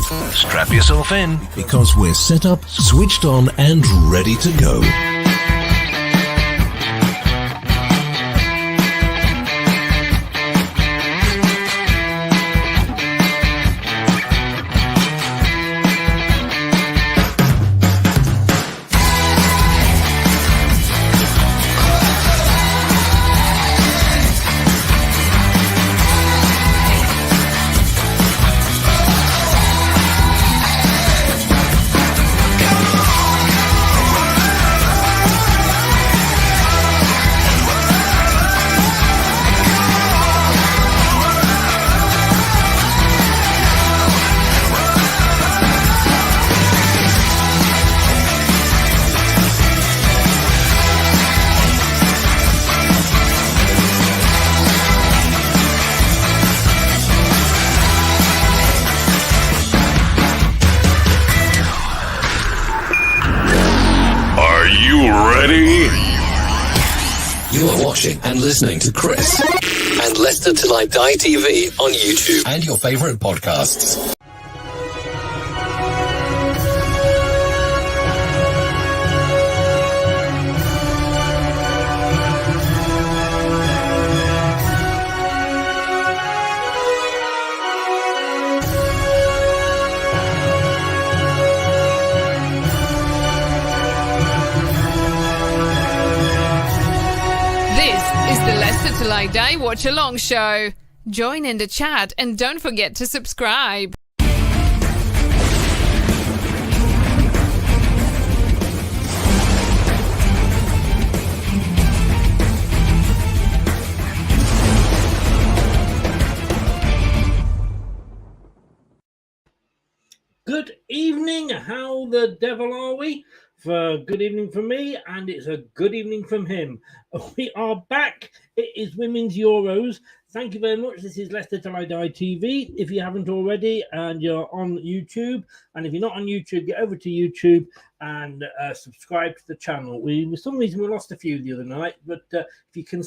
Strap yourself in because we're set up, switched on, and ready to go. And listening to Chris and Lester Till I Die TV on YouTube and your favorite podcasts. Till I Die Watchalong show. Join in the chat and don't forget to subscribe. Good evening. How the devil are we? Good evening from me, and it's a good evening from him. We are back. It is Women's Euros. Thank you very much. This is Lester Till I Die TV. If you haven't already and you're on YouTube, and if you're not on YouTube, get over to YouTube and subscribe to the channel. For some reason, we lost a few the other night, but if you can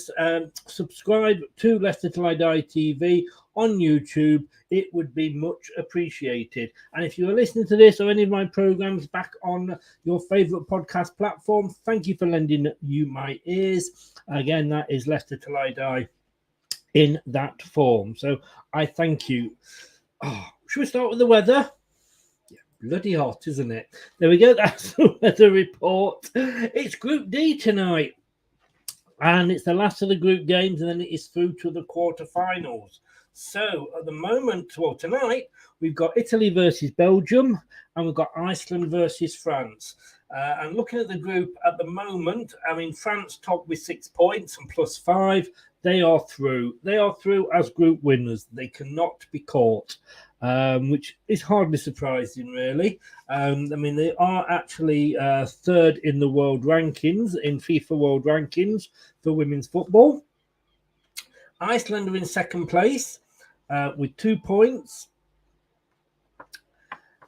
subscribe to Lester Till I Die TV on YouTube, it would be much appreciated. And if you are listening to this or any of my programs back on your favorite podcast platform, thank you for lending you my ears. Again, that is Lester Till I Die in that form. So I thank you. Should we start with the weather? Yeah, bloody hot, isn't it? There we go. That's the weather report. It's Group D tonight, and it's the last of the group games, and then it is through to the quarterfinals. So at the moment, well, tonight we've got Italy versus Belgium, and we've got Iceland versus France. And looking at the group at the moment, I mean, France top with 6 points and +5. They are through. They are through as group winners. They cannot be caught, which is hardly surprising, really. I mean, they are actually third in the world rankings, in FIFA world rankings for women's football. Iceland are in second place with 2 points.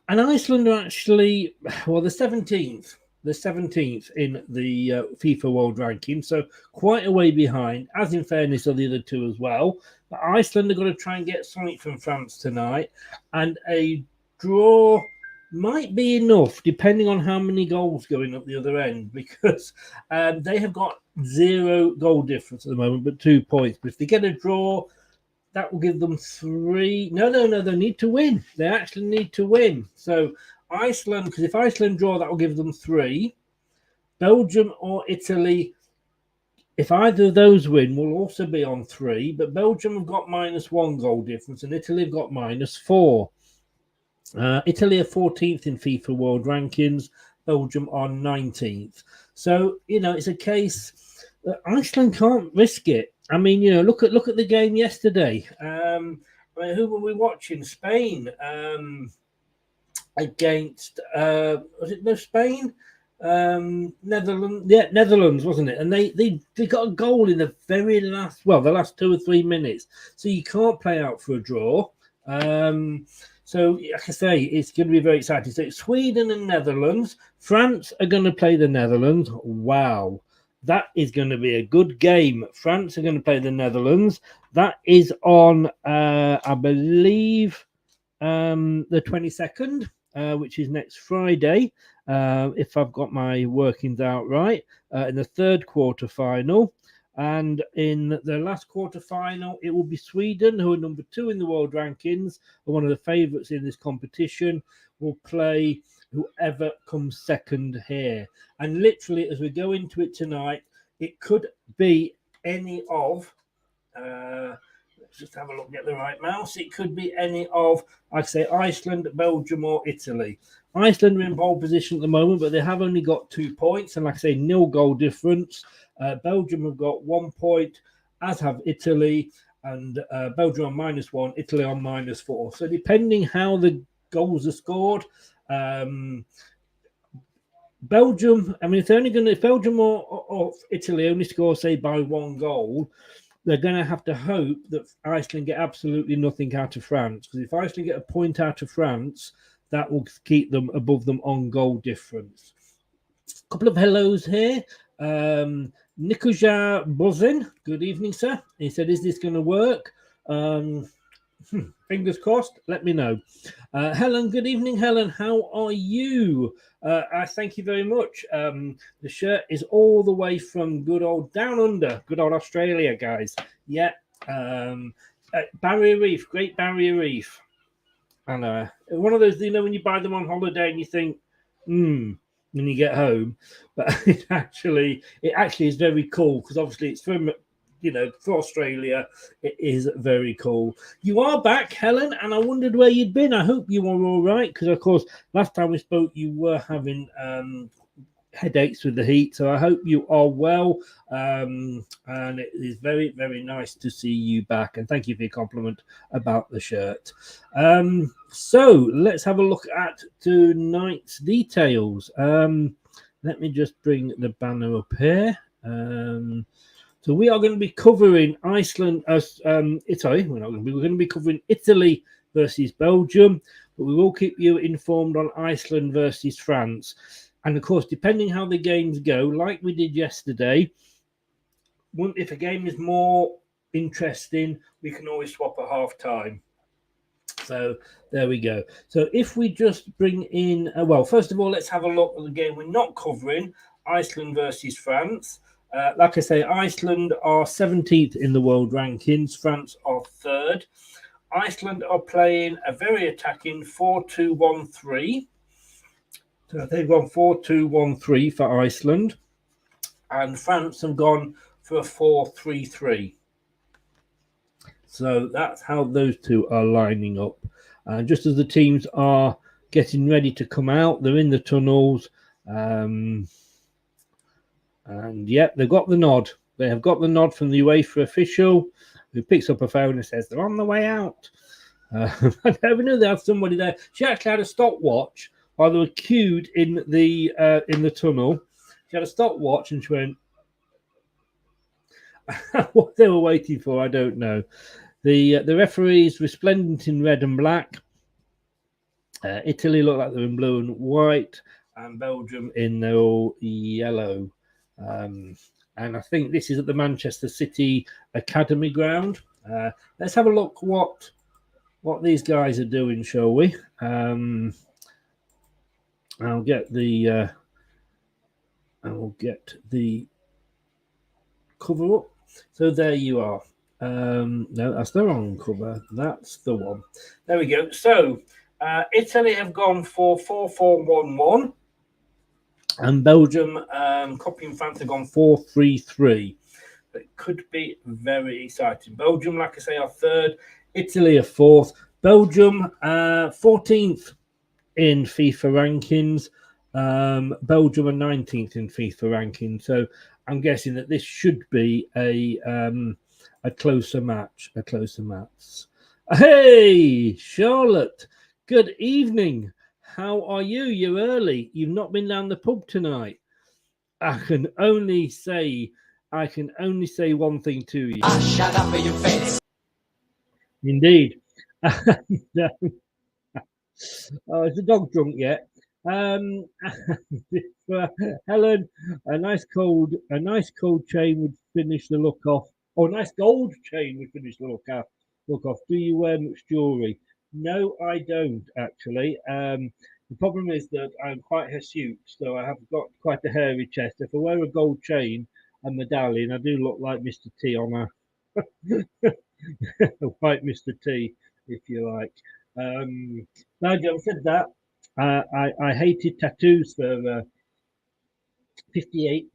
And Iceland are actually, well, the 17th. The 17th in the FIFA World Ranking, so quite a way behind, as in fairness are the other two as well. But Iceland are going to try and get something from France tonight, and a draw might be enough, depending on how many goals going up the other end, because they have got 0 goal difference at the moment, but 2 points. But if they get a draw, that will give them 3. No, they need to win. They actually need to win. So Iceland, because if Iceland draw, that will give them 3. Belgium or Italy, if either of those win, will also be on 3. But Belgium have got -1 goal difference, and Italy have got -4. Italy are 14th in FIFA World Rankings. Belgium are 19th. So, it's a case that Iceland can't risk it. I mean, look at the game yesterday. Who were we watching? Spain. Against Spain? Netherlands, wasn't it? And they got a goal in the very last, the last 2 or 3 minutes. So you can't play out for a draw. So, like I say, it's going to be very exciting. So it's Sweden and Netherlands. France are going to play the Netherlands. Wow. That is going to be a good game. France are going to play the Netherlands. That is on, I believe, the 22nd, which is next Friday, if I've got my workings out right, in the third quarter final. And in the last quarter final, it will be Sweden, who are number 2 in the world rankings, are one of the favourites in this competition, will play whoever comes second here. And literally, as we go into it tonight, it could be any of, let's just have a look, get the right mouse. It could be any of, I'd say, Iceland, Belgium, or Italy. Iceland are in pole position at the moment, but they have only got 2 points. And like I say, 0 goal difference. Belgium have got 1 point, as have Italy, and Belgium on -1, Italy on -4. So depending how the goals are scored, Belgium, I mean, if Belgium or Italy only score, say, by 1 goal, they're going to have to hope that Iceland get absolutely nothing out of France. Because if Iceland get a point out of France, that will keep them above them on goal difference. A couple of hellos here. Nikoja Bozin, good evening, sir. He said, is this going to work? Fingers crossed, let me know. Helen, good evening, Helen. How are you? I thank you very much. The shirt is all the way from good old down under, good old Australia, guys. Yeah. Barrier Reef, Great Barrier Reef. And one of those, you know, when you buy them on holiday and you think, when you get home, but it actually is very cool, because obviously it's from, you know, for Australia, it is very cool. You are back, Helen, and I wondered where you'd been. I hope you were all right, because of course last time we spoke you were having headaches with the heat, so I hope you are well, and it is very, very nice to see you back, and thank you for your compliment about the shirt. So let's have a look at tonight's details. Let me just bring the banner up here. So we are going to be covering Iceland as Italy. We're going to be covering Italy versus Belgium, but we will keep you informed on Iceland versus France. And of course, depending how the games go, like we did yesterday, if a game is more interesting, we can always swap at half time. So there we go. So if we just bring in, well, first of all, let's have a look at the game we're not covering, Iceland versus France. Like I say, Iceland are 17th in the world rankings. France are 3rd. Iceland are playing a very attacking 4-2-1-3. So they've gone 4-2-1-3 for Iceland. And France have gone for a 4-3-3. So that's how those two are lining up. Just as the teams are getting ready to come out, they're in the tunnels. And yep, they've got the nod. They have got the nod from the UEFA official, who picks up a phone and says they're on the way out. I never knew they had somebody there. She actually had a stopwatch while they were queued in the tunnel. She had a stopwatch and she went. What they were waiting for, I don't know. The referees resplendent in red and black. Italy look like they're in blue and white, and Belgium in their all yellow. And I think this is at the Manchester City Academy ground. Let's have a look what these guys are doing, shall we? I'll get the cover up. So there you are. No, that's the wrong cover. That's the one. There we go. So Italy have gone for 4-4-1-1. And Belgium, copying France, have gone 4-3-3. It could be very exciting. Belgium, like I say, are 3rd. Italy are 4th. Belgium, 14th in FIFA rankings. Belgium are 19th in FIFA rankings. So I'm guessing that this should be a closer match. Hey, Charlotte. Good evening. How are you? You're early. You've not been down the pub tonight. I can only say one thing to you. Shut up in your face. Indeed. No. Oh, is the dog drunk yet? Helen, a nice cold chain would finish the look off. Oh, a nice gold chain would finish the look off. Do you wear much jewellery? No, I don't actually. The problem is that I'm quite hirsute, so I have got quite a hairy chest. If I wear a gold chain and medallion, I do look like Mr. T on a white Mr. T, if you like. Now, having said that, I hated tattoos for 58,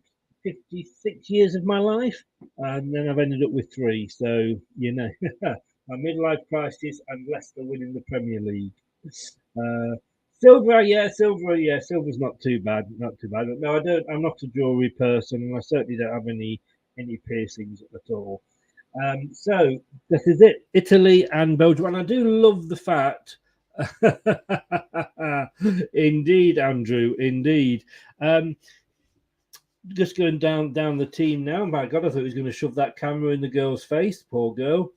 56 years of my life, and then I've ended up with 3. So, my midlife crisis and Leicester winning the Premier League. Silver, silver's not too bad, not too bad. But no, I don't. I'm not a jewelry person, and I certainly don't have any piercings at all. So this is it, Italy and Belgium, and I do love the fact. Indeed, Andrew. Indeed. Just going down the team now. My God, I thought he was going to shove that camera in the girl's face. Poor girl.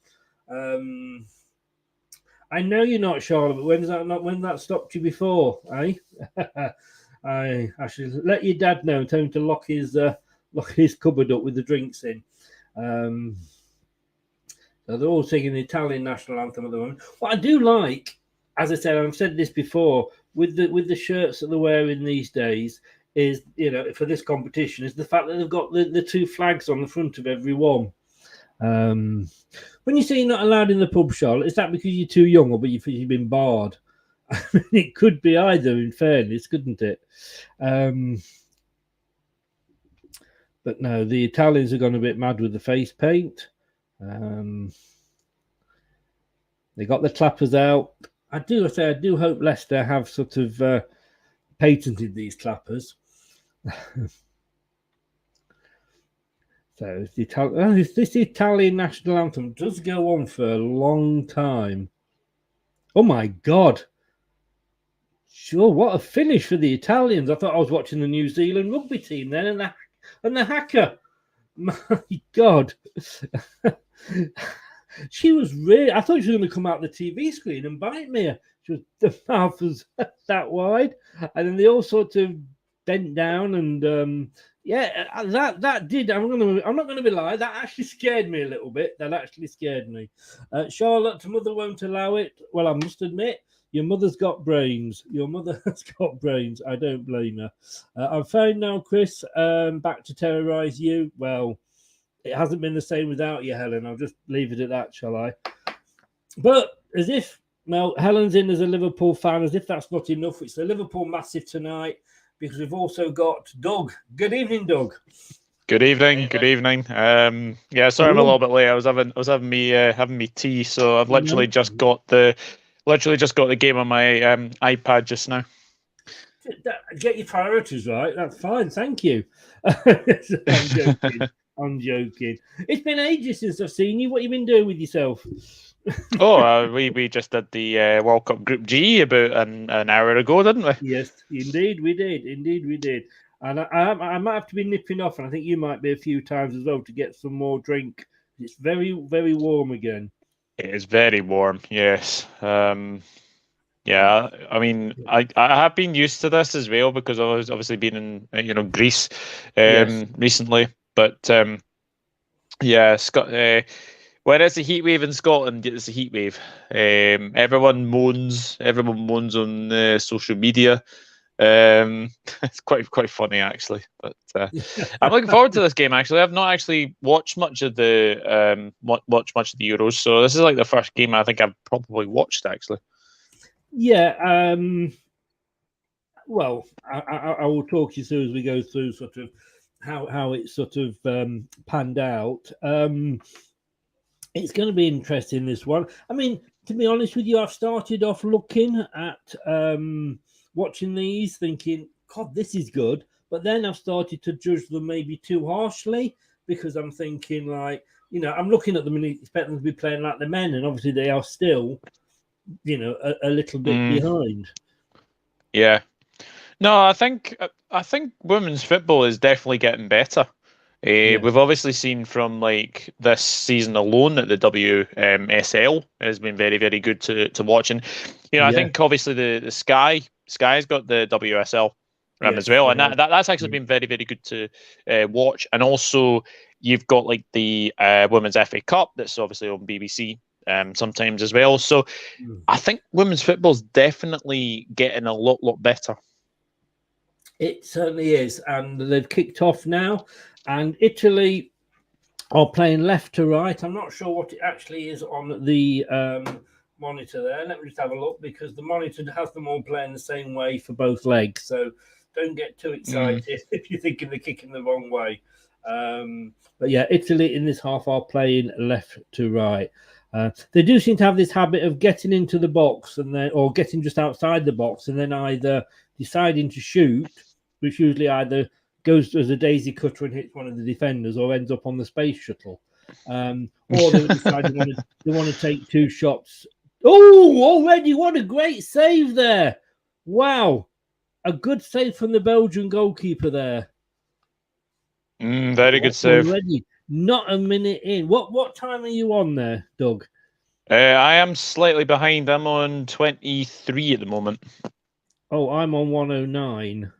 I know you're not, Charlotte, but when that stopped you before, eh? I should let your dad know and tell him to lock his cupboard up with the drinks in. So they're all singing the Italian national anthem at the moment. What I do like, as I said, I've said this before, with the shirts that they're wearing these days, is, for this competition, is the fact that they've got the 2 flags on the front of every one. When you say you're not allowed in the pub, Charlotte, is that because you're too young or because you've been barred? I mean, it could be either, in fairness, couldn't it? But no, the Italians have gone a bit mad with the face paint. They got the clappers out. I do hope Leicester have sort of patented these clappers. So this Italian national anthem does go on for a long time. Oh my God! Sure, what a finish for the Italians! I thought I was watching the New Zealand rugby team then, and the hacker. My God, she was really. I thought she was going to come out the TV screen and bite me. The mouth was that wide, and then they all sort of bent down and. That did. I'm not going to be lying. That actually scared me a little bit. That actually scared me. Charlotte, mother won't allow it. Well, I must admit, your mother's got brains. Your mother has got brains. I don't blame her. I'm fine now, Chris. Back to terrorise you. Well, it hasn't been the same without you, Helen. I'll just leave it at that, shall I? But as if, Helen's in as a Liverpool fan, as if that's not enough. It's the Liverpool Massive tonight. Because we've also got Doug. Good evening, Doug. Good evening. Good evening. Sorry, I'm a little bit late. I was having me tea, so I've literally just got the game on my iPad just now. Get your priorities right. That's fine. Thank you. I'm joking. I'm joking. It's been ages since I've seen you. What have you been doing with yourself? We just did the World Cup Group G about an hour ago, didn't we? Yes, indeed we did. And I might have to be nipping off, and I think you might be a few times as well to get some more drink. It's very, very warm again. It is very warm, yes. I mean, I have been used to this as well because I was obviously been in Greece recently, but when it's a heat wave in Scotland, it's a heat wave. Everyone moans on social media. It's quite funny actually. But I'm looking forward to this game. Actually, I've not actually watched much of the Euros, so this is like the first game I think I've probably watched actually. Yeah. Well, I will talk you through as we go through sort of how it sort of panned out. It's going to be interesting, this one. I mean, to be honest with you, I've started off looking at watching these, thinking, God, this is good. But then I've started to judge them maybe too harshly because I'm thinking, like, I'm looking at them and expect them to be playing like the men, and obviously they are still, a little bit behind. Yeah. No, I think women's football is definitely getting better. We've obviously seen from like this season alone that the WSL has been very, very good to watch, and I think obviously the Sky's got the WSL as well, and that's actually been very, very good to watch. And also you've got like the Women's FA Cup that's obviously on BBC, sometimes as well. So I think women's football's definitely getting a lot better. It certainly is, and they've kicked off now, and Italy are playing left to right. I'm not sure what it actually is on the monitor there. Let me just have a look, because the monitor has them all playing the same way for both legs. So don't get too excited if you're thinking they're kicking the wrong way. But yeah, Italy in this half are playing left to right. They do seem to have this habit of getting into the box or getting just outside the box, and then either deciding to shoot, which usually either goes as a daisy cutter and hits one of the defenders, or ends up on the space shuttle. Or they decide they want to take two shots. Oh, already, what a great save there. Wow. A good save from the Belgian goalkeeper there. Very good save. Already, not a minute in. What time are you on there, Doug? I am slightly behind. I'm on 23 at the moment. Oh, I'm on 109.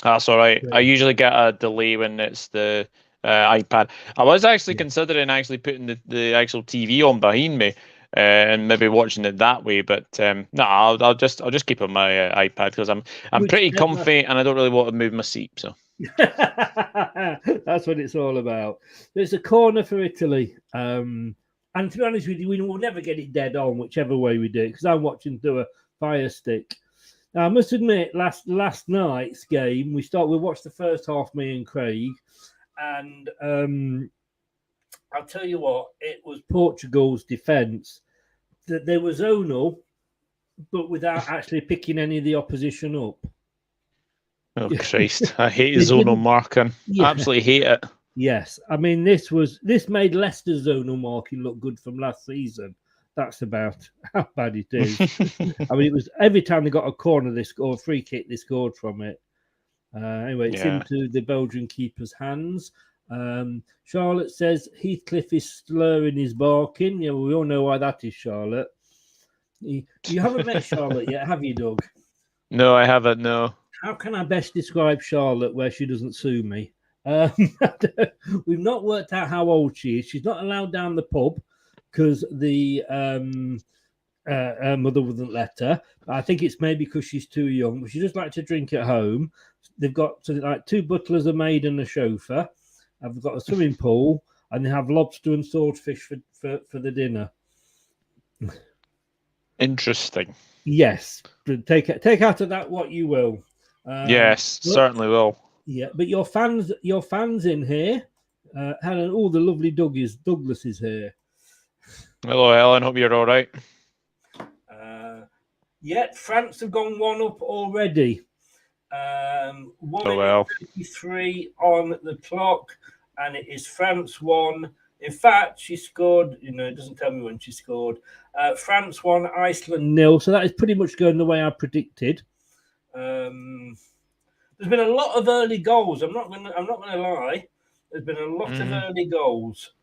That's all right. I usually get a delay when it's the iPad. I was actually considering putting the actual TV on behind me and maybe watching it that way, but no, I'll just keep it on my iPad, because I'm pretty comfy and I don't really want to move my seat. So that's what it's all about. There's a corner for Italy, and to be honest with you, we will never get it dead on whichever way we do it, because I'm watching through a Fire Stick. Now, I must admit, last night's game, we watched the first half, me and Craig, and I'll tell you what, it was Portugal's defence that they were zonal, but without actually picking any of the opposition up. Oh Christ, I hate zonal marking. Yeah. Absolutely hate it. Yes, I mean this made Leicester's zonal marking look good from last season. That's about how bad it is. I mean, it was every time they got a corner, they scored, a free kick, they scored from it. Anyway, it's into the Belgian keeper's hands. Charlotte says Heathcliff is slurring his barking. Yeah, well, we all know why that is, Charlotte. You haven't met Charlotte yet, have you, Doug? No, I haven't, no. How can I best describe Charlotte where she doesn't sue me? We've not worked out how old she is. She's not allowed down the pub because the her mother wouldn't let her. I think it's maybe because she's too young, but she just likes to drink at home. They've got something like 2 butlers, a maid, and a chauffeur. I've got a swimming pool, and they have lobster and swordfish for the dinner. Interesting. Yes, take out of that what you will. Yes, certainly will. Yeah, but your fans in here, Helen. All the lovely Douglas is here. Hello, Helen. Hope you're all right. France have gone 1 up already. 1:33 on the clock, and it is France 1. In fact, she scored. It doesn't tell me when she scored. France 1, Iceland 0. So that is pretty much going the way I predicted. There's been a lot of early goals. I'm not gonna lie. There's been a lot of early goals.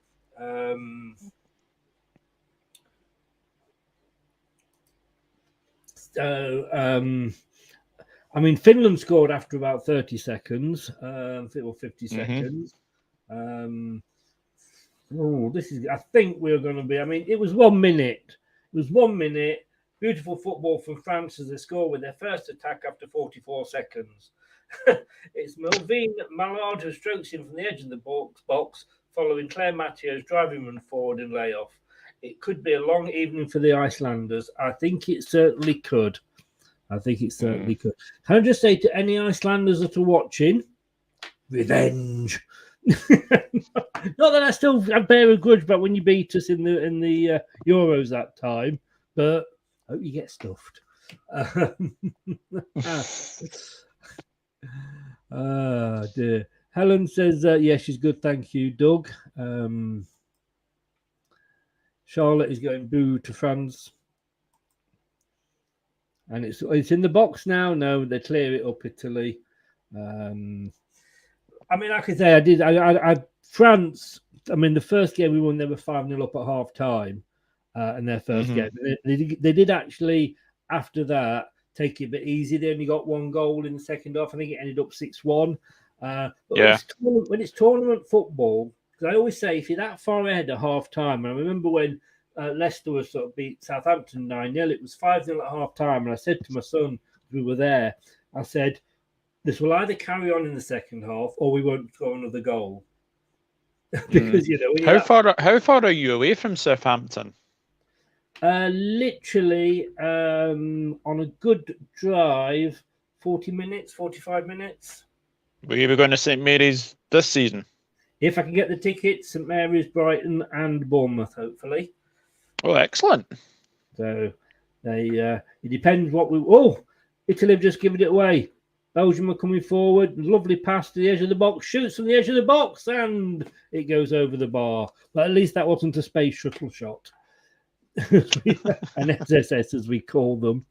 I mean, Finland scored after about 30 seconds, or 50 seconds. I think we're going to be. I mean, it was 1 minute. It was 1 minute. Beautiful football from France as they score with their first attack after 44 seconds. It's Melvin Mallard who strokes in from the edge of the box, following Claire Mathieu's driving run forward and layoff. It could be a long evening for the Icelanders. I think it certainly could. Can I just say to any Icelanders that are watching, revenge. Not that I bear a grudge about when you beat us in the Euros that time, but I hope you get stuffed. Oh dear. Helen says, yeah, she's good, thank you, Doug. Charlotte is going boo to France. And it's in the box now. No, they clear it up, Italy. I mean, like I say, France, I mean, the first game we won, they were 5-0 up at half time in their first game. They did actually, after that, take it a bit easy. They only got 1 goal in the second half. I think it ended up 6-1. But when it's tournament football, I always say if you're that far ahead at half time, and I remember when Leicester was sort of beat Southampton 9-0, it was 5-0 at half time, and I said to my son, we were there, I said, this will either carry on in the second half or we won't score another goal. Because how far are you away from Southampton? Literally on a good drive, 40 minutes, 45 minutes. Will you be going to St Mary's this season? If I can get the tickets, St Mary's, Brighton, and Bournemouth, hopefully. Oh, excellent. So it depends what we. Oh, Italy have just given it away. Belgium are coming forward. Lovely pass to the edge of the box. Shoots from the edge of the box, and it goes over the bar. But at least that wasn't a space shuttle shot. An SSS, as we call them.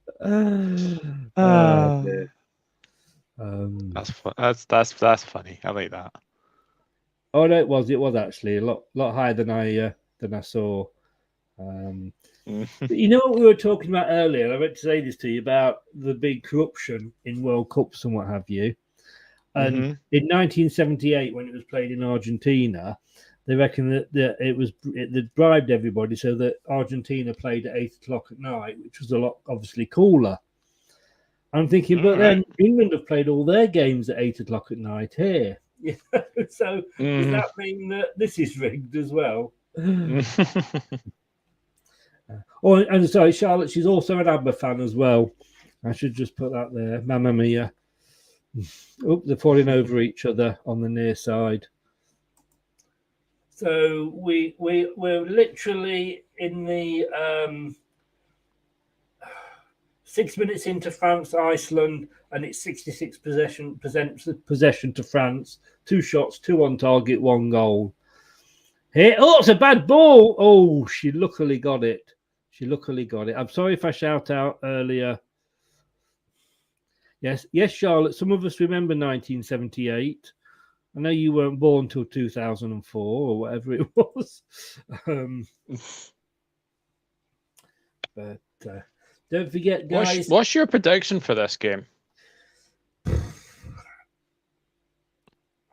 That's funny. I like that. Oh no, it was actually a lot higher than I saw. But you know what we were talking about earlier? I meant to say this to you about the big corruption in World Cups and what have you. And in 1978, when it was played in Argentina, they reckon that they bribed everybody so that Argentina played at 8:00 at night, which was a lot obviously cooler. I'm thinking, but then England have played all their games at 8:00 at night here. So does that mean that this is rigged as well? Oh, and sorry, Charlotte, she's also an ABBA fan as well. I should just put that there. Mamma mia. Oh, they're falling over each other on the near side. So we're literally in the 6 minutes into France, Iceland, and it's 66 possession to France. 2 shots, 2 on target, 1 goal. Here, oh, it's a bad ball. Oh, she luckily got it. I'm sorry if I shout out earlier. Yes, Charlotte. Some of us remember 1978. I know you weren't born till 2004 or whatever it was. But don't forget, guys. What's your prediction for this game?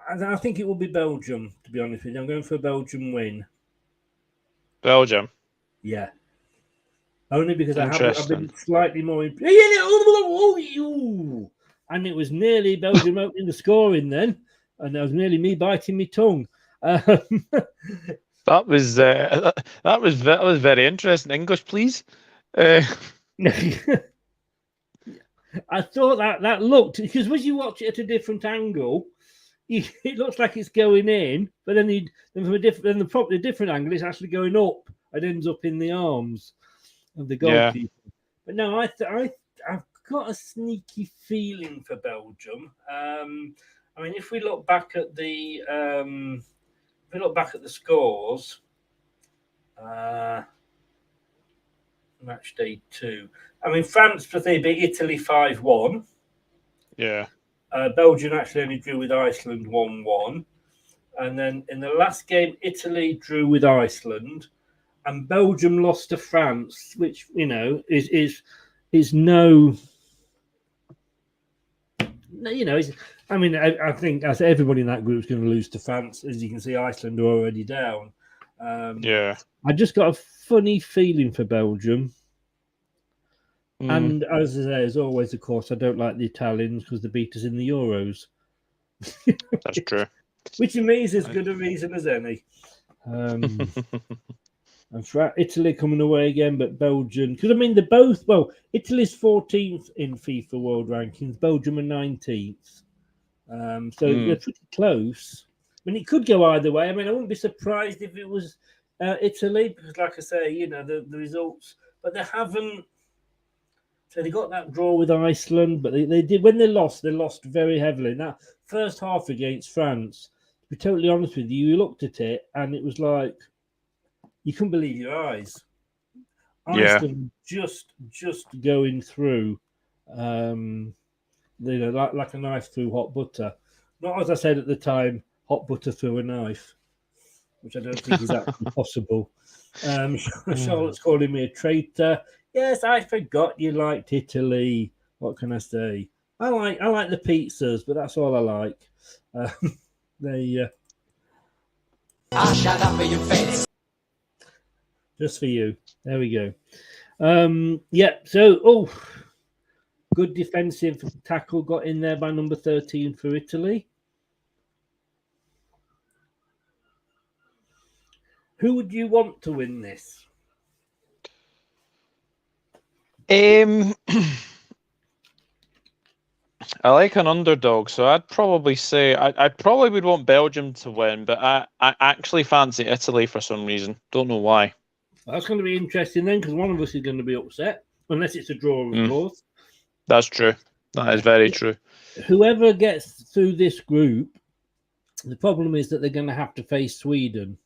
I think it will be Belgium, to be honest with you. I'm going for a Belgium win. Belgium? Yeah. Only because I've been slightly more... And it was nearly Belgium opening the scoring then. And that was nearly me biting my tongue. That was very interesting. English, please. I thought that looked... Because when you watch it at a different angle... It looks like it's going in, but then from a different angle, it's actually going up and ends up in the arms of the goalkeeper. Yeah. But no, I've got a sneaky feeling for Belgium. I mean, if we look back at the scores, match day 2. I mean, France they beat Italy 5-1. Yeah. Belgium actually only drew with Iceland 1-1. And then in the last game, Italy drew with Iceland. And Belgium lost to France, which, is no... I mean, I think everybody in that group is going to lose to France. As you can see, Iceland are already down. Yeah. I just got a funny feeling for Belgium. And as I say, as always, of course, I don't like the Italians because they beat us in the Euros. That's true. Which to me is as good a reason as any. And for Italy coming away again, but Belgium, because I mean, they're both, well, Italy's 14th in FIFA World Rankings, Belgium are 19th. So they're pretty close. I mean, it could go either way. I mean, I wouldn't be surprised if it was Italy, because like I say, the results, but they haven't. So they got that draw with Iceland, but they did, when they lost very heavily. Now, first half against France, to be totally honest with you, you looked at it and it was like, you couldn't believe your eyes. Iceland just going through, like a knife through hot butter. Not, as I said at the time, hot butter through a knife, which I don't think is actually possible. Charlotte's calling me a traitor. Yes, I forgot you liked Italy. What can I say? I like the pizzas, but that's all I like. I'll shut up in your face. Just for you. There we go. So, good defensive tackle got in there by number 13 for Italy. Who would you want to win this? I like an underdog, so I'd probably say I probably would want Belgium to win, but I actually fancy Italy for some reason. Don't know why. That's going to be interesting then, because one of us is going to be upset, unless it's a draw, of course. That's true. That is very true. Whoever gets through this group, the problem is that they're going to have to face Sweden.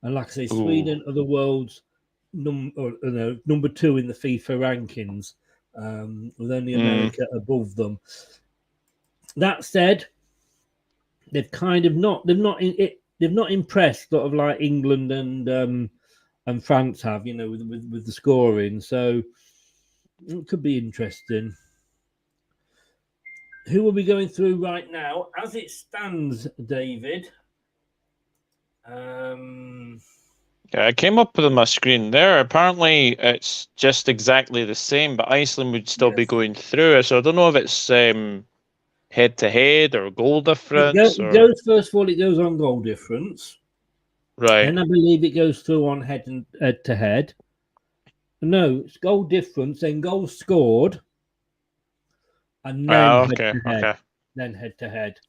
And like I say, Sweden are the world's number 2 in the FIFA rankings, with only America above them. That said, they've not impressed, sort of like England and France have, with the scoring. So it could be interesting. Who are we going through right now? As it stands, David. It came up on my screen there. Apparently, it's just exactly the same, but Iceland would still be going through. So I don't know if it's head-to-head or goal difference. It goes, first of all, it goes on goal difference. Right. And I believe it goes through on head-to-head. No, it's goal difference, then goals scored, and then head-to-head. Okay. Then head-to-head.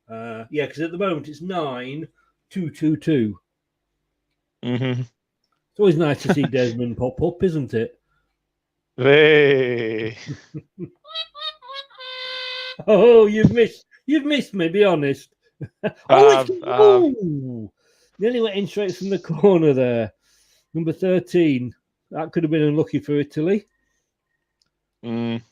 Because at the moment it's 9-2-2-2. Mm-hmm. It's always nice to see Desmond pop up, isn't it? Hey. Oh, you've missed me, be honest. Nearly went in straight from the corner there. Number 13. That could have been unlucky for Italy. Mm.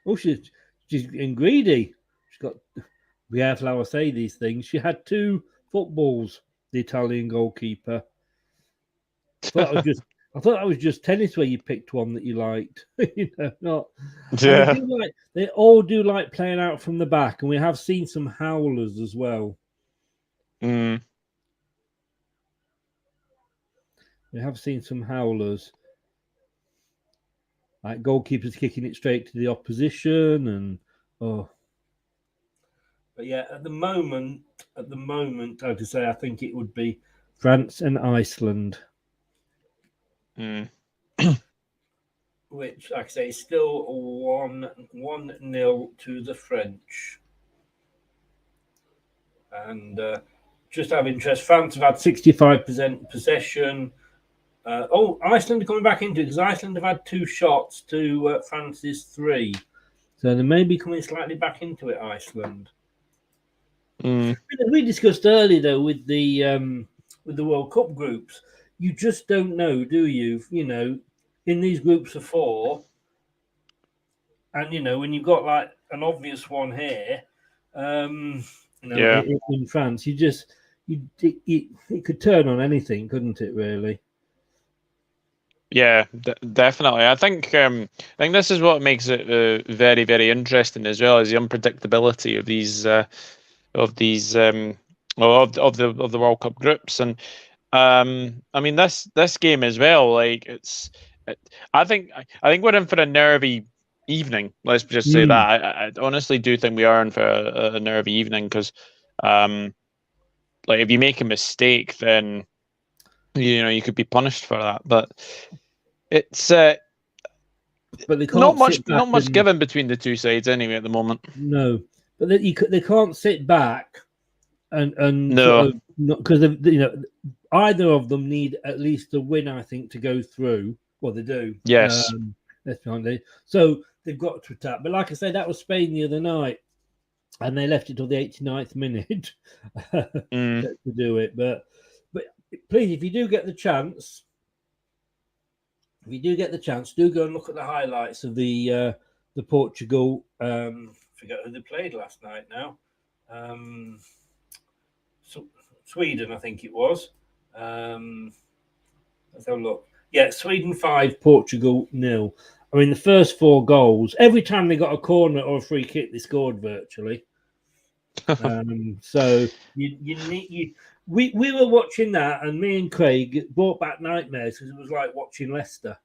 Oh, she's getting greedy. She's got, be careful how I say these things. She had 2 footballs, the Italian goalkeeper. I thought that was just tennis where you picked one that you liked. Not. Yeah. They all do like playing out from the back, and we have seen some howlers as well. Mm. We have seen some howlers. Like goalkeepers kicking it straight to the opposition, and But yeah, at the moment, I have to say, I think it would be France and Iceland. Mm. Which, like I say, is still 1-0 to the French. And just out of interest, France have had 65% possession. Iceland are coming back into it, because Iceland have had 2 shots to France's 3. So they may be coming slightly back into it, Iceland. Mm. As we discussed earlier, though, with the World Cup groups, you just don't know, do you? In these groups of 4, and when you've got like an obvious one here, in France, it could turn on anything, couldn't it? Really. Yeah, definitely. I think this is what makes it very, very interesting as well, as the unpredictability of the World Cup groups. And I mean this game as well. Like I think we're in for a nervy evening. Let's just say that. I honestly do think we are in for a nervy evening, because like if you make a mistake, then you could be punished for that. But it's but they can't not much given between the 2 sides anyway at the moment. No, but they can't sit back and no, because either of them need at least a win, I think, to go through. Well, they do. Yes. So they've got to attack. But like I said, that was Spain the other night, and they left it till the 89th minute to do it. But please, if you do get the chance, do go and look at the highlights of the Portugal. Forget who they played last night now. Sweden, I think it was. Let's have a look. Yeah, Sweden 5, Portugal 0. I mean, the first 4 goals, every time they got a corner or a free kick, they scored virtually. So you need we were watching that, and me and Craig brought back nightmares because it was like watching Leicester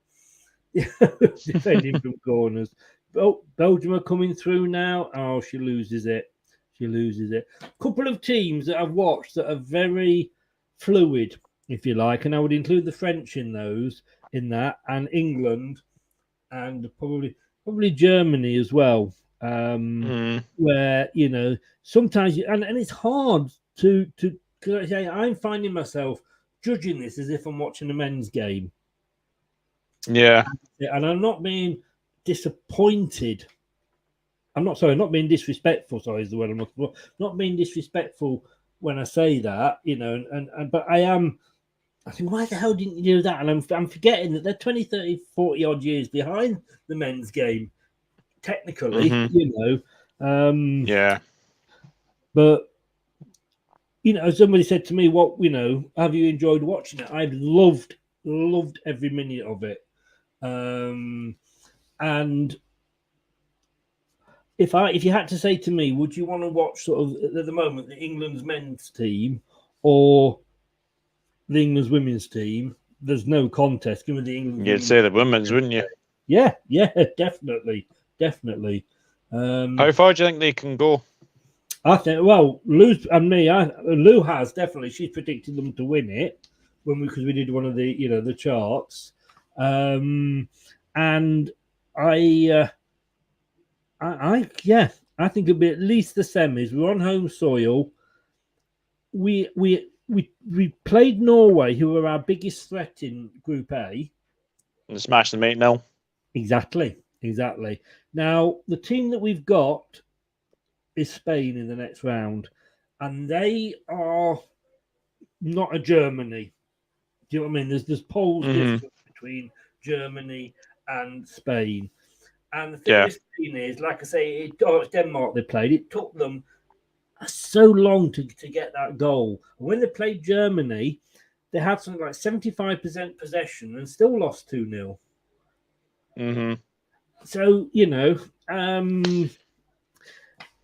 defending from corners. Belgium are coming through now. Oh, she loses it. She loses it. Couple of teams that I've watched that are very fluid, if you like, and I would include the French in that, and England, and probably Germany as well. Where sometimes and it's hard to because I'm finding myself judging this as if I'm watching a men's game. Yeah, and I'm not being disappointed. Not being disrespectful. Sorry, is the word I'm looking for. Not being disrespectful when I say that, but I am. I think, why the hell didn't you do that? And I'm forgetting that they're 20, 30, 40 odd years behind the men's game, technically, yeah. But, somebody said to me, what, have you enjoyed watching it? I've loved every minute of it. And if you had to say to me, would you want to watch sort of at the moment the England's men's team or the England's women's team? There's no contest. Give me the England. You'd say the women's, wouldn't you? Yeah, definitely. How far do you think they can go? I think, well, Lou has definitely. She's predicted them to win it because we did one of the the charts, and I think it'll be at least the semis. We're on home soil. We played Norway, who were our biggest threat in Group A, and smashed them 8-0. Exactly. Now the team that we've got is Spain in the next round, and they are not a Germany. Do you know what I mean? There's poles difference between Germany and Spain. And the thing with Spain is, like I say, it's Denmark they played. It took them so long to get that goal. And when they played Germany, they had something like 75% possession and still lost 2-0. So,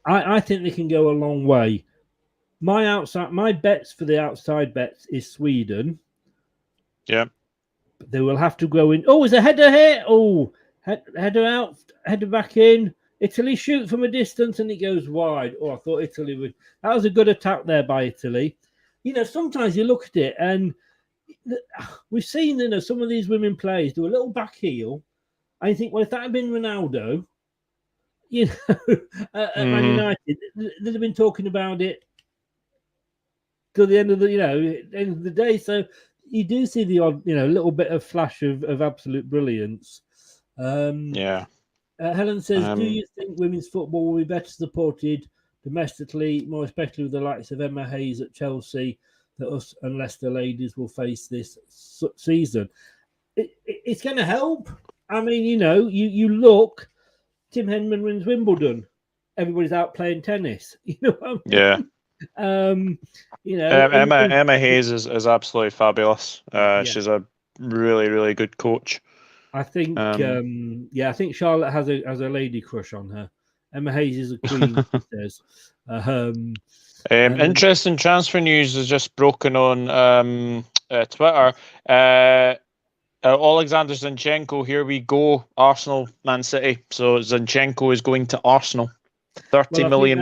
I think they can go a long way. My bets for the outside bets is Sweden. Yeah. But they will have to go in. Oh, is a header here? Oh, header out, header back in. Italy shoot from a distance and it goes wide. Oh, I thought Italy would. That was a good attack there by Italy. Sometimes you look at it and we've seen, some of these women players do a little back heel. And you think, well, if that had been Ronaldo, at Man United, they'd have been talking about it till the end of the day. So you do see the odd, little bit of flash of absolute brilliance. Yeah. Helen says, do you think women's football will be better supported domestically, more especially with the likes of Emma Hayes at Chelsea, that us and Leicester ladies will face this season? It's going to help. I mean, you look, Tim Henman wins Wimbledon. Everybody's out playing tennis. You know what I mean? Yeah. Emma Hayes is absolutely fabulous. She's a really, really good coach. I think, I think Charlotte has a lady crush on her. Emma Hayes is a queen, she says. Interesting transfer news is just broken on Twitter. Alexander Zinchenko, here we go. Arsenal, Man City. So Zinchenko is going to Arsenal. £30 million.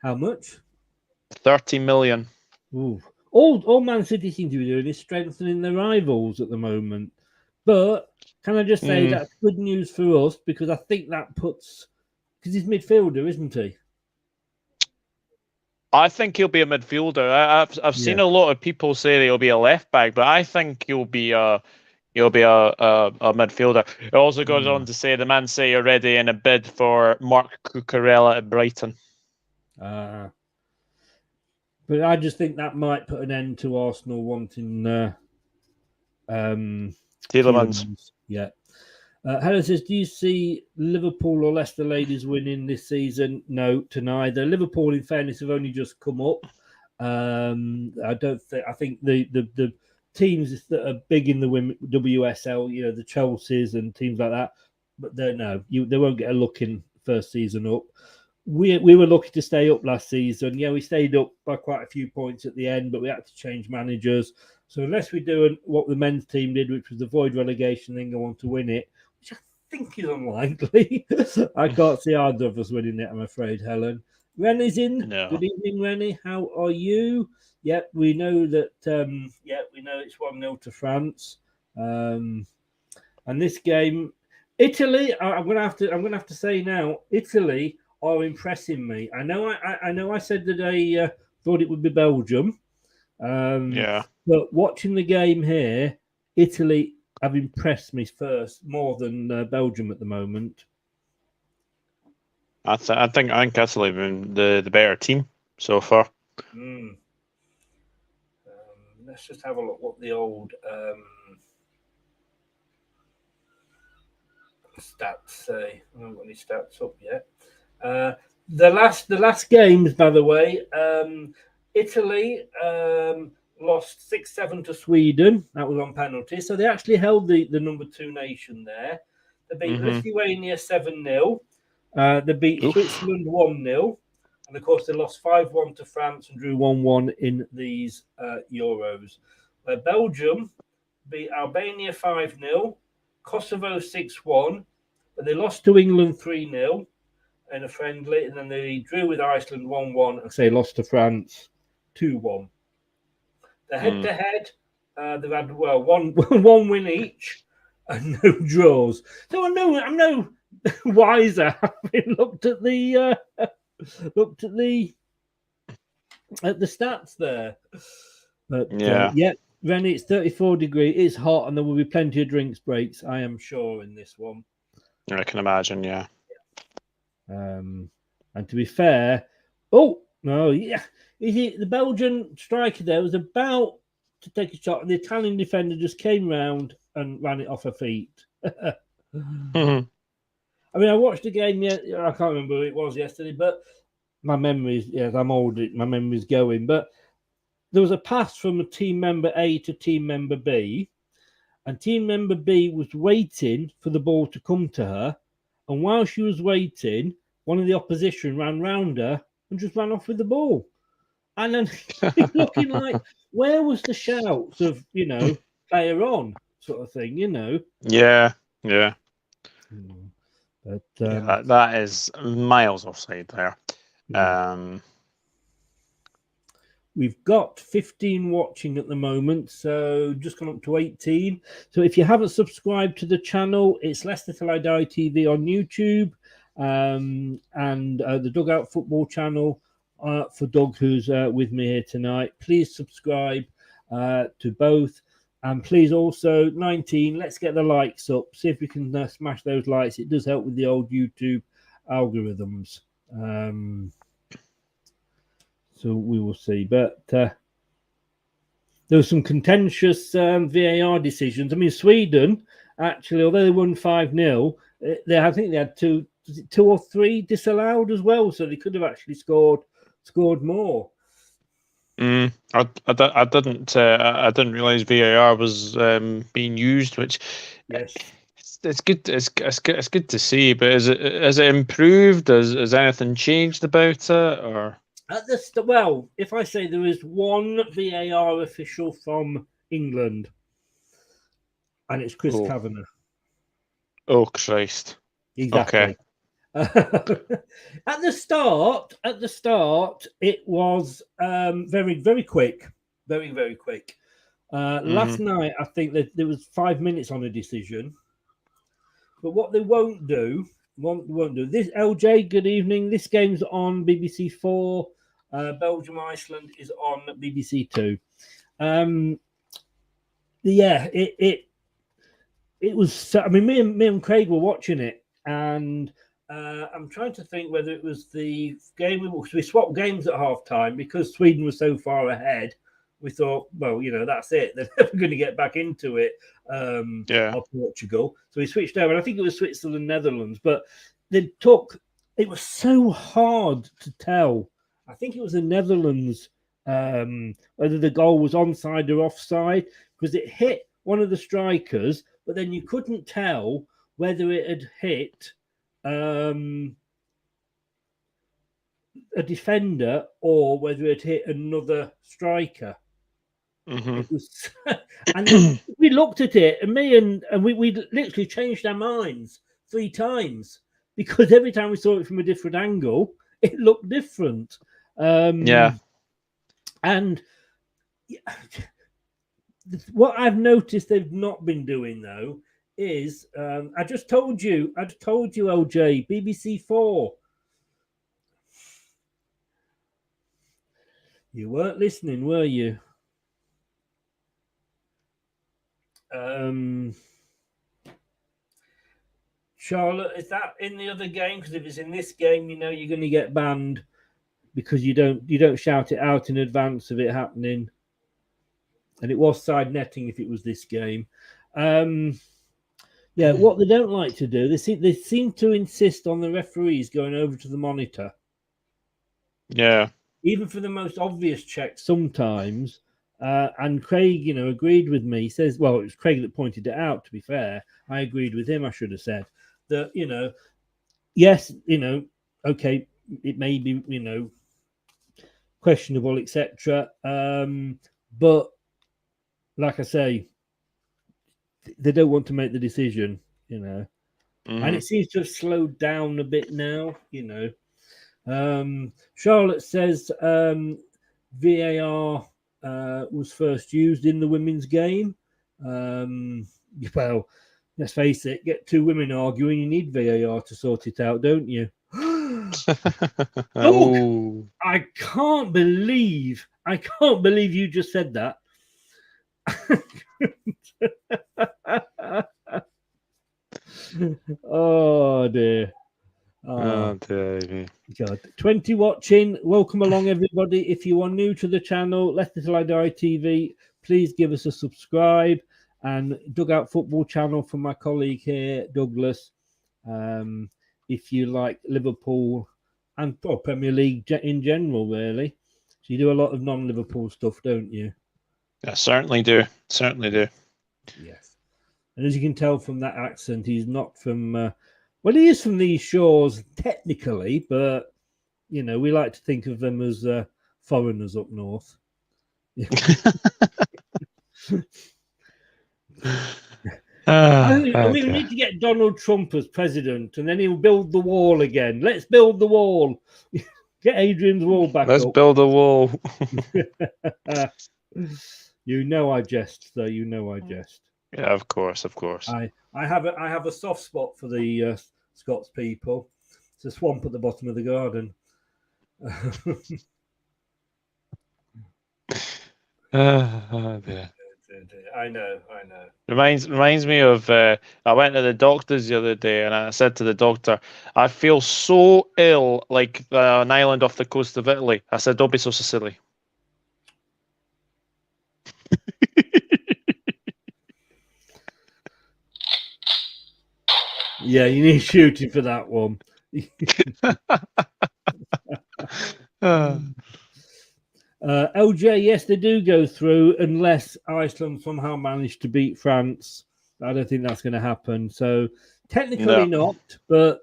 How much? 30 million. Ooh. All Man City seem to be doing is strengthening their rivals at the moment. But can I just say that's good news for us, because I think that because he's midfielder, isn't he? I think he'll be a midfielder. I've seen a lot of people say that he'll be a left back, but I think he'll be a midfielder. It also goes on to say the Man City are ready in a bid for Mark Cucurella at Brighton. But I just think that might put an end to Arsenal wanting Tielemans. Yeah. Helen says, do you see Liverpool or Leicester ladies winning this season? No, to neither. Liverpool, in fairness, have only just come up. I think the teams that are big in the WSL, the Chelseas and teams like that, but they won't get a look in first season up. we were lucky to stay up last season. Yeah, we stayed up by quite a few points at the end, but we had to change managers. So unless we do what the men's team did, which was avoid relegation, then go on to win it, which I think is unlikely. I can't see either of us winning it, I'm afraid, Helen. Rennie's in. No. Good evening, Rennie. How are you? Yep, we know that. We know it's 1-0 to France. And this game, Italy. I'm going to have to say now, Italy are impressing me. I know. I said that I thought it would be Belgium. But watching the game here, Italy have impressed me first more than Belgium at the moment. I think Italy have been the better team so far. Let's just have a look what the old stats say. I haven't got any stats up yet. The last games, by the way, Italy lost 6-7 to Sweden. That was on penalty. So they actually held the number 2 nation there. They beat Lithuania 7-0. They beat Switzerland 1-0. And of course, they lost 5-1 to France and drew 1-1 in these Euros. Belgium beat Albania 5-0, Kosovo 6-1, but they lost to England 3-0 in a friendly, and then they drew with Iceland 1-1 and they lost to France 2-1. The head-to-head, they've had one win each and no draws. So I'm no wiser having looked at the stats there. But Rennie, it's 34 degrees. It's hot, and there will be plenty of drinks breaks, I am sure, in this one. I can imagine, yeah. And to be fair, the Belgian striker there was about to take a shot, and the Italian defender just came round and ran it off her feet. I mean, I watched the game. I can't remember who it was yesterday, but my memory is, I'm old. My memory's going. But there was a pass from a team member A to team member B, and team member B was waiting for the ball to come to her. And while she was waiting, one of the opposition ran round her and just ran off with the ball. And then he's looking like, where was the shouts of, player on sort of thing, Yeah. But that is miles offside there. We've got 15 watching at the moment, so just gone up to 18. So if you haven't subscribed to the channel, it's Leicester Till I Die TV on YouTube, and the Dugout Football channel for Doug, who's with me here tonight. Please subscribe to both. And please also, 19, let's get the likes up. See if we can smash those likes. It does help with the old YouTube algorithms. So we will see. But there were some contentious VAR decisions. I mean, Sweden, actually, although they won 5-0, I think they had two or three disallowed as well. So they could have actually scored more. I didn't realize VAR was being used, which yes, it's good. It's good to see. But has it improved? Has anything changed about it? Or if I say there is one VAR official from England, and it's Chris Kavanagh. Oh Christ! Exactly. Okay. At the start, it was very, very quick, very, very quick. Last night, I think that there was 5 minutes on a decision. But what they won't do this. LJ, good evening. This game's on BBC 4. Belgium Iceland is on BBC 2. It was. I mean, me and Craig were watching it, and I'm trying to think whether it was the game we swapped games at half time because Sweden was so far ahead. We thought, that's it. They're never going to get back into it. Or Portugal. So we switched over. And I think it was Switzerland, Netherlands. But it was so hard to tell. I think it was the Netherlands, whether the goal was onside or offside, because it hit one of the strikers, but then you couldn't tell whether it had hit a defender or whether it hit another striker. Mm-hmm. It was, and then we looked at it, and we literally changed our minds 3 times because every time we saw it from a different angle, it looked different. Yeah. And what I've noticed they've not been doing though is I just told you, LJ, BBC 4. You weren't listening, were you? Charlotte, is that in the other game? Because if it's in this game, you know you're going to get banned because you don't shout it out in advance of it happening. And it was side netting if it was this game. Yeah, what they don't like to do, they seem to insist on the referees going over to the monitor. Yeah. Even for the most obvious checks sometimes. And Craig, agreed with me. He says, well, it was Craig that pointed it out, to be fair. I agreed with him, I should have said. That, yes, okay, it may be, questionable, etc. But, like I say, they don't want to make the decision, And it seems to have slowed down a bit now, Charlotte says VAR was first used in the women's game. Well, let's face it, get 2 women arguing, you need VAR to sort it out, don't you? Oh, I can't believe you just said that. Oh dear. Oh dear. God. 20 watching. Welcome along, everybody. If you are new to the channel, Leicester Till I Die TV, please give us a subscribe. And Dugout Football channel from my colleague here, Douglas. If you like Liverpool and Premier League in general, really. So you do a lot of non-Liverpool stuff, don't you? I certainly do. Certainly do. Yes. And as you can tell from that accent, he's not from... well, he is from these shores, technically, but, we like to think of them as foreigners up north. We need to get Donald Trump as president, and then he'll build the wall again. Let's build the wall. Get Adrian's wall back up. Let's build a wall. I jest, though. I jest. Yeah, of course. I have a soft spot for the Scots people. It's a swamp at the bottom of the garden. Yeah. I know. Reminds me of I went to the doctor's the other day, and I said to the doctor, I feel so ill, like an island off the coast of Italy. I said, don't be so silly. Yeah, you need shooting for that one. LJ, yes, they do go through unless Iceland somehow managed to beat France. I don't think that's going to happen. So technically not, but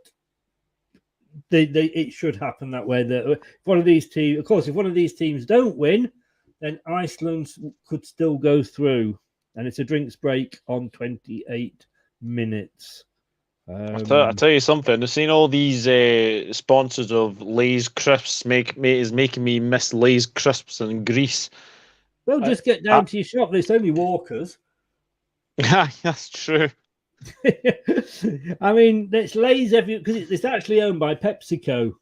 it should happen that way. That if one of these teams don't win, then Iceland could still go through, and it's a drinks break on 28 minutes. I'll tell you something. I've seen all these sponsors of Lay's crisps is making me miss Lay's crisps in Greece. Well, just get down to your shop. It's only Walker's. That's true. I mean, it's Lay's because it's actually owned by PepsiCo.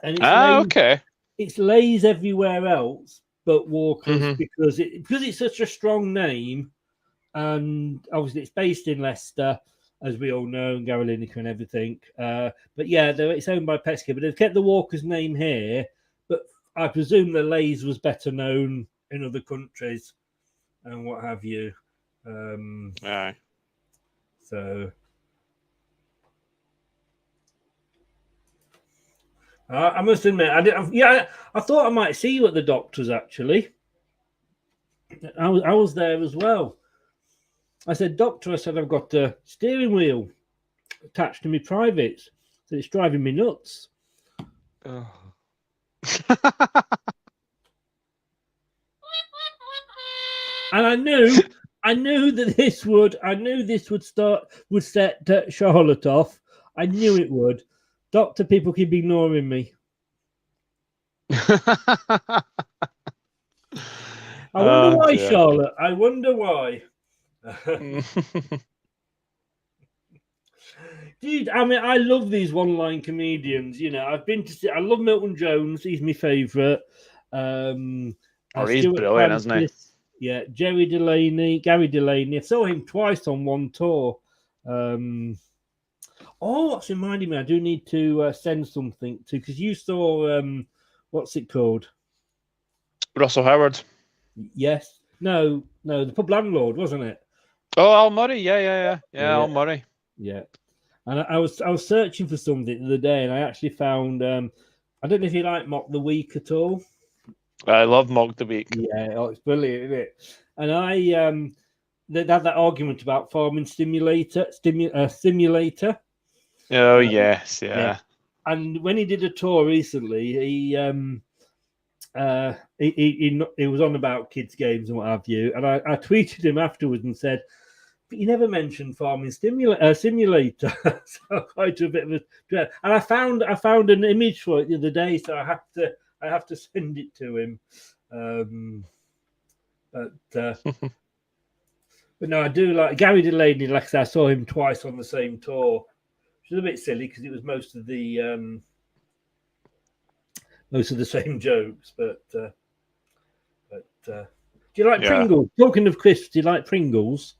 And it's okay. It's Lay's everywhere else, but Walker's because it's such a strong name, and obviously it's based in Leicester, as we all know, and Gary Lineker and everything. But yeah, it's owned by PepsiCo, but they've kept the Walker's name here. But I presume the Lay's was better known in other countries and what have you. Aye. So I must admit, I thought I might see you at the doctor's. Actually, I was there as well. I said, doctor, I've got a steering wheel attached to my privates, so it's driving me nuts. Oh. And I knew that this would set Charlotte off. I knew it would. Doctor, people keep ignoring me. I wonder why, dear. Charlotte. I wonder why. Dude, I mean, I love these one-line comedians. You know, I love Milton Jones. He's my favourite. He's Stuart brilliant, isn't he? Francis, yeah, Gary Delaney. I saw him twice on one tour. That's reminding me. I do need to send something to, because you saw what's it called? Russell Howard. Yes. No, the pub landlord, wasn't it? Oh, Al Murray. Yeah, Al Murray. Yeah. And I was searching for something the other day, and I actually found. I don't know if you like Mock the Week at all. I love Mock the Week. Yeah, it's brilliant, isn't it? And I they had that argument about farming simulator. Oh yes, yeah. And when he did a tour recently, he was on about kids' games and what have you. And I tweeted him afterwards and said, "But you never mentioned farming simulator." So I do a bit of a, and I found an image for it the other day, so I have to send it to him. But no, I do like Gary Delaney. Like I said, I saw him twice on the same tour, which is a bit silly because it was most of the same jokes. But do you like Pringles? Talking of crisps, do you like Pringles?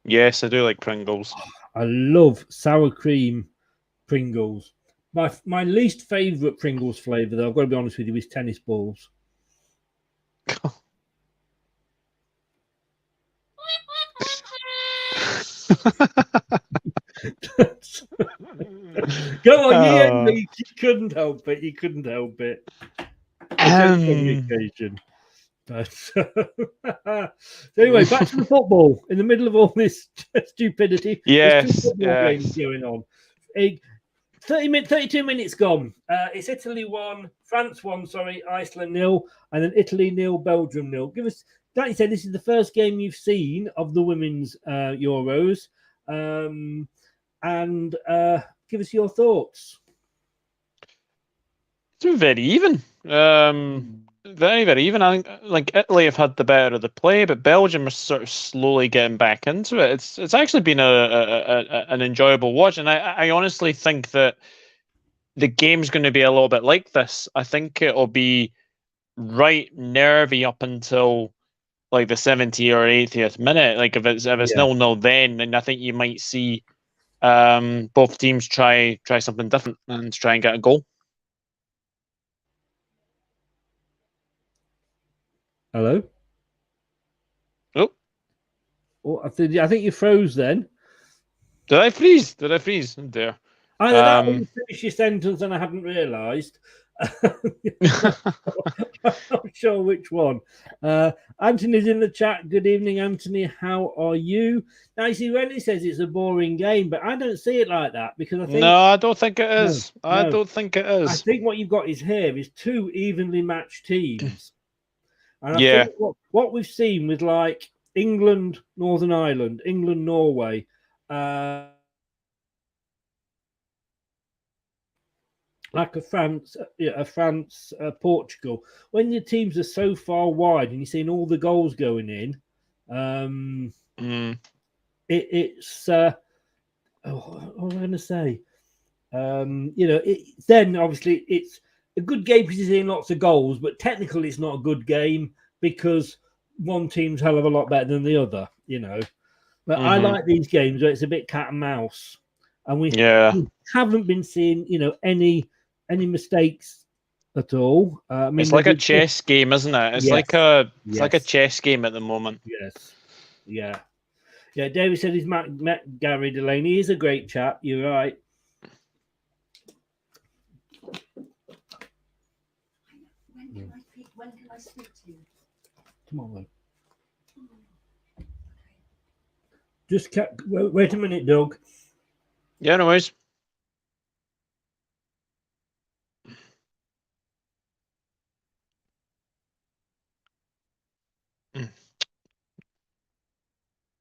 Yes, I do like Pringles. I love sour cream Pringles. My least favourite Pringles flavour, though, I've got to be honest with you, is tennis balls. Go on, you couldn't help it. You couldn't help it. Communication. But, so anyway, back to the football. In the middle of all this stupidity, there's 2 football games going on. 32 minutes gone. It's Italy 1, France 1, Iceland 0, and then Italy 0, Belgium 0. Give us, like you said, this is the first game you've seen of the women's Euros. And give us your thoughts. It's very even. Very, very even. I think like Italy have had the better of the play, but Belgium are sort of slowly getting back into it. It's actually been an enjoyable watch, and I honestly think that the game's going to be a little bit like this. I think it'll be right nervy up until like the 70th or 80th minute. Like if it's 0-0 then I think you might see both teams try something different and try and get a goal. Hello? Oh, I think you froze then. Did I freeze? Oh, dear. Either that or you finished your sentence and I hadn't realised. I'm not sure which one. Anthony's in the chat. Good evening, Anthony. How are you? Now, you see, Rennie says it's a boring game, but I don't see it like that because I think... No, I don't think it is. I don't think it is. I think what you've got is here is 2 evenly matched teams. And I think what we've seen with like England, Northern Ireland, England, Norway, like a France, Portugal, when your teams are so far wide and you're seeing all the goals going in, it's what am I going to say? Then obviously it's a good game because you're seeing lots of goals, but technically it's not a good game because one team's hell of a lot better than the other, But I like these games where it's a bit cat and mouse, and we haven't been seeing, any mistakes at all. It's like a chess game, isn't it? It's like a chess game at the moment. Yes. Yeah. Yeah. David said he's met Gary Delaney. He's a great chap. You're right. When can I speak to you? Tomorrow. Just wait a minute, Doug. Yeah, no worries.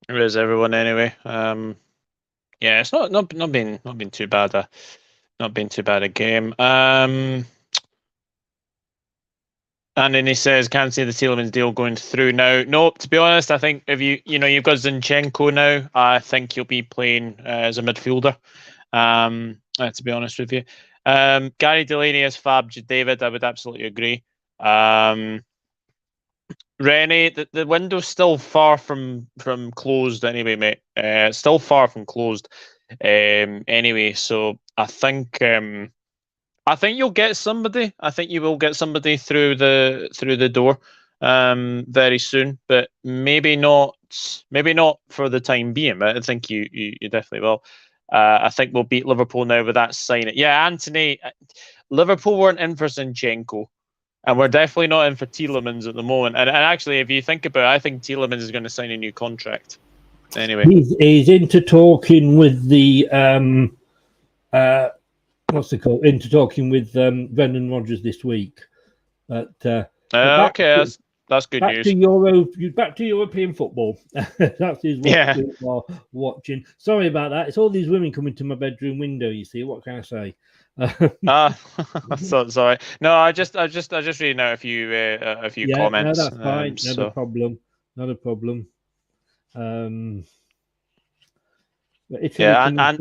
There is everyone anyway. Yeah, it's not been too bad a game. And then he says, can't see the Tielemans deal going through now. No, to be honest, I think if you've got Zinchenko now, I think he'll be playing as a midfielder. To be honest with you, Gary Delaney as Fab David, I would absolutely agree. Rennie, the window's still far from closed anyway, mate. Still far from closed. Anyway, so I think you'll get somebody. I think you will get somebody through the door very soon, but maybe not for the time being. But I think you definitely will. I think we'll beat Liverpool now with that sign. Yeah, Anthony, Liverpool weren't in for Zinchenko. And we're definitely not in for Tielemans at the moment. And actually, if you think about it, I think Tielemans is going to sign a new contract. Anyway. He's into talking with the, what's it called? Into talking with Brendan Rodgers this week. But okay, that's good news. Back to European football. That's his watching. Sorry about that. It's all these women coming to my bedroom window, you see. What can I say? Sorry. No, I just reading out a few comments. No, that's fine. Not a problem.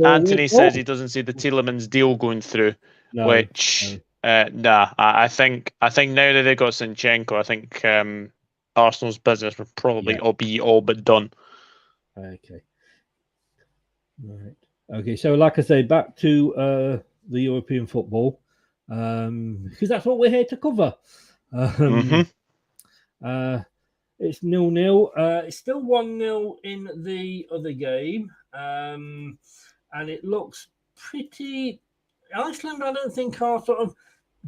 Anthony says he doesn't see the Tielemans deal going through, which I think now that they got Zinchenko, I think Arsenal's business will probably be all but done. Okay. Right. Okay. So, like I say, back to the European football, because that's what we're here to cover. It's 0-0. It's still 1-0 in the other game, and it looks pretty. Iceland, I don't think, are sort of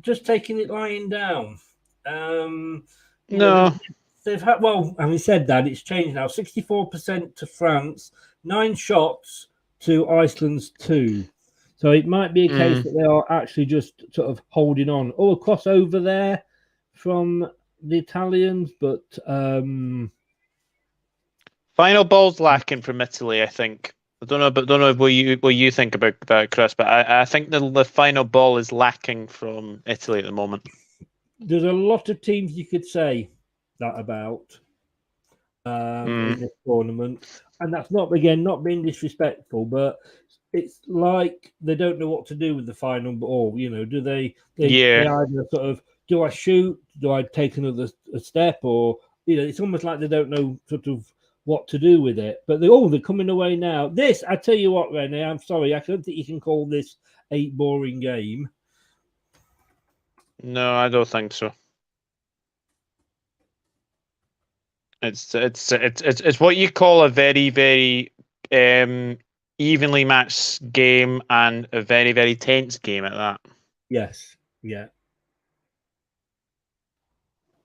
just taking it lying down. No, they've had. Well, having said that, it's changed now. 64% to France, 9 shots to Iceland's 2. So it might be a case that they are actually just sort of holding on. Oh, a crossover there from the Italians, but final ball's lacking from Italy, I think. I don't know what you think about that, Chris, but I think the final ball is lacking from Italy at the moment. There's a lot of teams you could say that about in this tournament, and that's not being disrespectful, but it's like they don't know what to do with the final ball. Do they either sort of, do I shoot? Do I take another step? Or, it's almost like they don't know sort of what to do with it. But they're coming away now. This, I tell you what, Renee, I'm sorry, I don't think you can call this a boring game. No, I don't think so. It's what you call a very, very evenly matched game, and a very, very tense game at that. Yes, yeah.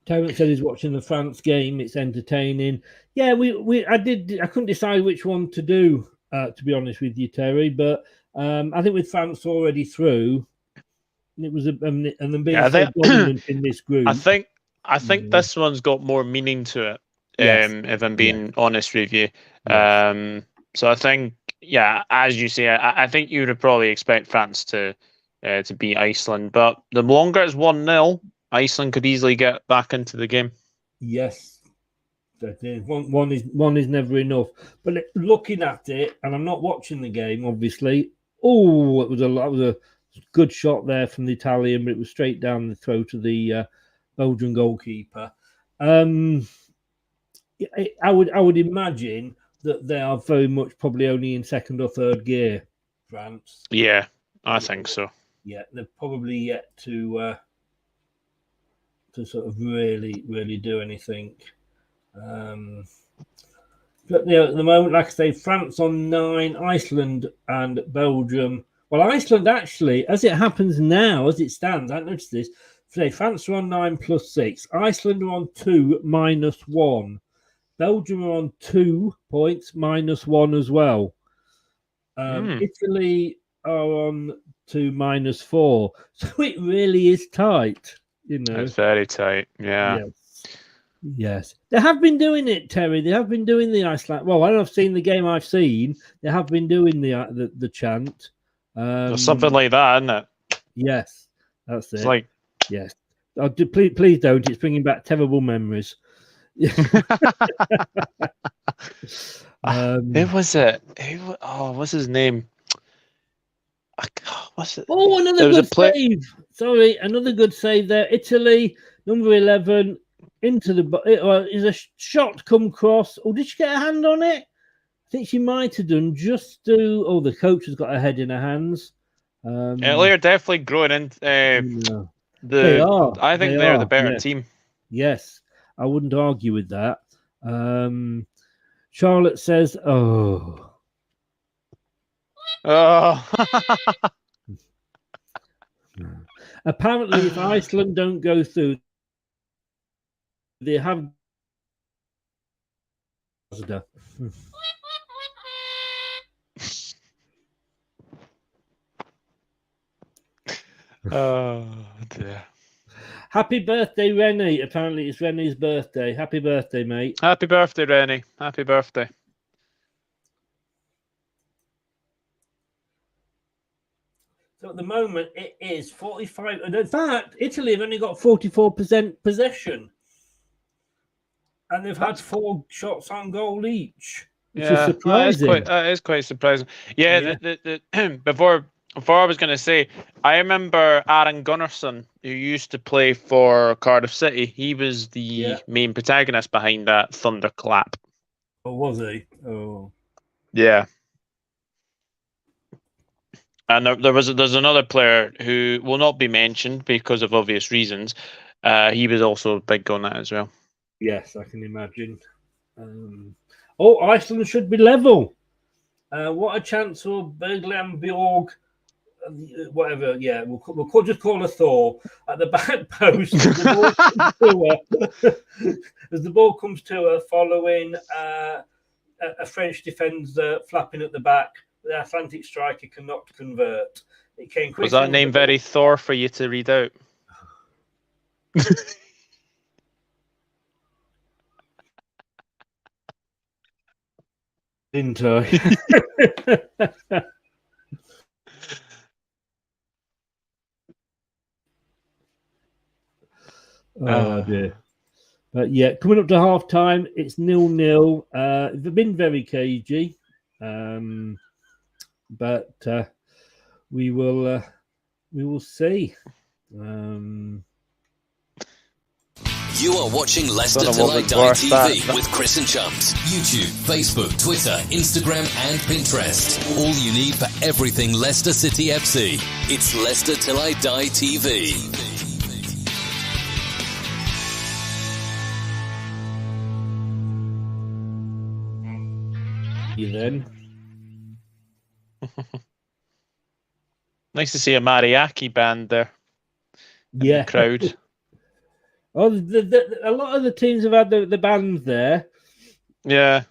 Terence said he's watching the France game. It's entertaining. Yeah, I couldn't decide which one to do, to be honest with you, Terry. But I think with France already through, it was and then being dominant in this group. I think this one's got more meaning to it. Yes. If I'm being honest with you. Yes. So I think, as you say, I think you would probably expect France to beat Iceland, but the longer it's 1-0, Iceland could easily get back into the game. Yes, one is never enough. But looking at it, and I'm not watching the game, obviously. Oh, that was a good shot there from the Italian, but it was straight down the throat of the Belgian goalkeeper. I would imagine that they are very much probably only in second or third gear, France. Yeah, I think so. Yeah, they're probably yet to sort of really do anything. But at the moment, like I say, France on 9, Iceland and Belgium. Well, Iceland actually, as it happens now, as it stands, I noticed this. Today, France are on 9 plus 6. Iceland are on 2 minus 1. Belgium are on 2 points minus 1 as well. Italy are on 2 minus 4. So it really is tight. It's very tight. Yeah. Yes. Yes, they have been doing it, Terry. They have been doing the Iceland. Well, I don't know if I've seen the game I've seen. They have been doing the chant. There's something like that, isn't it? Yes, that's It's it. like Yes. Oh, please don't. It's bringing back terrible memories. who was it? What's his name? What's it? Oh, another good save. Sorry, another good save there. Italy, number 11, into the... is a shot come cross. Oh, did she get a hand on it? I think she might have done. Just do... Oh, the coach has got her head in her hands. Italy are definitely growing in. They are. I think they're the better team. Yes, I wouldn't argue with that. Charlotte says, "Oh, apparently, if Iceland don't go through, they have." Oh dear. Happy birthday, Rennie. Apparently, it's Rennie's birthday. Happy birthday, mate. Happy birthday, Rennie. Happy birthday. So at the moment, it is 45. In fact, Italy have only got 44% possession. And they've had 4 shots on goal each. Which is surprising. That is quite surprising. Yeah. Before I was going to say, I remember Aaron Gunnarsson, who used to play for Cardiff City. He was the main protagonist behind that thunderclap. Oh, was he? Oh. Yeah. And there's another player who will not be mentioned because of obvious reasons. He was also big on that as well. Yes, I can imagine. Iceland should be level. What a chance for Bergland Bjorg, whatever. Yeah, we'll just call her Thor at the back post. As the ball comes to her, following a French defender flapping at the back. The Atlantic striker cannot convert. It came quickly. Was that name very Thor for you to read out? Didn't I? Oh dear. But yeah, coming up to half time, it's 0-0. They've been very cagey. But we will see. You are watching Leicester Till I Die TV with Chris and Chums. YouTube, Facebook, Twitter, Instagram and Pinterest. All you need for everything Leicester City FC. It's Leicester Till I Die TV. You then? Nice to see a mariachi band there. Yeah. The crowd. Oh, a lot of the teams have had the bands there. Yeah.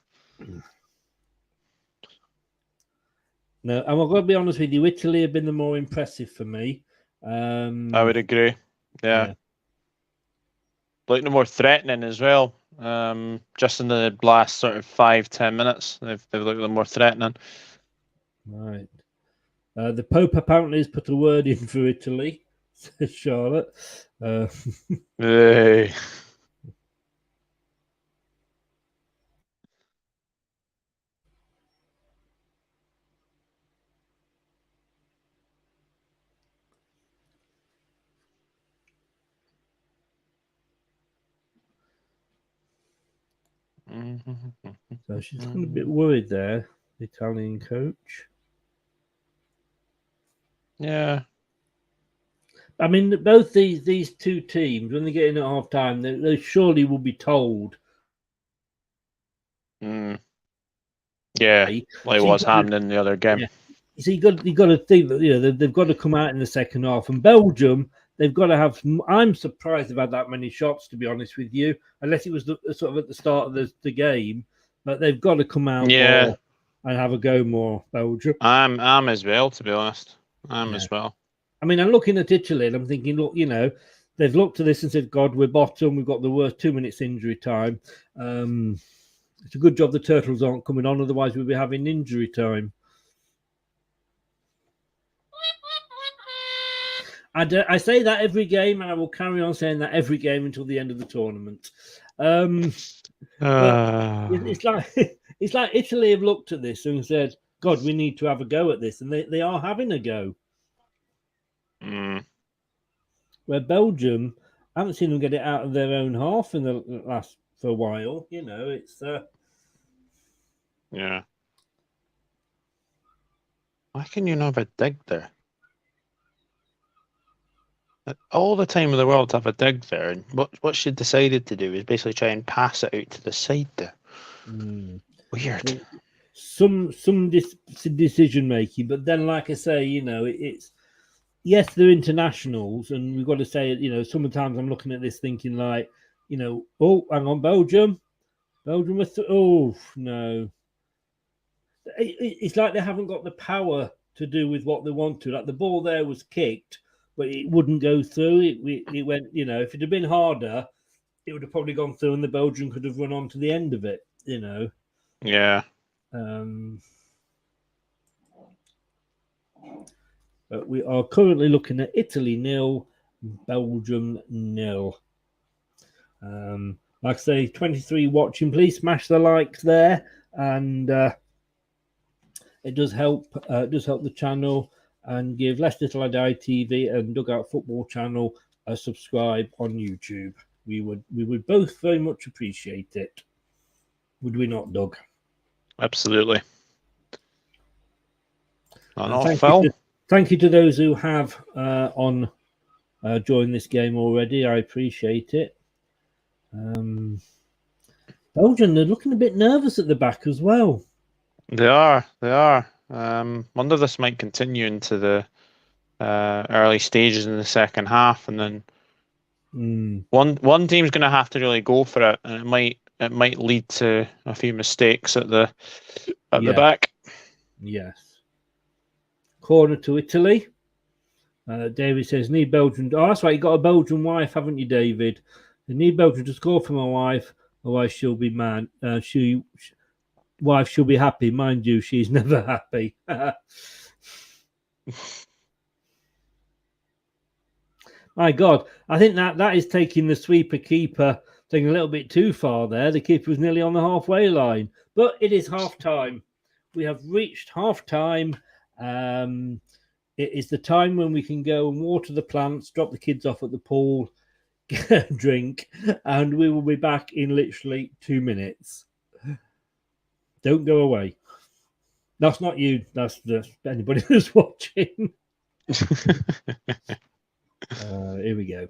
No, I'm going to be honest with you. Italy have been the more impressive for me. I would agree. Yeah. Like the more threatening as well. Just in the last sort of 5-10 minutes, they've looked the more threatening. Right. The Pope apparently has put a word in for Italy, says Charlotte. Hey. So she's a bit worried there, the Italian coach. Yeah. I mean, both these two teams, when they get in at half time, they surely will be told. Yeah, like what's happening in the other game. Yeah. So you got to think that they've got to come out in the second half. And Belgium, they've got to have. I'm surprised they've had that many shots, to be honest with you, unless it was sort of at the start of the game. But they've got to come out more and have a go more. Belgium. I'm as well, to be honest. As well. I mean, I'm looking at Italy and I'm thinking, look, they've looked at this and said, God, we're bottom. We've got the worst 2 minutes injury time. It's a good job the Turtles aren't coming on. Otherwise, we'll be having injury time. I say that every game, and I will carry on saying that every game until the end of the tournament. It's like Italy have looked at this and said, God, we need to have a go at this. And they are having a go. Where Belgium, I haven't seen them get it out of their own half in the last for a while. You know, it's yeah. Why can you not have a dig there? All the time in the world to have a dig there, and what she decided to do is basically try and pass it out to the side there. Weird. Some decision making, but then, like I say, you know, it's yes, they're internationals, and we've got to say, you know, sometimes I'm looking at this thinking like, you know, oh, hang on, Belgium was oh no, it's like they haven't got the power to do with what they want to. Like the ball there was kicked, but it wouldn't go through. It went, you know, if it had been harder, it would have probably gone through, and the Belgian could have run on to the end of it. You know. Yeah. But we are currently looking at Italy 0, Belgium 0. Like I say, 23 watching. Please smash the likes there, and it does help. Does help the channel, and give LTIDtv and Dugout Football channel a subscribe on YouTube. We would both very much appreciate it. Would we not, Doug? Absolutely. Thank you to those who have joined this game already. I appreciate it. Belgium, they're looking a bit nervous at the back as well. They are. Wonder if this might continue into the early stages in the second half, and then one team's going to have to really go for it, and it might lead to a few mistakes at the back. Yes. Corner to Italy. David says, need Belgium. Oh, that's right. You got a Belgian wife, haven't you, David? You need Belgium to score for my wife, otherwise she'll be mad. Wife, she'll be happy. Mind you, she's never happy. My God, I think that is taking the sweeper keeper thing a little bit too far there. The keeper was nearly on the halfway line. But it is half time. We have reached half time. It is the time when we can go and water the plants, drop the kids off at the pool, get a drink, and we will be back in literally 2 minutes. Don't go away. That's not you. That's anybody who's watching. Here we go.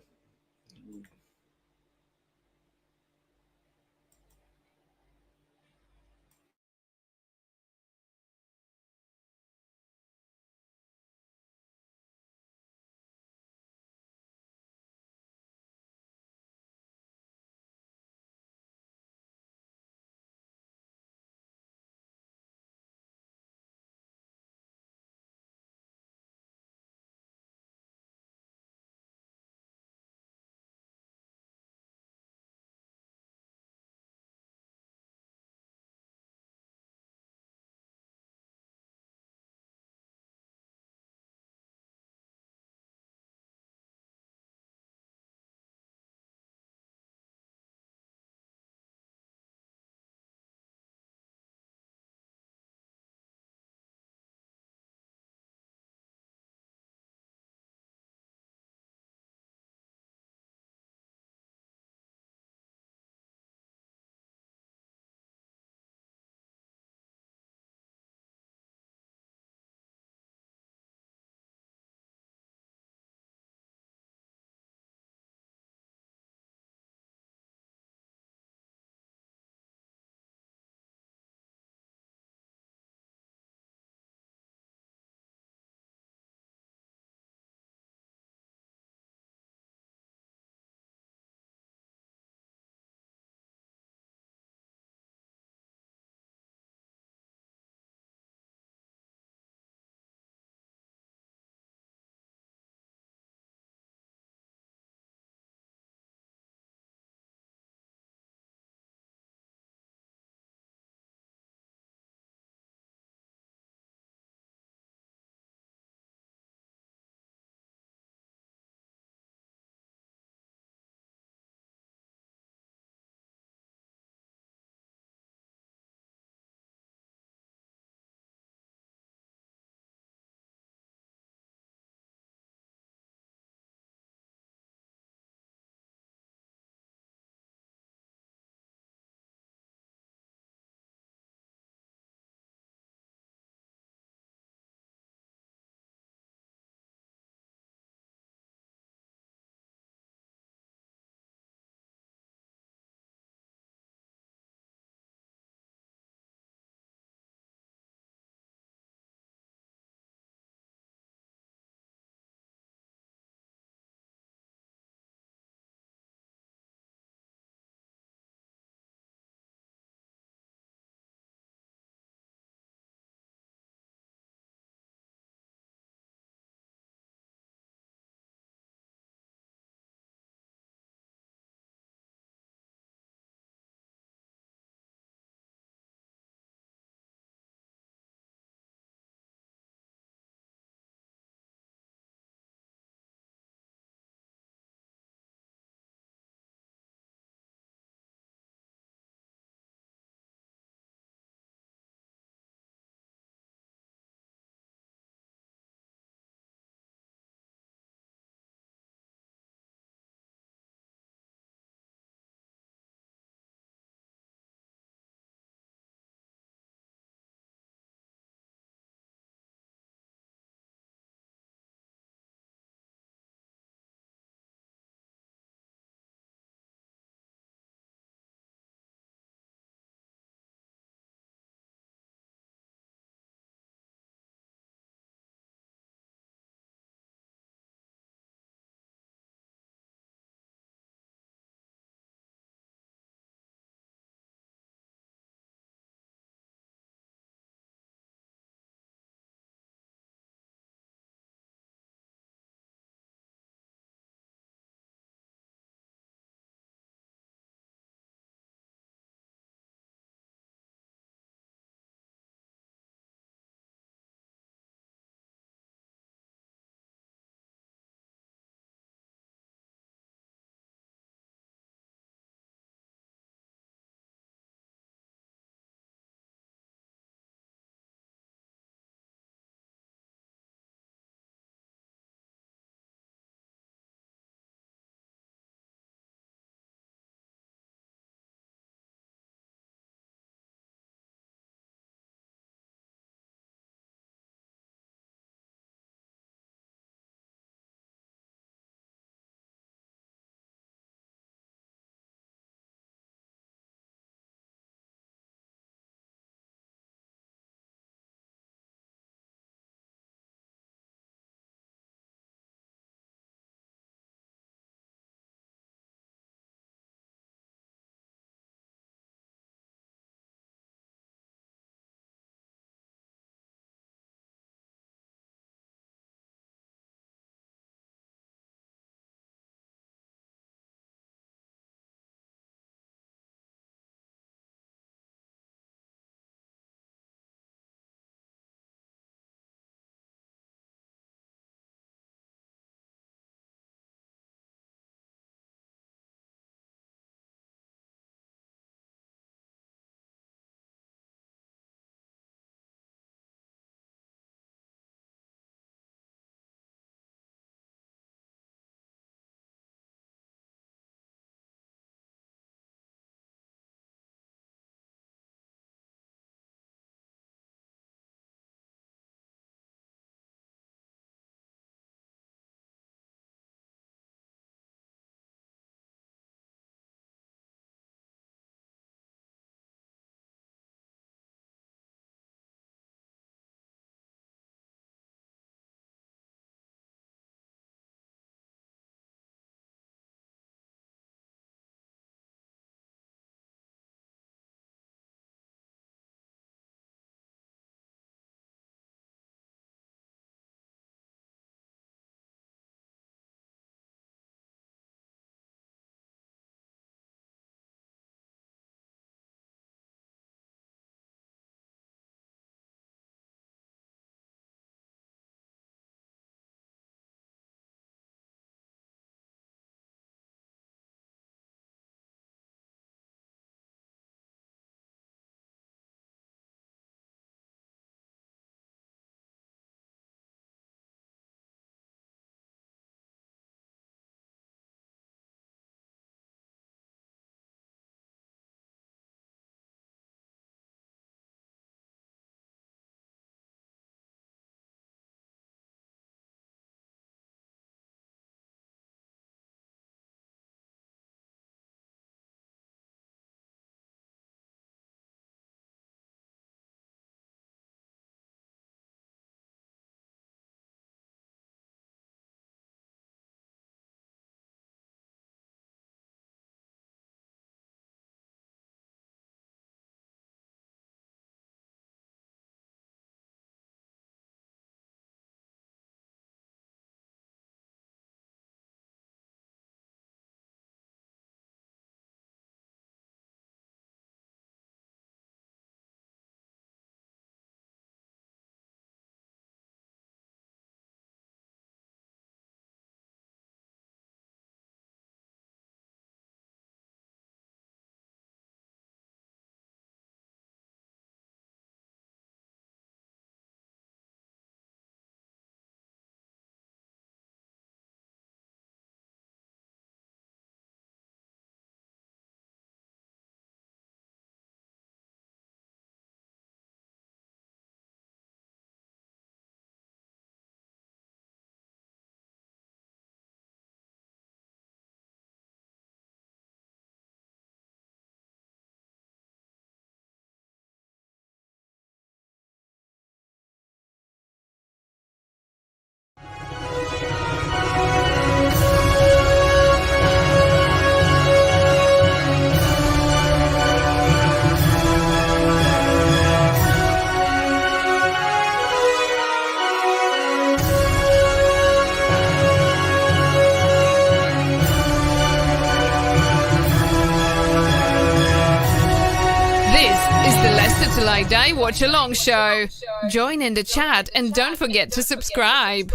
LTID Watchalong show. Join in the chat and don't forget to subscribe.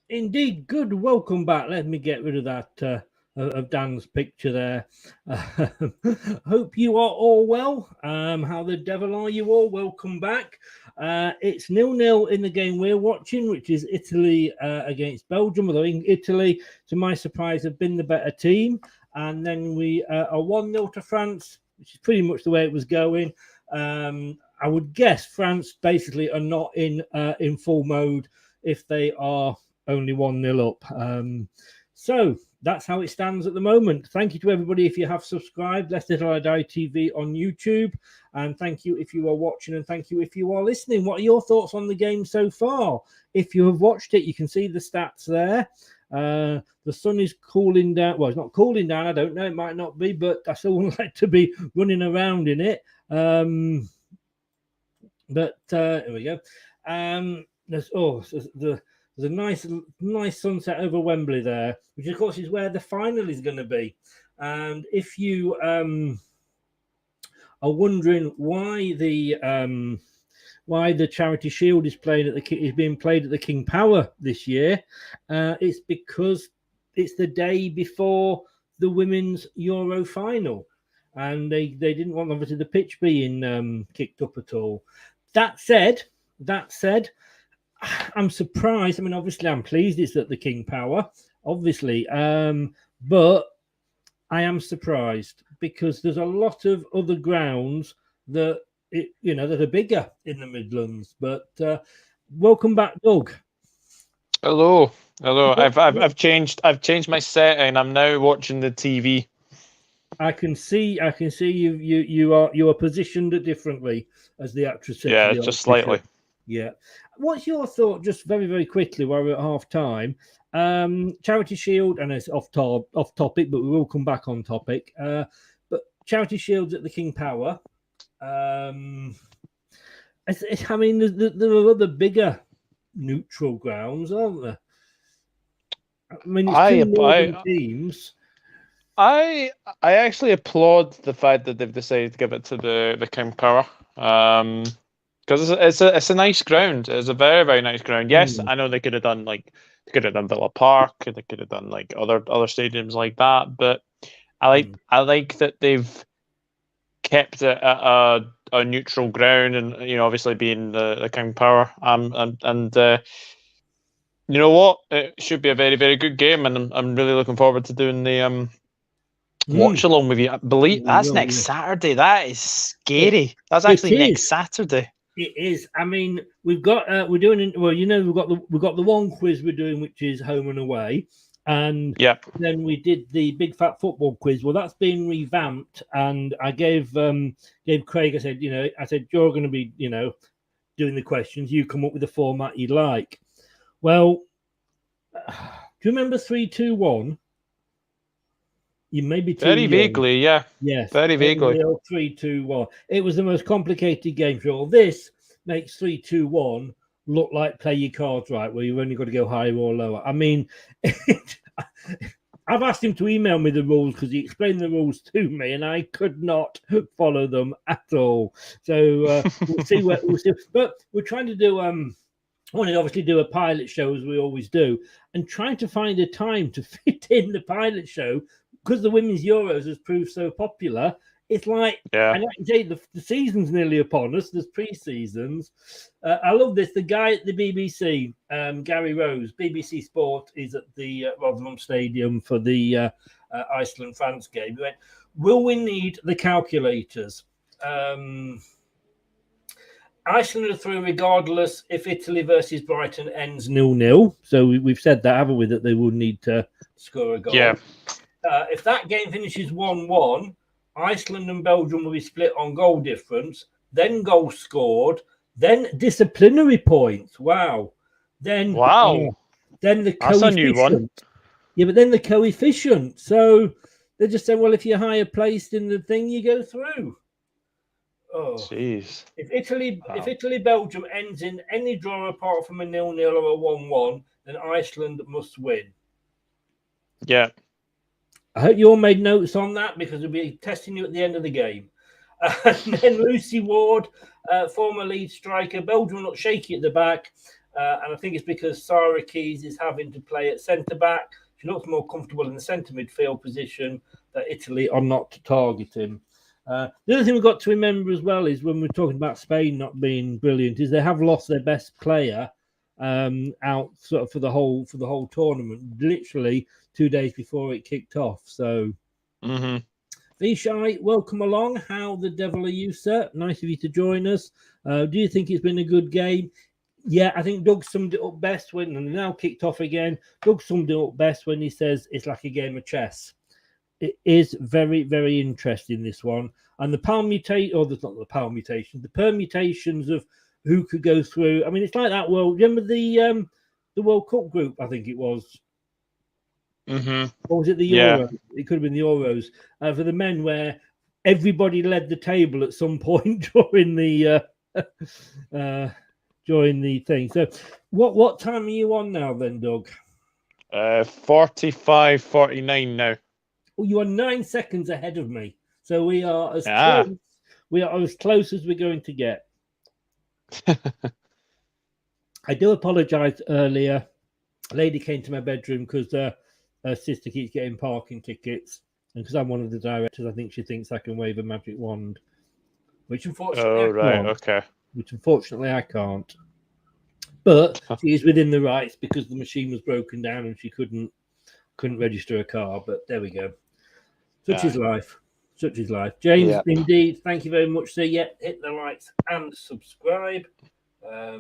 Indeed, good. Welcome back. Let me get rid of that of Dan's picture there. Hope you are all well. How the devil are you all? Welcome back. It's 0-0 in the game we're watching, which is Italy against Belgium. Although in Italy, to my surprise, have been the better team. And then we are 1-0 to France, which is pretty much the way it was going. I would guess France basically are not in full mode if they are only 1-0 up. So that's how it stands at the moment. Thank you to everybody if you have subscribed. LTIDtv on YouTube. And thank you if you are watching, and thank you if you are listening. What are your thoughts on the game so far? If you have watched it, you can see the stats there. The sun is cooling down. Well, it's not cooling down. I don't know. It might not be, but I still would like to be running around in it. But here we go. There's a nice sunset over Wembley there, which of course is where the final is going to be. And if you are wondering why the Charity Shield is being played at the King Power this year, it's because it's the day before the women's Euro final, and they didn't want obviously the pitch being kicked up at all. That said, I'm surprised. I mean, obviously, I'm pleased it's at the King Power, obviously, but I am surprised because there's a lot of other grounds that that are bigger in the Midlands. But welcome back, Doug. Hello. I've changed my setting. I'm now watching the TV. I can see you are positioned differently, as the actress said. Yeah, just slightly. Yeah. What's your thought, just very, very quickly, while we're at half time? Charity Shield, and it's off topic, but we will come back on topic. But Charity Shield's at the King Power. I mean, there are other bigger neutral grounds, aren't there? I mean, it's two teams. I actually applaud the fact that they've decided to give it to the King Power. Because it's a nice ground. It's a very, very nice ground. Yes, I know they could have done Villa Park, they could have done like other stadiums like that, but I like that they've kept it at a neutral ground, and obviously being the King Power. And you know what? It should be a very, very good game, and I'm really looking forward to doing the watch-along with you. I believe that's next Saturday. That is scary. That's actually next Saturday. It is. I mean, we've got we've got the one quiz we're doing, which is home and away, and then we did the big fat football quiz. Well, that's been revamped, and I gave Craig. I said, you're going to be doing the questions. You come up with the format you like. Well, do you remember 3-2-1? You may be very vaguely, yeah. Yes, very vaguely. 3-2-1. It was the most complicated game. Sure, this makes 3-2-1 look like play your cards right, where you've only got to go higher or lower. I mean, I've asked him to email me the rules because he explained the rules to me, and I could not follow them at all. So we'll see. But we're trying to do. I want to obviously do a pilot show as we always do, and trying to find a time to fit in the pilot show. Because the Women's Euros has proved so popular, it's like, and I can say the season's nearly upon us. There's pre-seasons. I love this. The guy at the BBC, Gary Rose, BBC Sport, is at the Rotherham Stadium for the Iceland-France game. He went, will we need the calculators? Iceland are through regardless if Italy versus Brighton ends 0-0. So we've said that, haven't we, that they will need to score a goal. Yeah. If that game finishes 1-1, Iceland and Belgium will be split on goal difference, then goals scored, then disciplinary points. Wow. Then the coefficient. That's a new one. Yeah, but then the coefficient. So they just say, well, if you're higher placed in the thing, you go through. Oh, jeez. If Italy Belgium ends in any draw apart from a 0-0 or a 1-1, then Iceland must win. Yeah. I hope you all made notes on that because we'll be testing you at the end of the game. And then Lucy Ward, former lead striker. Belgium look shaky at the back. And I think it's because Sarah Keys is having to play at centre-back. She looks more comfortable in the centre midfield position that Italy are not targeting. The other thing we've got to remember as well is when we're talking about Spain not being brilliant, is they have lost their best player out sort of for the whole tournament, literally 2 days before it kicked off. So, Vishai, welcome along. How the devil are you, sir? Nice of you to join us. Do you think it's been a good game? Yeah, I think Doug summed it up best when, and now kicked off again. Doug summed it up best when he says it's like a game of chess. It is very, very interesting, this one. And the permutations of who could go through. I mean, it's like that world. Remember the World Cup group, I think it was. Or was it the Euros? It could have been the Euros. For the men, where everybody led the table at some point during the thing. So what time are you on now then, Doug? 45-49 now. Well, you are 9 seconds ahead of me. So we are as close as we're going to get. I do apologise earlier. A lady came to my bedroom because her sister keeps getting parking tickets. And because I'm one of the directors, I think she thinks I can wave a magic wand. Which unfortunately Which unfortunately I can't. But she is within the rights because the machine was broken down and she couldn't register a car. But there we go. Such is life. Such is life. James, indeed, thank you very much, sir. Yeah, hit the likes and subscribe. I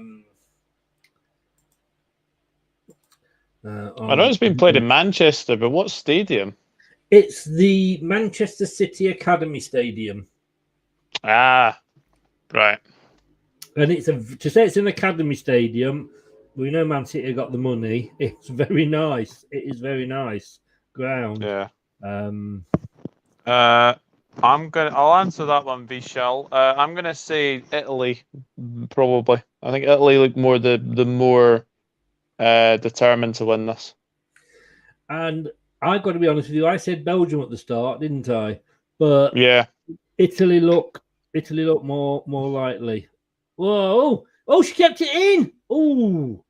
know it's been played in Manchester, but what stadium? It's the Manchester City Academy Stadium. Ah, right. And to say it's an academy stadium, we know Man City got the money. It's very nice. It is very nice ground. Yeah. I'll answer that one, Vishal. I'm gonna say Italy, probably. I think Italy look more the more determined to win this. And I've got to be honest with you. I said Belgium at the start, didn't I? But yeah, Italy look more likely. Whoa! Oh, she kept it in. Oh,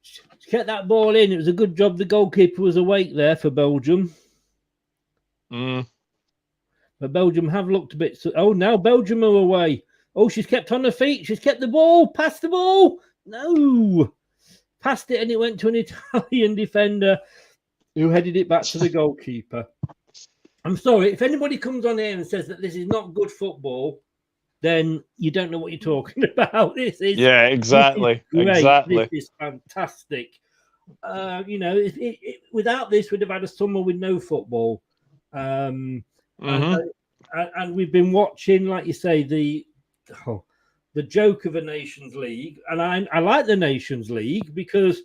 she kept that ball in. It was a good job the goalkeeper was awake there for Belgium. But Belgium have looked a bit. Oh, now Belgium are away. Oh, she's kept on her feet. She's kept the ball. Passed the ball. No, passed it, and it went to an Italian defender who headed it back to the goalkeeper. I'm sorry if anybody comes on here and says that this is not good football, then you don't know what you're talking about. This is exactly. This is fantastic. Without this, we'd have had a summer with no football. And we've been watching, like you say, the joke of a Nations League, and I like the Nations League because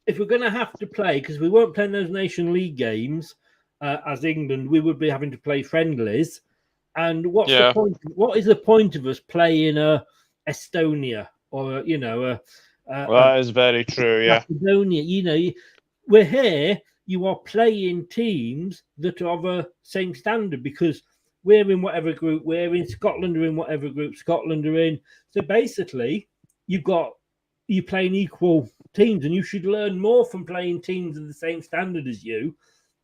if we're going to have to play, because we weren't playing those Nation League games as England, we would be having to play friendlies. And the point? What is the point of us playing Estonia or that is very true. Yeah, Macedonia. We're here. You are playing teams that are of a same standard because we're in whatever group we're in. Scotland are in whatever group Scotland are in. So basically, you're playing equal teams, and you should learn more from playing teams of the same standard as you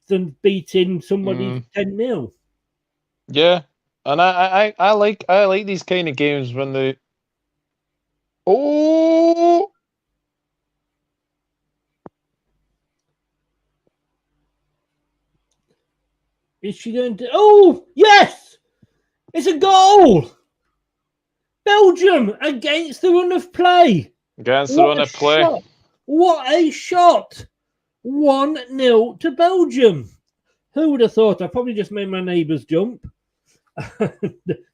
than beating somebody 10-0. Yeah, and I like these kind of games when they. Oh. Is she going to... Oh, yes! It's a goal! Belgium against the run of play. Against the run of play. Shot. What a shot! 1-0 to Belgium. Who would have thought? I probably just made my neighbours jump.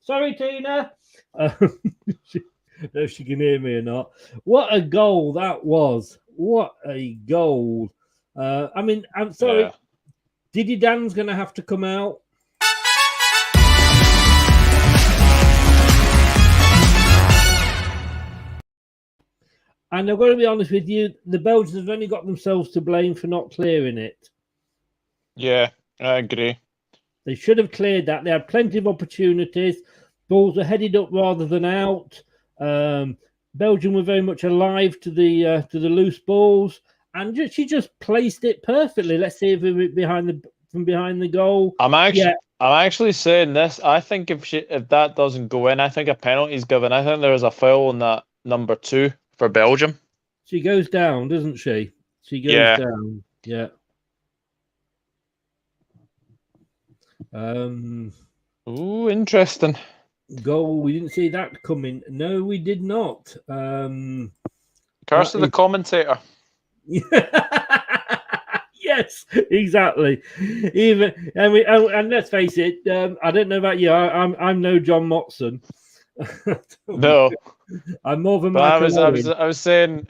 Sorry, Tina. I don't know if she can hear me or not. What a goal that was. What a goal. I'm sorry. Yeah. Diddy Dan's going to have to come out. And I've got to be honest with you, the Belgians have only got themselves to blame for not clearing it. Yeah, I agree. They should have cleared that. They had plenty of opportunities. Balls were headed up rather than out. Belgium were very much alive to the loose balls, and she just placed it perfectly. Let's see if it from behind the goal. I'm actually saying this. I think if that doesn't go in, I think a penalty's given. I think there was a foul on that number 2 for Belgium. She goes down, doesn't she? She goes down. Yeah. Ooh, interesting. Goal. We didn't see that coming. No, we did not. Curse of the commentator. Yes, exactly. And let's face it. I don't know about you. I'm no John Motson. No, I'm more than Michael. I was saying,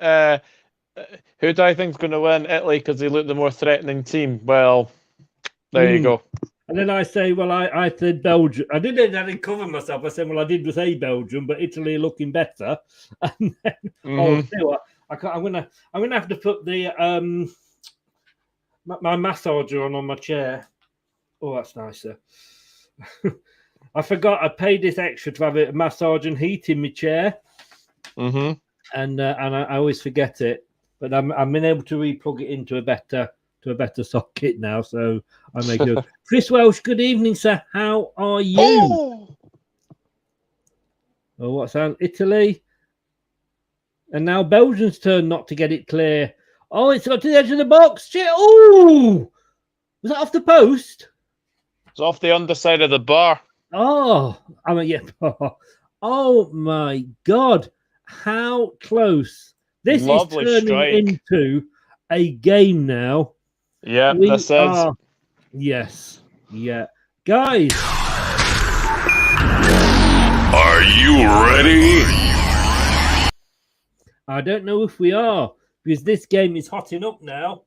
who do I think is going to win? Italy, because they look the more threatening team. Well, there you go. And then I say, well, I said Belgium. I didn't cover myself. I said, well, I did say Belgium, but Italy are looking better. And then, I'm gonna have to put the my massager on my chair. Oh, that's nicer. I forgot I paid this extra to have a massage and heat in my chair. And I always forget it. But I'm been able to re-plug it into a better socket now, so I make it. Chris Welsh, good evening, sir. How are you? Oh, what's that? Italy, and now Belgium's turn not to get it clear. Oh, it's got to the edge of the box. Shit! Oh, was that off the post? It's off the underside of the bar. Oh, I mean, yeah. Oh my God, how close! This Lovely is turning strike. into a game now. Yeah, this is. Yes. Yeah. Guys. Are you ready? I don't know if we are, because this game is hotting up now.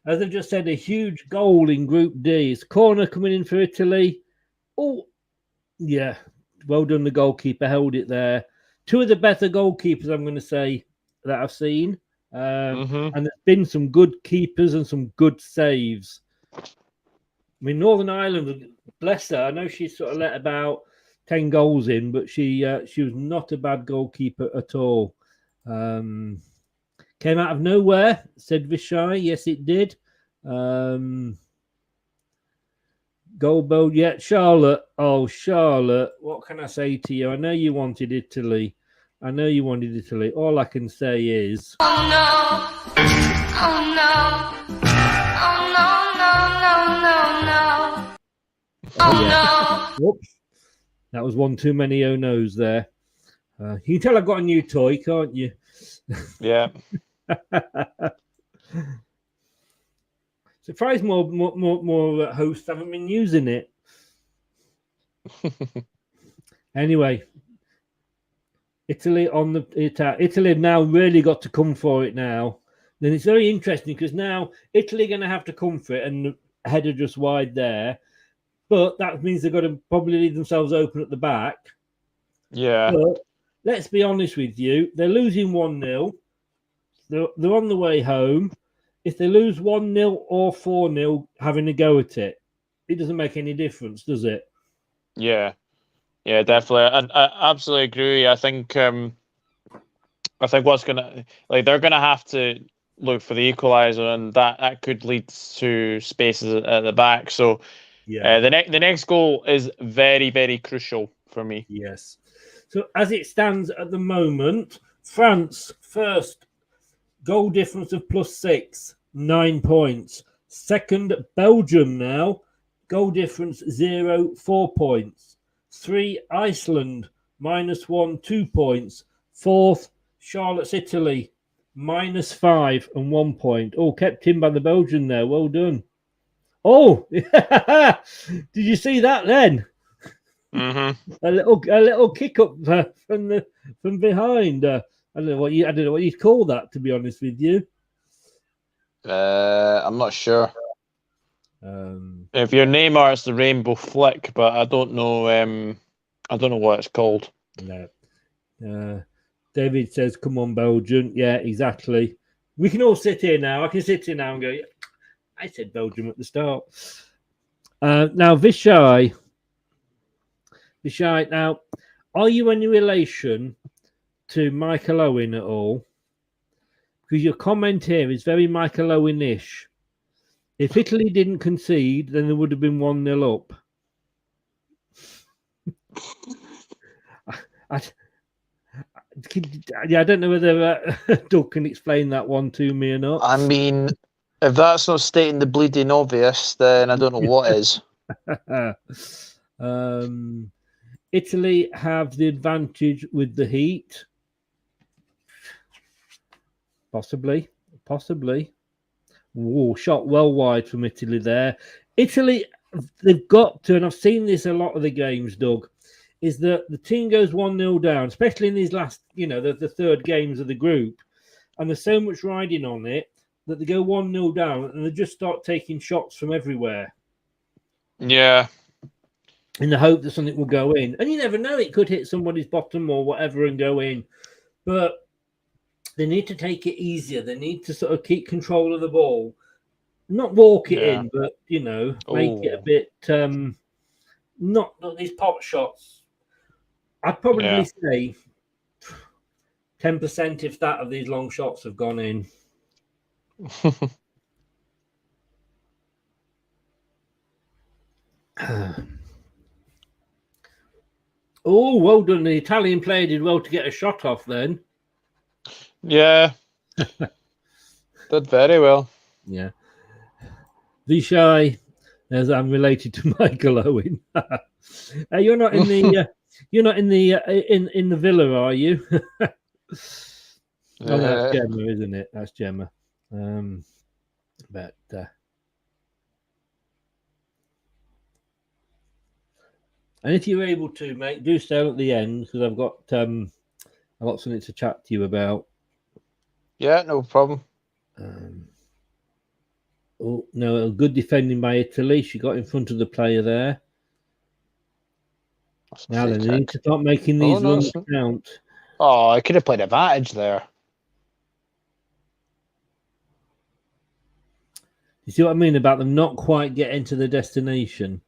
As I've just said, a huge goal in Group D. It's corner coming in for Italy. Oh, yeah. Well done, the goalkeeper. Held it there. Two of the better goalkeepers, I'm going to say, that I've seen. And there's been some good keepers and some good saves. I mean, Northern Ireland, bless her, I know she sort of let about 10 goals in, but she was not a bad goalkeeper at all. Came out of nowhere, said Vishai. Yes, it did. Goal, yeah, Charlotte. Oh, Charlotte, what can I say to you? I know you wanted Italy. All I can say is... Oh, no. Oh, no. Oh, no. Oh, no. Whoops. That was one too many oh no's there. You can tell I've got a new toy, can't you? Yeah. Surprised more hosts haven't been using it. Anyway, Italy have now really got to come for it now. Then it's very interesting because now Italy are going to have to come for it, and the header just wide there. But that means they've got to probably leave themselves open at the back. Yeah. But let's be honest with you. They're losing 1-0. They're on the way home. If they lose 1-0 or 4-0, having a go at it, it doesn't make any difference, does it? Yeah. Yeah, definitely. And I absolutely agree. I think what's gonna they're gonna have to look for the equaliser, and that could lead to spaces at the back. So yeah, the next goal is very, very crucial for me. Yes. So as it stands at the moment, France first, goal difference of +6, 9 points. Second, Belgium now, goal difference 0, 4 points. 3, Iceland, -1, 2 points. Fourth, Charlotte's Italy, -5 and 1 point. Oh, kept in by the Belgian there. Well done. Oh, did you see that then? Mm-hmm. A little kick up from behind. I don't know what you'd call that, to be honest with you. I'm not sure. If your Neymar, it's the rainbow flick, but I don't know. I don't know what it's called. No. David says, come on, Belgium. Yeah, exactly. We can all sit here now. I can sit here now and go, I said Belgium at the start. Now, Vishai, now, are you any relation to Michael Owen at all? Because your comment here is very Michael Owen-ish. If Italy didn't concede, then there would have been 1-0 up. I don't know whether Doug can explain that one to me or not. I mean, if that's not stating the bleeding obvious, then I don't know what is. Italy have the advantage with the heat. Possibly. Whoa, shot well wide from Italy there. Italy, they've got to, and I've seen this a lot of the games, Doug, is that the team goes 1-0 down, especially in these last, the third games of the group, and there's so much riding on it that they go 1-0 down and they just start taking shots from everywhere. Yeah. In the hope that something will go in. And you never know, it could hit somebody's bottom or whatever and go in. But they need to take it easier. They need to sort of keep control of the ball. Not walk it in, but, make it a bit, not these pop shots. I'd probably say 10%, if that, of these long shots have gone in. Oh, well done. The Italian player did well to get a shot off then. Yeah. Did very well. Yeah. Vishai, as I'm related to Michael Owen. You're not in the in the villa, are you? That's Gemma, isn't it? That's Gemma. But and if you're able to, mate, do stay at the end because I've got something to chat to you about. Yeah, no problem. Oh no, good defending by Italy. She got in front of the player there. Now they need to start making these runs count. Oh, I could have played advantage there. You see what I mean about them not quite getting to the destination?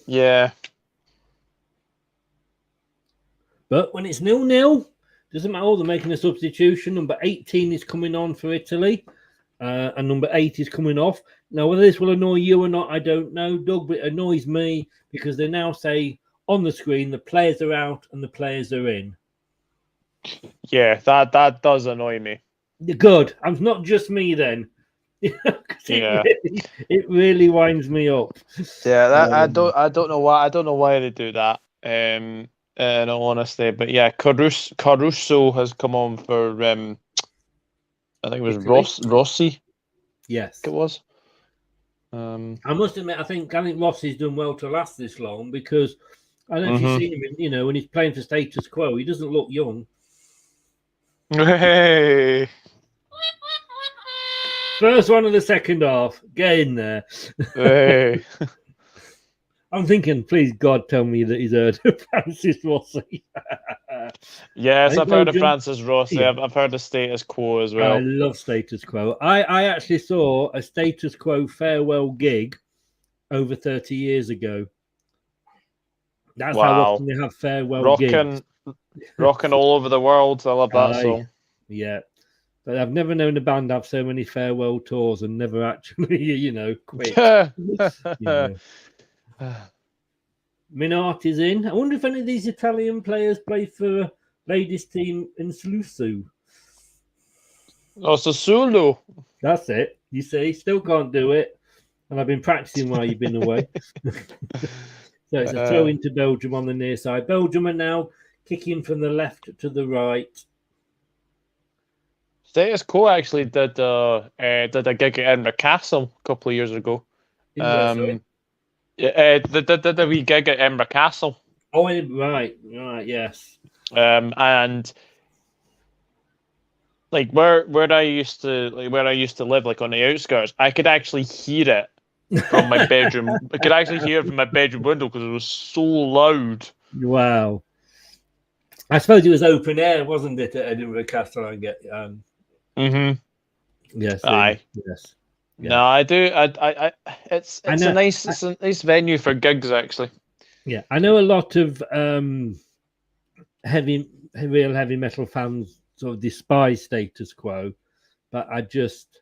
Yeah. But when it's 0-0, doesn't matter. They're making a substitution. Number 18 is coming on for Italy, and number 8 is coming off. Now, whether this will annoy you or not, I don't know, Doug, but it annoys me because they now say on the screen the players are out and the players are in. Yeah, that does annoy me. Good. I'm not just me then. It really winds me up. Yeah, I don't know why they do that. In all honesty, but yeah, Caruso has come on for I think it was Rossi. Yes, it was. I must admit, I think Rossi's done well to last this long because I don't know if you've seen him. When he's playing for Status Quo, he doesn't look young. Hey. First one of the second half. Get in there. Hey. I'm thinking, please God, tell me that he's heard of Francis Rossi. Yes, I've heard of Francis Rossi. Yeah. I've heard of Status Quo as well. I love Status Quo. I actually saw a Status Quo farewell gig over 30 years ago. That's how often they have farewell gigs. Rocking all over the world. I love that song. Yeah. But I've never known a band have so many farewell tours and never actually, quit. Minart is in. I wonder if any of these Italian players play for a ladies' team in Slusu. Oh, Sassuolo. That's it. You see, still can't do it. And I've been practicing while you've been away. So it's a throw into Belgium on the near side. Belgium are now kicking from the left to the right. Status Quo actually did a gig at Edinburgh Castle a couple of years ago. Did a wee gig at Edinburgh Castle. Oh, right, yes. And like where I used to live, like on the outskirts, I could actually hear it from my bedroom. I could actually hear it from my bedroom window because it was so loud. Wow. I suppose it was open air, wasn't it, at Edinburgh Castle? I get. Yes. Aye. Yes. Yeah. No, I do. It's a nice venue for gigs, actually. Yeah, I know a lot of real heavy metal fans sort of despise Status Quo, but I just.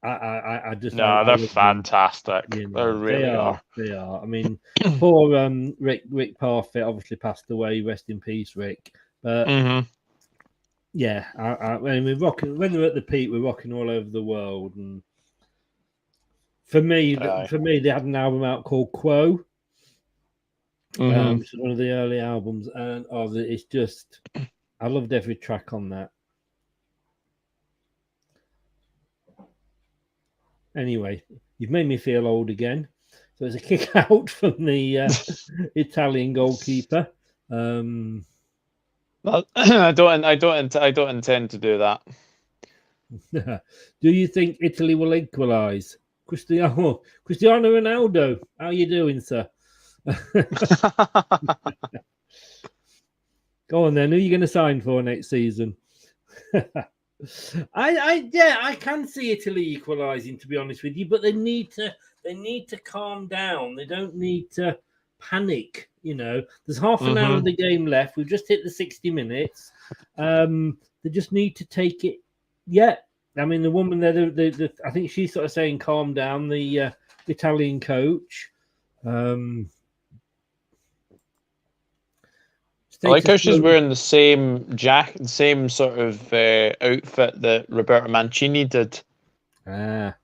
They're fantastic. You know, they really are. They are. I mean, poor Rick Parfitt obviously passed away. Rest in peace, Rick. But yeah, when we're at the peak, we're rocking all over the world. And for me, they had an album out called Quo. It's one of the early albums, and it's just, I loved every track on that. Anyway, you've made me feel old again. So it's a kick out from the Italian goalkeeper. Well, I don't intend to do that. Do you think Italy will equalise? Cristiano Ronaldo, how are you doing, sir? Go on then. Who are you going to sign for next season? I can see Italy equalising, to be honest with you, but they need to calm down. They don't need to panic. You know, there's half an hour of the game left. We've just hit the 60 minutes. They just need to take it. Yeah, I mean, the woman there, I think she's sort of saying, "Calm down." The Italian coach. I like how she's wearing the same same sort of outfit that Roberto Mancini did. That'd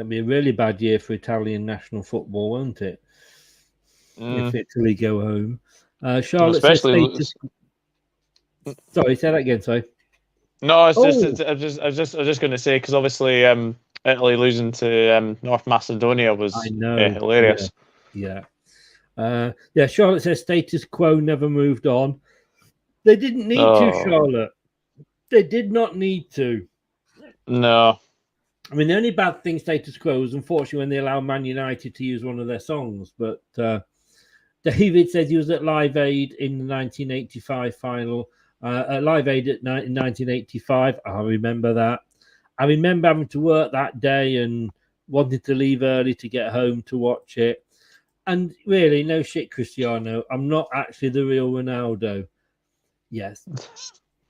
be a really bad year for Italian national football, won't it? If Italy go home. Charlotte, especially. Sorry, say that again. Sorry. No, I was just going to say, because obviously Italy losing to North Macedonia was hilarious. Yeah. Charlotte says Status Quo never moved on. They didn't need to, Charlotte. They did not need to. No. I mean, the only bad thing Status Quo was, unfortunately, when they allowed Man United to use one of their songs. But David says he was at Live Aid in the 1985 final. At Live Aid in 1985. I remember that. I remember having to work that day and wanted to leave early to get home to watch it. And really, no shit, Cristiano. I'm not actually the real Ronaldo. Yes.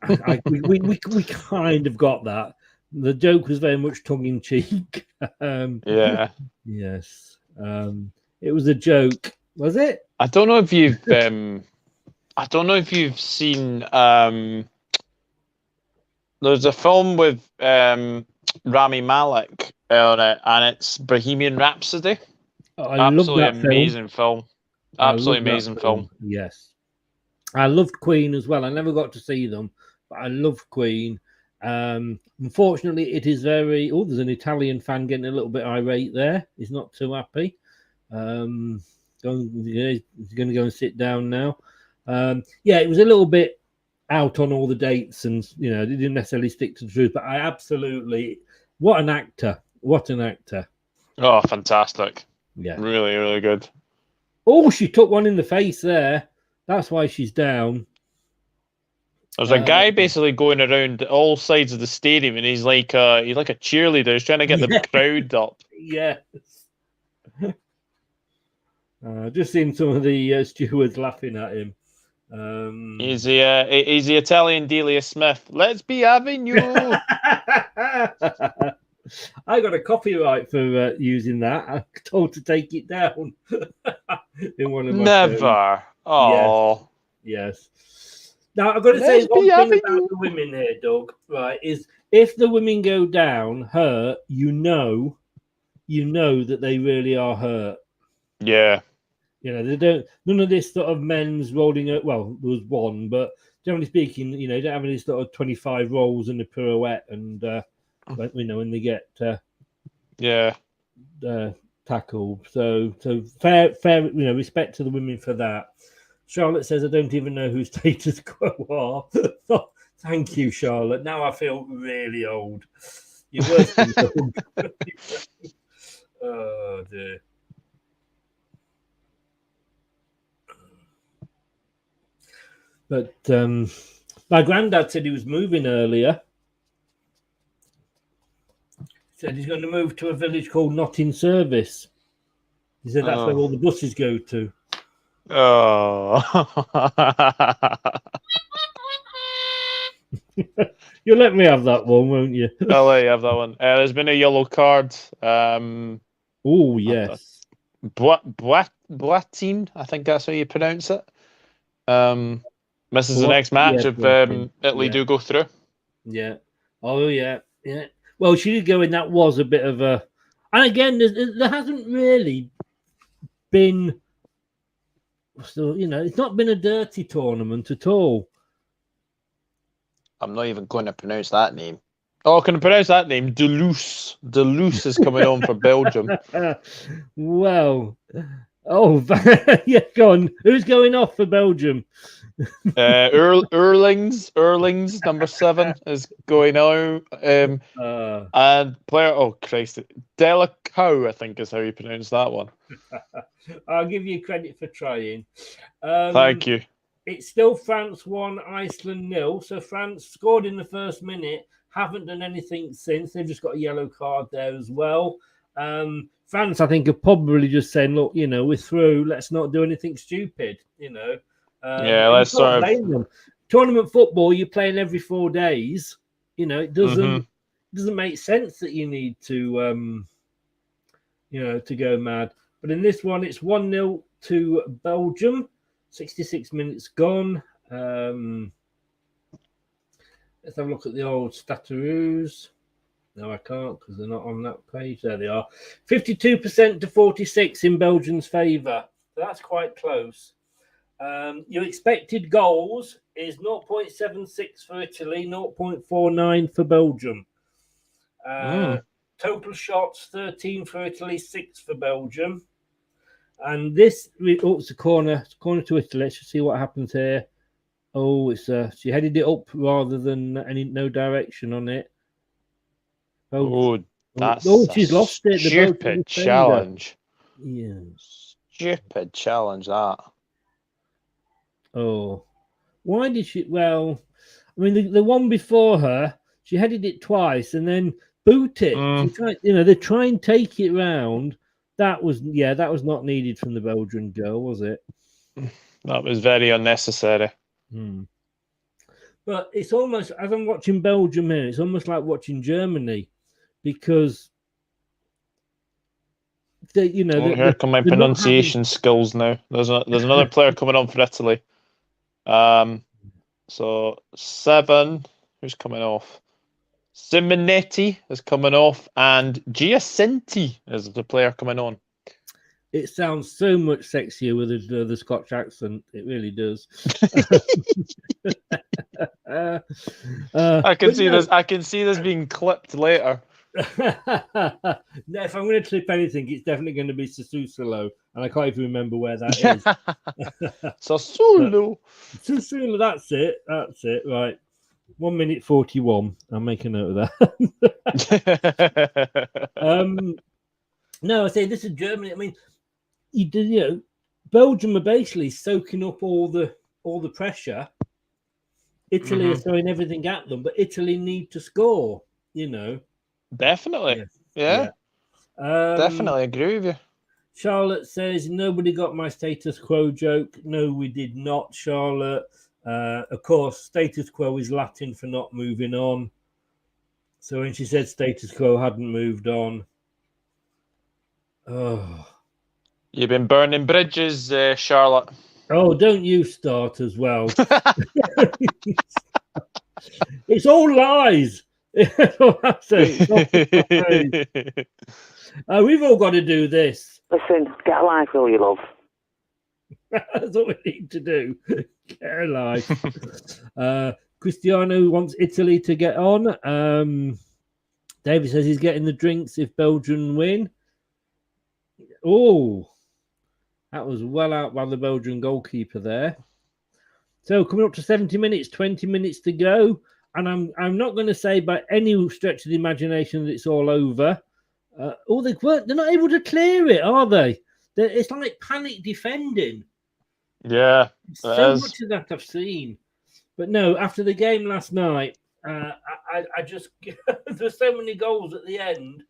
we kind of got that. The joke was very much tongue-in-cheek. Yes. It was a joke. Was it? I don't know if you've seen there's a film with Rami Malek on it, and it's Bohemian Rhapsody. Absolutely amazing film. Absolutely amazing film. Yes. I loved Queen as well. I never got to see them, but I loved Queen. Unfortunately, it is very... Oh, there's an Italian fan getting a little bit irate there. He's not too happy. He's going to go and sit down now. It was a little bit out on all the dates, and they didn't necessarily stick to the truth. But I absolutely... What an actor. What an actor. Oh, fantastic. Yeah. Really, really good. Oh, she took one in the face there. That's why she's down. There's a guy basically going around all sides of the stadium, and he's like a cheerleader. He's trying to get the crowd up. Yes. Just seen some of the stewards laughing at him. He's the Italian Delia Smith. Let's be having you. I got a copyright for using that. I'm told to take it down. In one of my Never. shows. Oh. Yes. Now I've got to say one thing about the women here, Doug. Right, is if the women go down hurt, you know that they really are hurt. Yeah. They don't. None of this sort of men's rolling. Well, there was one, but generally speaking, you don't have any sort of 25 rolls in the pirouette, and when they get tackled. So fair. Respect to the women for that. Charlotte says, I don't even know who Status Quo are. Thank you, Charlotte. Now I feel really old. You're worse than old. Oh, dear. But my granddad said he was moving earlier. Said he's going to move to a village called Not in Service. He said that's where all the buses go to. Oh. You'll let me have that one, won't you? I'll let you have that one. There's been a yellow card. Oh, yes. Blatin, I think that's how you pronounce it. Misses the next match if Italy do go through. Yeah. Oh, yeah. Yeah. Well, she did go in. That was a bit of a... And again, there hasn't really been... So, it's not been a dirty tournament at all. I'm not even going to pronounce that name. Oh, can I pronounce that name? Deleuze. Deleuze is coming on for Belgium. Well, yeah, go on. Who's going off for Belgium? Erlings, number 7, is going out. And player, oh Christ, Delacow, I think is how you pronounce that one. I'll give you credit for trying. Thank you. It's still France 1, Iceland 0. So France scored in the first minute, haven't done anything since. They've just got a yellow card there as well. France, I think, are probably just saying, look, we're through. Let's not do anything stupid, Yeah, let's sort of... Tournament football, you're playing every 4 days. It doesn't make sense that you need to, to go mad. But in this one, it's 1-0 to Belgium. 66 minutes gone. Let's have a look at the old stataroos. No, I can't because they're not on that page. There they are. 52% to 46 in Belgium's favour. So that's quite close. Your expected goals is 0.76 for Italy, 0.49 for Belgium. Total shots, 13 for Italy, 6 for Belgium. And this, it's a corner to Italy. Let's just see what happens here. Oh, it's she headed it up rather than no direction on it. She's lost it. Stupid challenge. Yeah. Stupid challenge, that. Oh. Why did she... Well, I mean, the one before her, she headed it twice and then boot it. They try and take it round. That was not needed from the Belgian girl, was it? That was very unnecessary. But it's almost, as I'm watching Belgium here, it's almost like watching Germany because here come my pronunciation skills now. There's another player coming on for Italy. So 7, who's coming off? Simonetti is coming off, and Giacinti is the player coming on. It sounds so much sexier with the Scotch accent. It really does. I can see this being clipped later. No, if I'm going to clip anything, it's definitely going to be Sassuolo, and I can't even remember where that is. Sassuolo. Sassuolo. That's it. Right. 1 minute 41. I'll make a note of that. No, I say this is Germany. I mean, Belgium are basically soaking up all the pressure. Italy are throwing everything at them, but Italy need to score. Definitely. Yeah. Definitely agree with you. Charlotte says nobody got my status quo joke. No, we did not, Charlotte. Of course, status quo is Latin for not moving on. So when she said status quo hadn't moved on. Oh. You've been burning bridges, Charlotte. Oh, don't you start as well. It's all lies. We've all got to do this. Listen, get a life, will you, love? That's what we need to do. Get a life. Cristiano wants Italy to get on. David says he's getting the drinks if Belgium win. Oh, that was well out by the Belgian goalkeeper there. So coming up to 70 minutes, 20 minutes to go. And I'm not going to say by any stretch of the imagination that it's all over. They're not able to clear it, are they? It's like panic defending. Yeah, So much of that I've seen. But no, after the game last night, I just there's so many goals at the end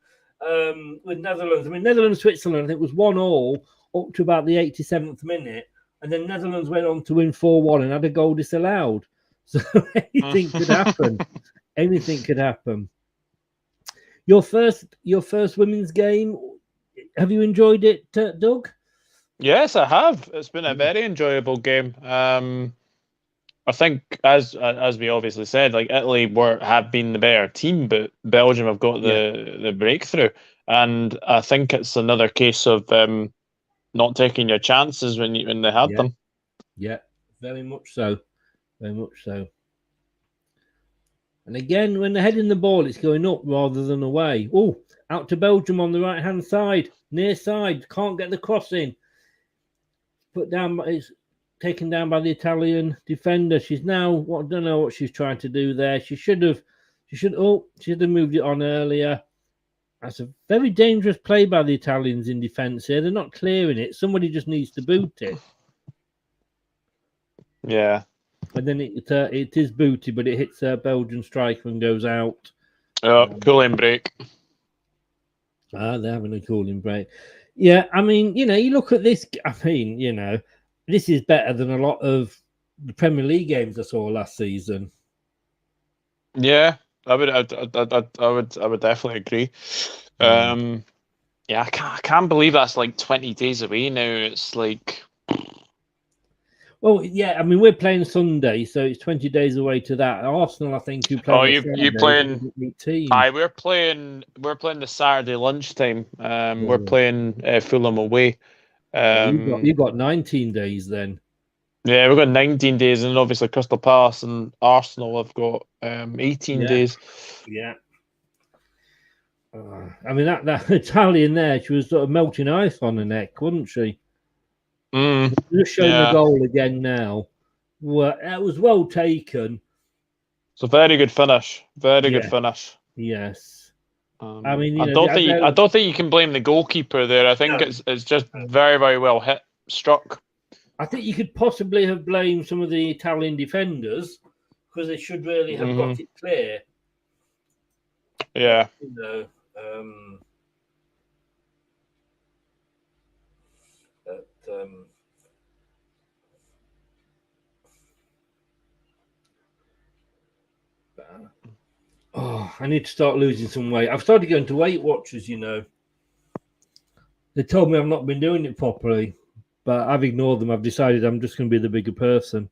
with Netherlands. I mean, Netherlands Switzerland, I think, was 1-1 up to about the 87th minute, and then Netherlands went on to win 4-1 and had a goal disallowed. So anything could happen. Anything could happen. Your first women's game. Have you enjoyed it, Doug? Yes, I have. It's been a very enjoyable game. I think, as we obviously said, like Italy have been the better team, but Belgium have got the breakthrough, and I think it's another case of not taking your chances when they had them. Yeah, very much so. Very much so. And again, when they're heading the ball, it's going up rather than away. Oh, out to Belgium on the right-hand side, near side. Can't get the cross in. Put down. It's taken down by the Italian defender. She's now. I don't know what she's trying to do there. She should have moved it on earlier. That's a very dangerous play by the Italians in defence here. They're not clearing it. Somebody just needs to boot it. Yeah. And then it is booted, but it hits a Belgian striker and goes out. Cooling break. They're having a cooling break. Yeah, I mean, you look at this. I mean, this is better than a lot of the Premier League games I saw last season. Yeah, I would definitely agree. Yeah, I can't believe that's like 20 days away now. It's like. Well, yeah, I mean, we're playing Sunday, so it's 20 days away to that. Arsenal, I think, who play. Oh, you playing? Team. We're playing the Saturday lunchtime. We're playing Fulham away. You got 19 days then. Yeah, we've got 19 days, and obviously Crystal Palace and Arsenal have got 18 days. Yeah. I mean, that Italian there, she was sort of melting ice on her neck, wasn't she? Just showing the goal again now. Well, that was well taken. It's a very good finish. Very good finish. Yes. I mean, I don't think you can blame the goalkeeper there. I think it's just very, very well struck. I think you could possibly have blamed some of the Italian defenders because they should really have got it clear. Yeah. I need to start losing some weight. I've started going to Weight Watchers, They told me I've not been doing it properly, but I've ignored them. I've decided I'm just going to be the bigger person.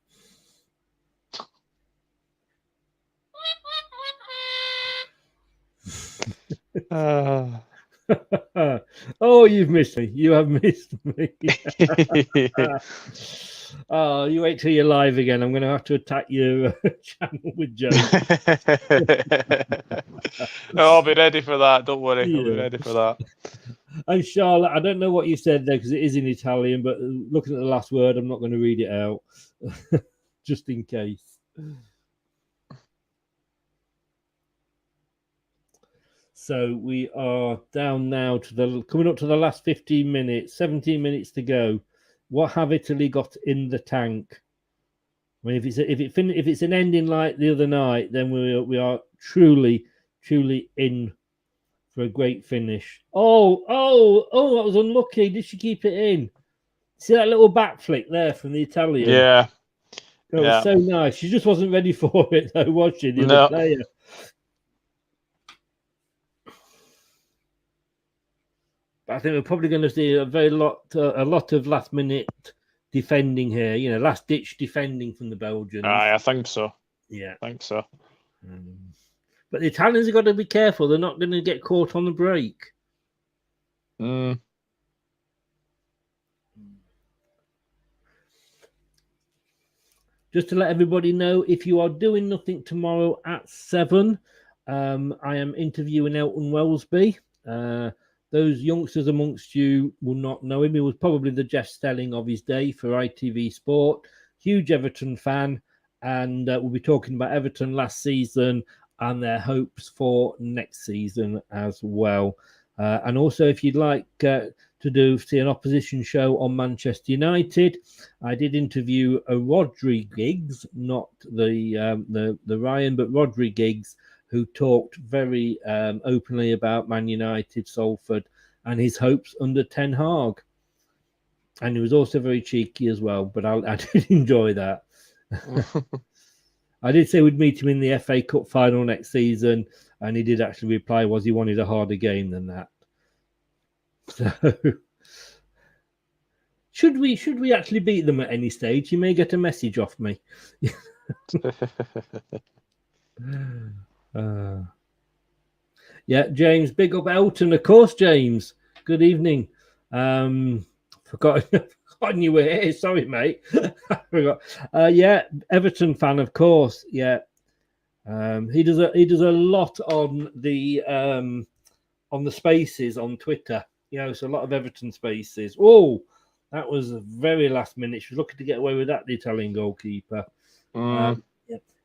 Oh, you've missed me. You have missed me. Oh, you wait till you're live again. I'm going to have to attack your channel with Joe. I'll be ready for that. Don't worry. I'll be ready for that. And Charlotte, I don't know what you said there because it is in Italian, but looking at the last word, I'm not going to read it out just in case. So we are down now to coming up to the last 15 minutes, 17 minutes to go. What have Italy got in the tank? I mean, if it's an ending like the other night, then we are truly in for a great finish. Oh, that was unlucky. Did she keep it in? See that little back flick there from the Italian? Yeah. It was so nice. She just wasn't ready for it, though, was she? The other player. I think we're probably going to see a lot of last minute defending here. Last ditch defending from the Belgians. I think so. Yeah, I think so. But the Italians have got to be careful. They're not going to get caught on the break. Just to let everybody know, if you are doing nothing tomorrow at 7, I am interviewing Elton Wellesby. Those youngsters amongst you will not know him. He was probably the Jeff Stelling of his day for ITV Sport. Huge Everton fan. And we'll be talking about Everton last season and their hopes for next season as well. And also, if you'd like to to see an opposition show on Manchester United. I did interview a Rodri Giggs, not the Ryan, but Rodri Giggs, who talked very openly about Man United, Salford, and his hopes under Ten Hag. And he was also very cheeky as well, but I did enjoy that. I did say we'd meet him in the FA Cup final next season, and he did actually reply he wanted a harder game than that. So, should we actually beat them at any stage? You may get a message off me. Yeah, James, big up Elton, of course, James. Good evening. Forgotten you were here. Sorry, mate. I forgot. Yeah, Everton fan, of course. Yeah, he does a lot on the spaces on Twitter. It's a lot of Everton spaces. Oh, that was a very last minute. She was looking to get away with that, the Italian goalkeeper. Yeah,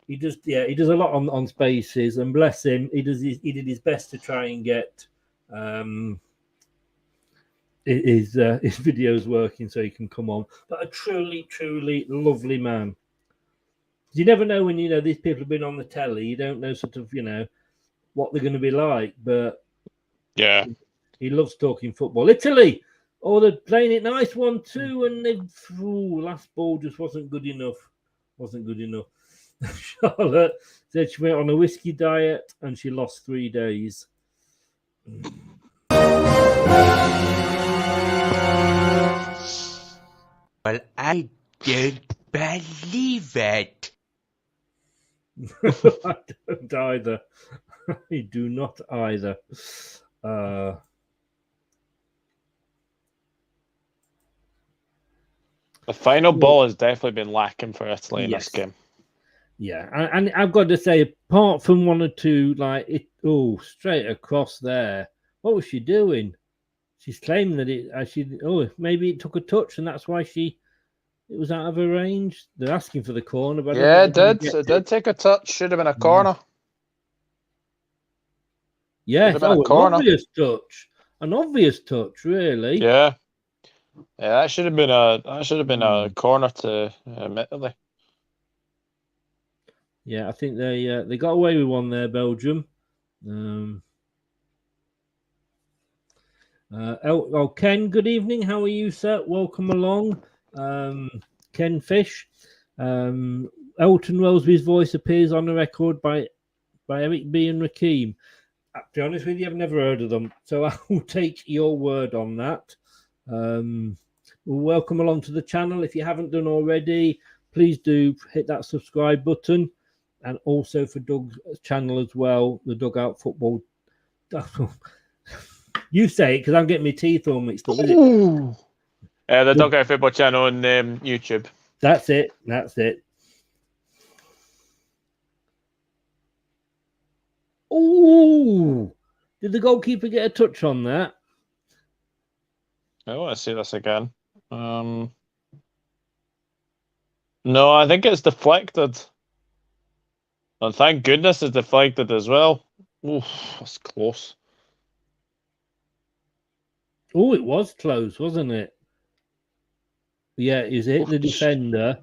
he does a lot on spaces, and bless him, he did his best to try and get his videos working so he can come on. But a truly, truly lovely man. You never know when these people have been on the telly. You don't know sort of what they're going to be like. But yeah, he loves talking football. Italy, they're playing it nice 1-2, and last ball just wasn't good enough. Charlotte said she went on a whiskey diet and she lost 3 days. Well, I don't believe it. I don't either. I do not either. The final ball has definitely been lacking for Italy in this game. Yeah, and I've got to say, apart from one or two, straight across there, what was she doing? She's claiming that maybe it took a touch, and that's why it was out of her range. They're asking for the corner, but yeah, it did. It did take a touch. Should have been a corner. Yes, an obvious touch, really. Yeah, that should have been a corner to Italy. Yeah, I think they got away with one there, Belgium. Ken, good evening. How are you, sir? Welcome along. Ken Fish. Elton Rosby's voice appears on the record by Eric B. and Rakeem. To be honest with you, I've never heard of them, so I will take your word on that. Welcome along to the channel. If you haven't done already, please do hit that subscribe button, and also for Doug's channel as well, the Dugout Football. You say it because I'm getting my teeth all mixed up. Is it? The Dugout Football channel on YouTube. That's it. Oh, did the goalkeeper get a touch on that? I want to see this again. No, I think it's deflected. And thank goodness it's deflected as well. Oof, that's close. Oh, it was close, wasn't it? Yeah, it hit the defender.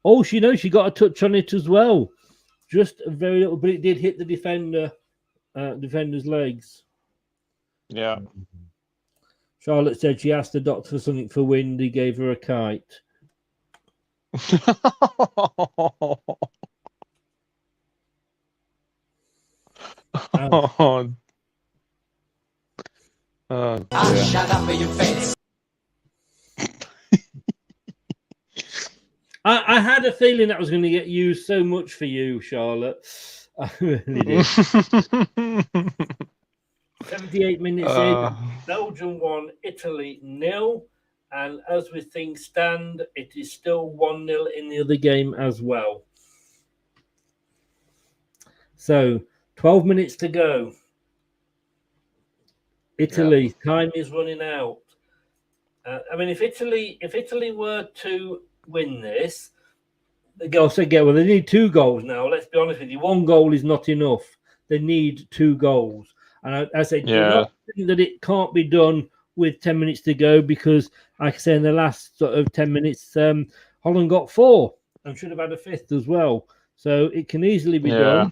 Oh, she got a touch on it as well. Just a very little, but it did hit the defender's legs. Yeah. Charlotte said she asked the doctor for something for wind. He gave her a kite. Shut up in your face. I had a feeling that was going to get used so much for you, Charlotte. I really did. 78 minutes in, Belgium 1, Italy 0. And as with things stand, it is still 1-0 in the other game as well. So, 12 minutes to go. Italy, time is running out. If Italy were to win this, they need 2 goals now. Let's be honest with you. 1 goal is not enough. They need 2 goals. And I say, do not think that it can't be done with 10 minutes to go because, like I say, in the last sort of 10 minutes, Holland got 4 and should have had a 5th as well. So it can easily be done.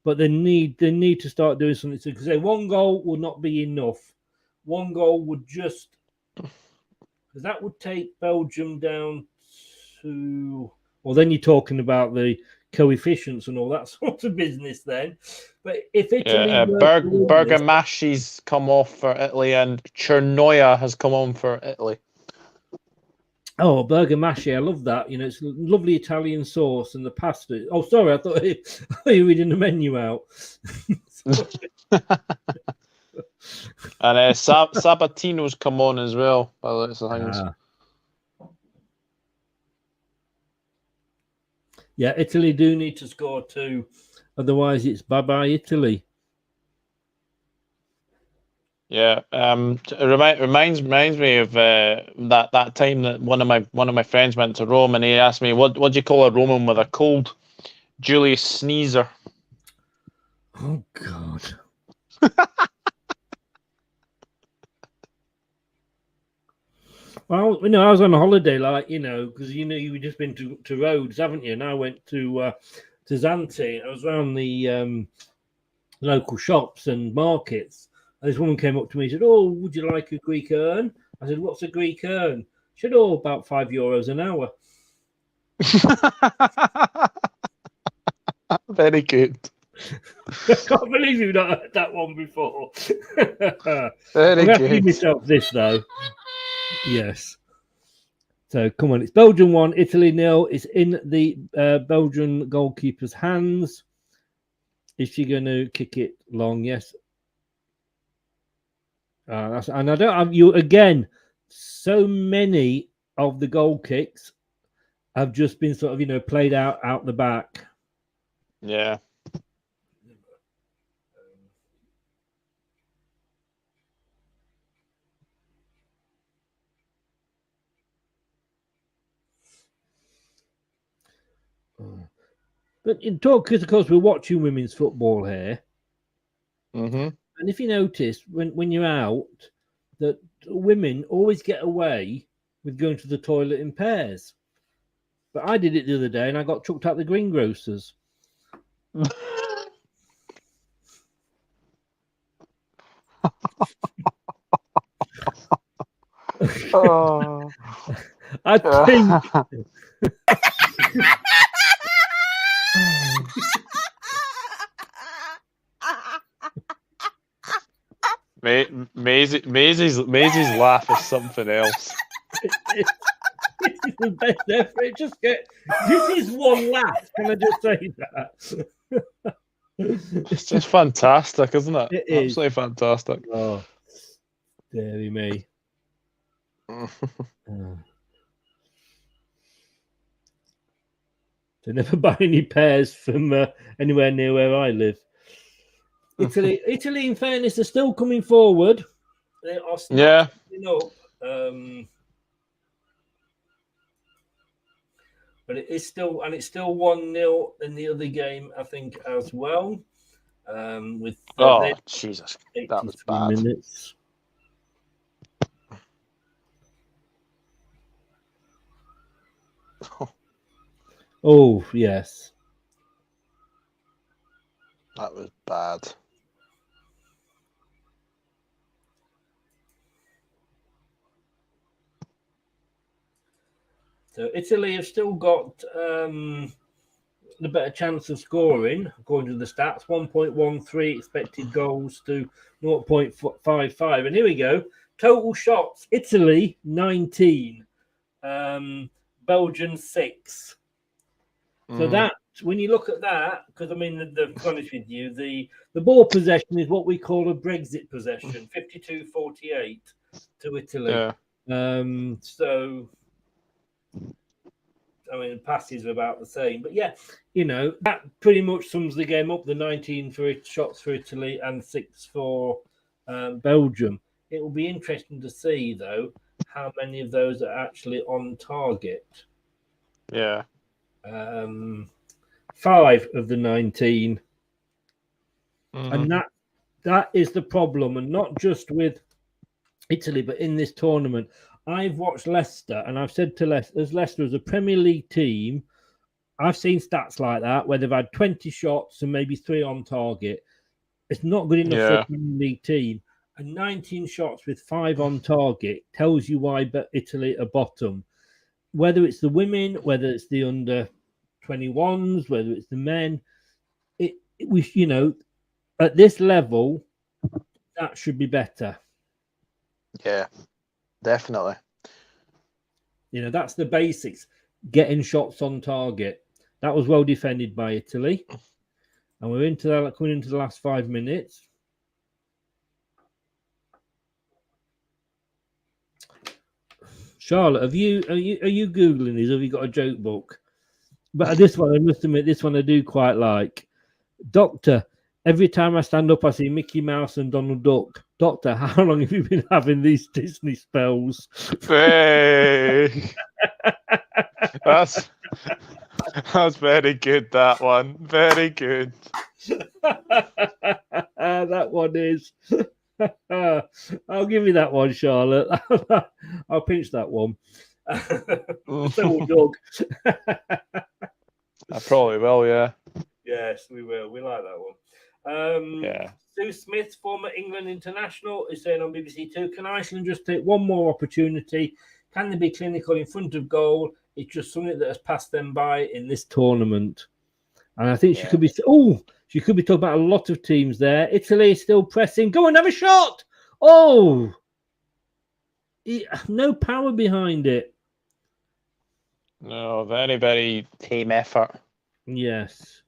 But they need to start doing something. Because one goal will not be enough. One goal would just, because that would take Belgium down to, well, then you're talking about the coefficients and all that sort of business then. But if Italy... Bergamaschi's come off for Italy and Chernoya has come on for Italy. Oh, Bergamaschi, I love that. You know, it's lovely Italian sauce and the pasta. Oh, sorry, I thought you were reading the menu out. And Sabatino's come on as well. By the things. Yeah, Italy do need to score 2. Otherwise, it's bye-bye Italy. Yeah, it reminds me of that time that one of my friends went to Rome and he asked me what do you call a Roman with a cold? Julius Sneezer. Oh God. Well, I was on a holiday, because you've just been to Rhodes, haven't you? And I went to Zante. I was around the local shops and markets. And this woman came up to me and said, "Oh, would you like a Greek urn?" I said, "What's a Greek urn?" She said, "Oh, about €5 an hour." Very good. I can't believe you've not heard that one before. Very good. Give myself this though. Yes. So come on, it's Belgium 1, Italy 0. It's in the Belgian goalkeeper's hands. Is she going to kick it long? Yes. And I don't have you again. So many of the goal kicks have just been sort of played out the back. Yeah. But in talk, because of course we're watching women's football here. Mm-hmm. And if you notice, when you're out, that women always get away with going to the toilet in pairs. But I did it the other day, and I got chucked out the greengrocers. Oh. I think. Maisie's laugh is something else. It's the best effort. This is one laugh. Can I just say that? It's just fantastic, isn't it? It is. Absolutely fantastic. Oh, dearie me. So never buy any pears from anywhere near where I live. Italy, in fairness, are still coming forward. They are snapping up. But it's still 1-0 in the other game, I think, as well. With Jesus, that was bad. Minutes. Oh yes, that was bad. So Italy have still got the better chance of scoring, according to the stats. 1.13 expected goals to 0.55. And here we go. Total shots. Italy, 19. Belgium, 6. So that, when you look at that, because I mean, to be honest with you, the ball possession is what we call a Brexit possession, 52-48 to Italy. Yeah. So, I mean, the passes are about the same. But yeah, that pretty much sums the game up. The 19 shots for Italy and 6 for Belgium. It will be interesting to see, though, how many of those are actually on target. Yeah. 5 of the 19. And That is the problem, and not just with Italy, but in this tournament. I've watched Leicester, and I've said to Leicester as a Premier League team, I've seen stats like that where they've had 20 shots and maybe 3 on target. It's not good enough for a Premier League team. And 19 shots with 5 on target tells you why Italy are bottom. Whether it's the women, whether it's the under 21s, whether it's the men, at this level, that should be better. Yeah, definitely. That's the basics. Getting shots on target. That was well defended by Italy. And we're coming into the last 5 minutes. Charlotte, are you Googling these? Or have you got a joke book? But this one, I must admit, this one I do quite like. Doctor, every time I stand up, I see Mickey Mouse and Donald Duck. Doctor, how long have you been having these Disney spells? Hey. That's very good, that one. Very good. That one is. I'll give you that one, Charlotte. I'll pinch that one. So will Doug. I probably will, yeah. Yes, we will. We like that one. Yeah. Sue Smith, former England international, is saying on BBC Two, can Iceland just take one more opportunity? Can they be clinical in front of goal? It's just something that has passed them by in this tournament. And I think she could be talking about a lot of teams there. Italy is still pressing. Go and have a shot. Oh, no power behind it. No, very, very team effort. Yes.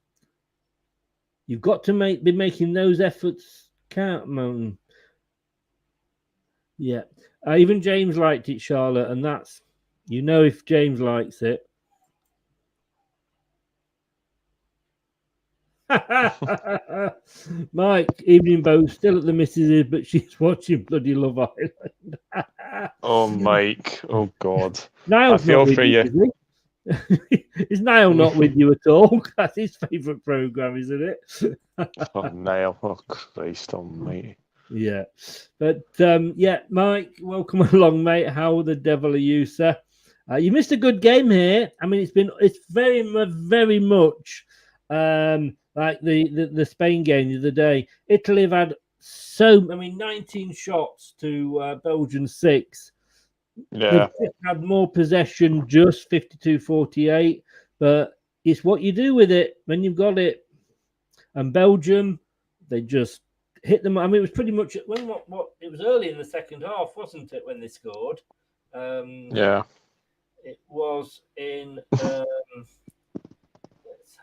You've got to be making those efforts count, man. Yeah. Even James liked it, Charlotte, and that's, if James likes it. Mike, evening both, still at the missus', but she's watching bloody Love Island. Oh, Mike. Oh, God. Niall's I feel not for you. Is Niall not with you at all? That's his favourite programme, isn't it? Oh, Niall. Oh, Christ almighty. Yeah. But, Mike, welcome along, mate. How the devil are you, sir? You missed a good game here. I mean, it's very, very much like the Spain game the other day. Italy have had 19 shots to Belgium 6. Yeah. They've had more possession, just 52-48, but it's what you do with it when you've got it. And Belgium, they just hit them. I mean, it was pretty much it was early in the second half, wasn't it, when they scored? Yeah. It was in. Let's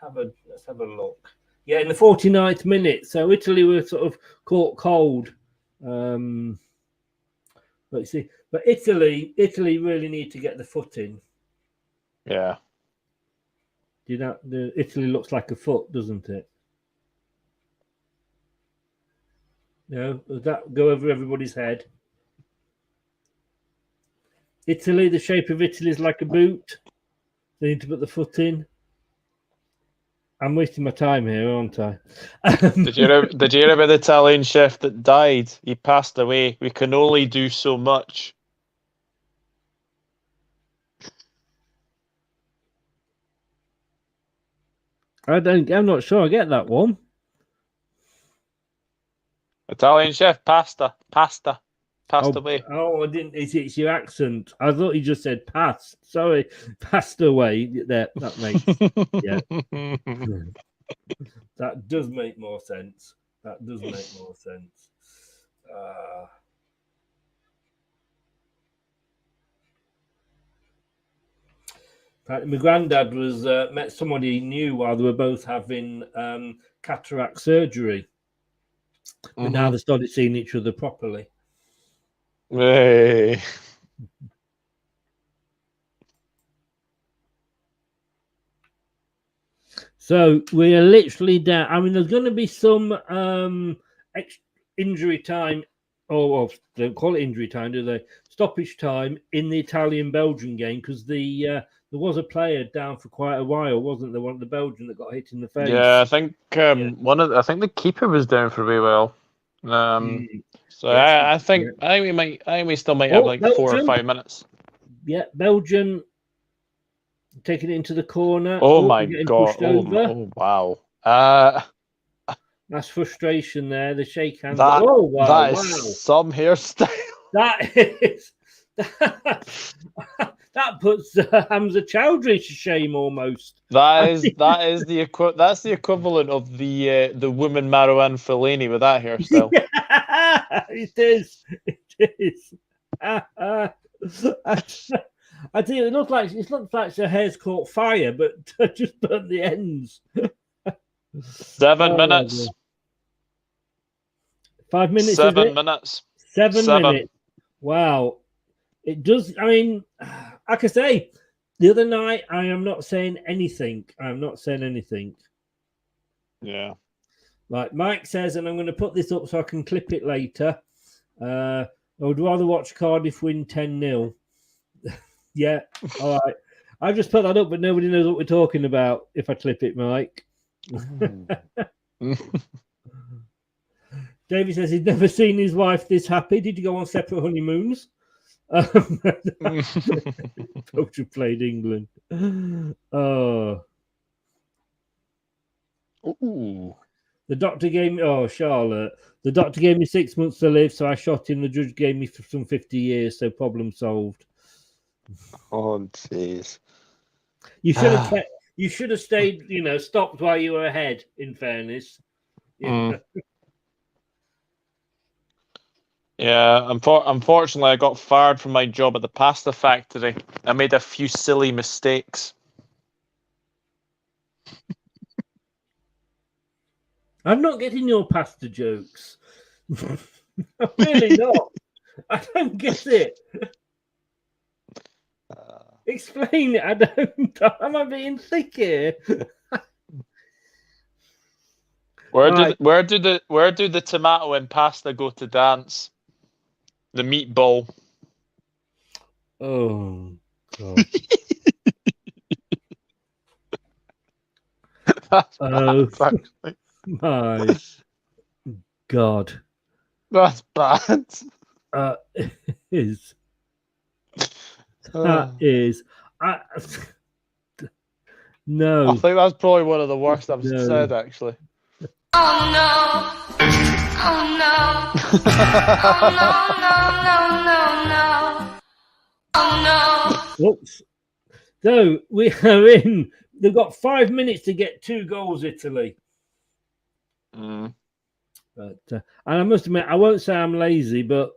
have a look. Yeah, in the 49th minute. So Italy were sort of caught cold. Let's see. But Italy really need to get the foot in. Yeah. Italy looks like a foot, doesn't it? Does that go over everybody's head? Italy, the shape of Italy is like a boot. They need to put the foot in. I'm wasting my time here, aren't I? Did you hear about the Italian chef that died? He passed away. We can only do so much. I'm not sure I get that one. Italian chef, passed away. Oh, I didn't. It's your accent. I thought you just said passed. Sorry, passed away. That makes that does make more sense. My granddad was met somebody he knew while they were both having cataract surgery. But now they started seeing each other properly. Hey. So we are literally down. I mean, there's going to be some injury time, or they don't call it injury time, do they? Stoppage time in the Italian-Belgian game because there was a player down for quite a while, wasn't there? One of the Belgian that got hit in the face. Yeah, I think I think the keeper was down for a wee while. So I think we still might have like 4 or 5 minutes. Yeah, Belgium taking it into the corner. Oh my god! Oh wow! That's frustration there. The shake hands. That wow! Some hairstyle. That is that puts Hamza Chowdhury to shame almost. That's the equivalent of the woman Marouane Fellaini with that hairstyle. Yeah, it is. I think it looks like her hair's caught fire, but just burnt the ends. 7 minutes. 5 minutes. 7 minutes. 7 minutes. Wow. It does. I mean, like I say, the other night, I am not saying anything. Yeah. Like Mike says, and I'm going to put this up so I can clip it later. I would rather watch Cardiff win 10-0. Yeah. All right. I just put that up, but nobody knows what we're talking about if I clip it, Mike. David says he's never seen his wife this happy. Did you go on separate honeymoons? Belgium played England. Oh. Ooh. The doctor gave me, Charlotte. The doctor gave me 6 months to live, so I shot him. The judge gave me some 50 years, so problem solved. Oh, jeez. You should have kept. You should have stayed. Stopped while you were ahead. In fairness. Yeah, unfortunately, I got fired from my job at the pasta factory. I made a few silly mistakes. I'm not getting your pasta jokes. I'm really not. I don't get it. Explain it. I don't. Am I being thick here? Where do the tomato and pasta go to dance? The meatball. Oh God. My God. That's bad. It is. That is. No. I think that's probably one of the worst I've said, actually. Oh no. Oh no. Oh no. Oh no. Whoops. So we are in. They've got 5 minutes to get 2 goals, Italy. But and I must admit, I won't say I'm lazy, but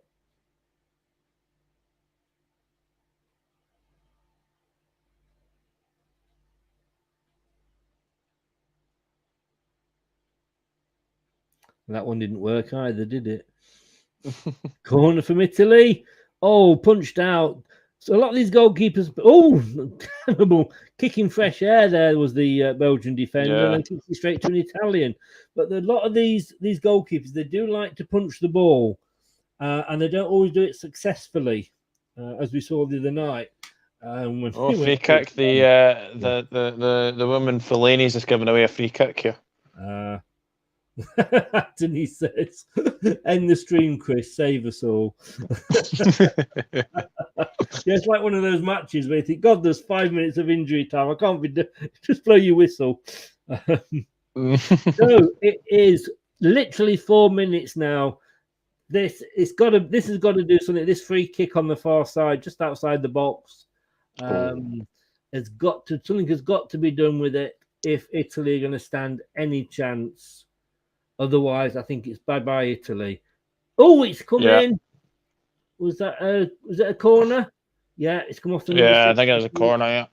that one didn't work either, did it? Corner from Italy. Oh, punched out. So a lot of these goalkeepers. Oh, terrible. Kicking fresh air there was the Belgian defender and kicking straight to an Italian. But a lot of these goalkeepers, they do like to punch the ball and they don't always do it successfully, as we saw the other night. Free kick. The woman Fellaini's just giving away a free kick here. Denise says, end the stream, Chris, save us all. Yeah, it's like one of those matches where you think, God, there's 5 minutes of injury time. I can't be just blow your whistle. So it is literally 4 minutes now. This has got to do something. This free kick on the far side, just outside the box, something has got to be done with it if Italy are going to stand any chance. Otherwise, I think it's bye-bye Italy. Oh, it's come in. Was that a corner? Yeah, it's come off the. Yeah, I think it was a corner. Yeah.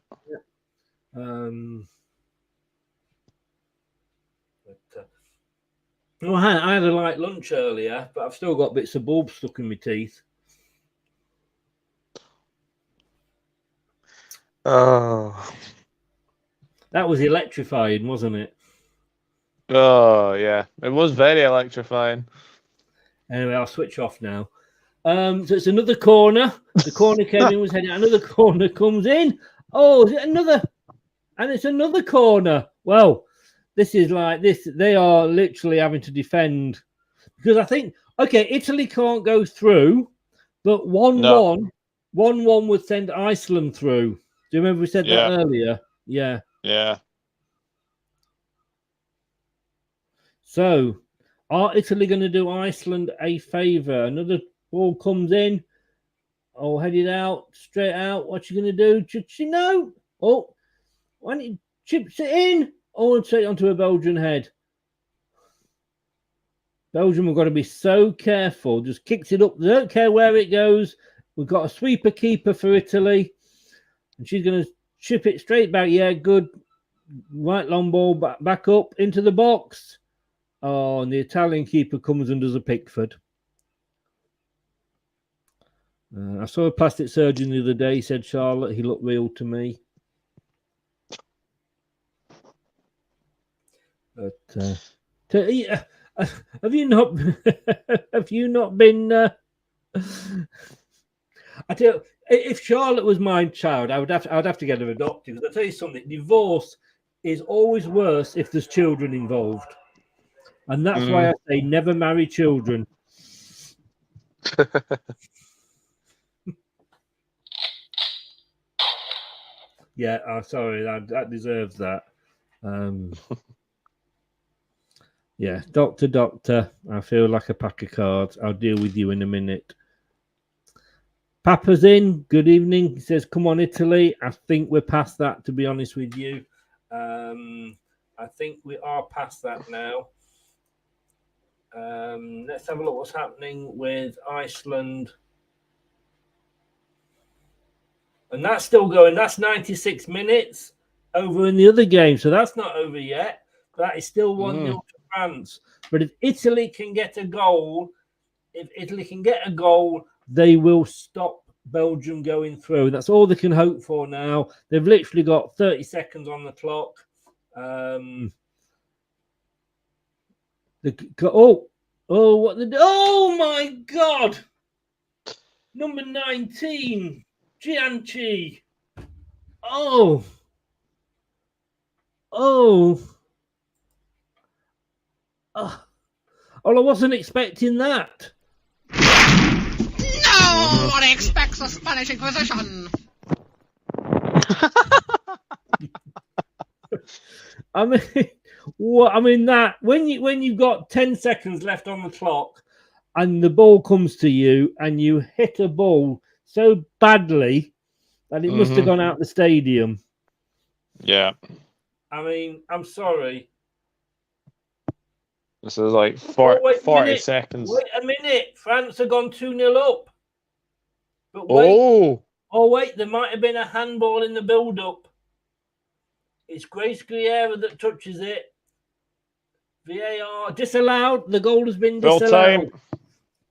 I had a light lunch earlier, but I've still got bits of bulb stuck in my teeth. Oh, that was electrifying, wasn't it? Oh yeah, it was very electrifying. Anyway, I'll switch off now. So it's another corner. The corner came in, was heading. Another corner comes in. Oh, is it another? And it's another corner. Well, this is like this. They are literally having to defend because I think Italy can't go through, but 1-1 would send Iceland through. Do you remember we said that earlier? Yeah. Yeah. So, are Italy going to do Iceland a favour? Another ball comes in. Oh, headed out, straight out. What's she going to do? No. Oh, when he chips it in. Oh, and straight onto a Belgian head. Belgium have got to be so careful. Just kicks it up. They don't care where it goes. We've got a sweeper keeper for Italy. And she's going to chip it straight back. Yeah, good. Right long ball back up into the box. Oh, and the Italian keeper comes and does a Pickford. I saw a plastic surgeon the other day, said Charlotte. He looked real to me. But have you not been? I tell you, if Charlotte was my child, I'd have to get her adopted. Because I tell you something, divorce is always worse if there's children involved, and that's why I say never marry children. Yeah, sorry, that deserves that. Yeah, doctor, I feel like a pack of cards. I'll deal with you in a minute. Papa's in. Good evening. He says, come on, Italy. I think we're past that, to be honest with you. I think we are past that now. Let's have a look what's happening with Iceland. And that's still going. That's 96 minutes over in the other game. So that's not over yet. That is still 1-0 to France. But if Italy can get a goal, they will stop Belgium going through. That's all they can hope for now. They've literally got 30 seconds on the clock. Oh my God! Number 19, Gianchi. Oh, I wasn't expecting that. No one expects a Spanish Inquisition. I mean that when you've got 10 seconds left on the clock and the ball comes to you and you hit a ball so badly that it must have gone out the stadium. Yeah. I mean, I'm sorry. This is like 40 seconds. Wait a minute. France have gone 2-0 up. But wait, there might have been a handball in the build-up. It's Grace Griera that touches it. VAR disallowed. The goal has been disallowed.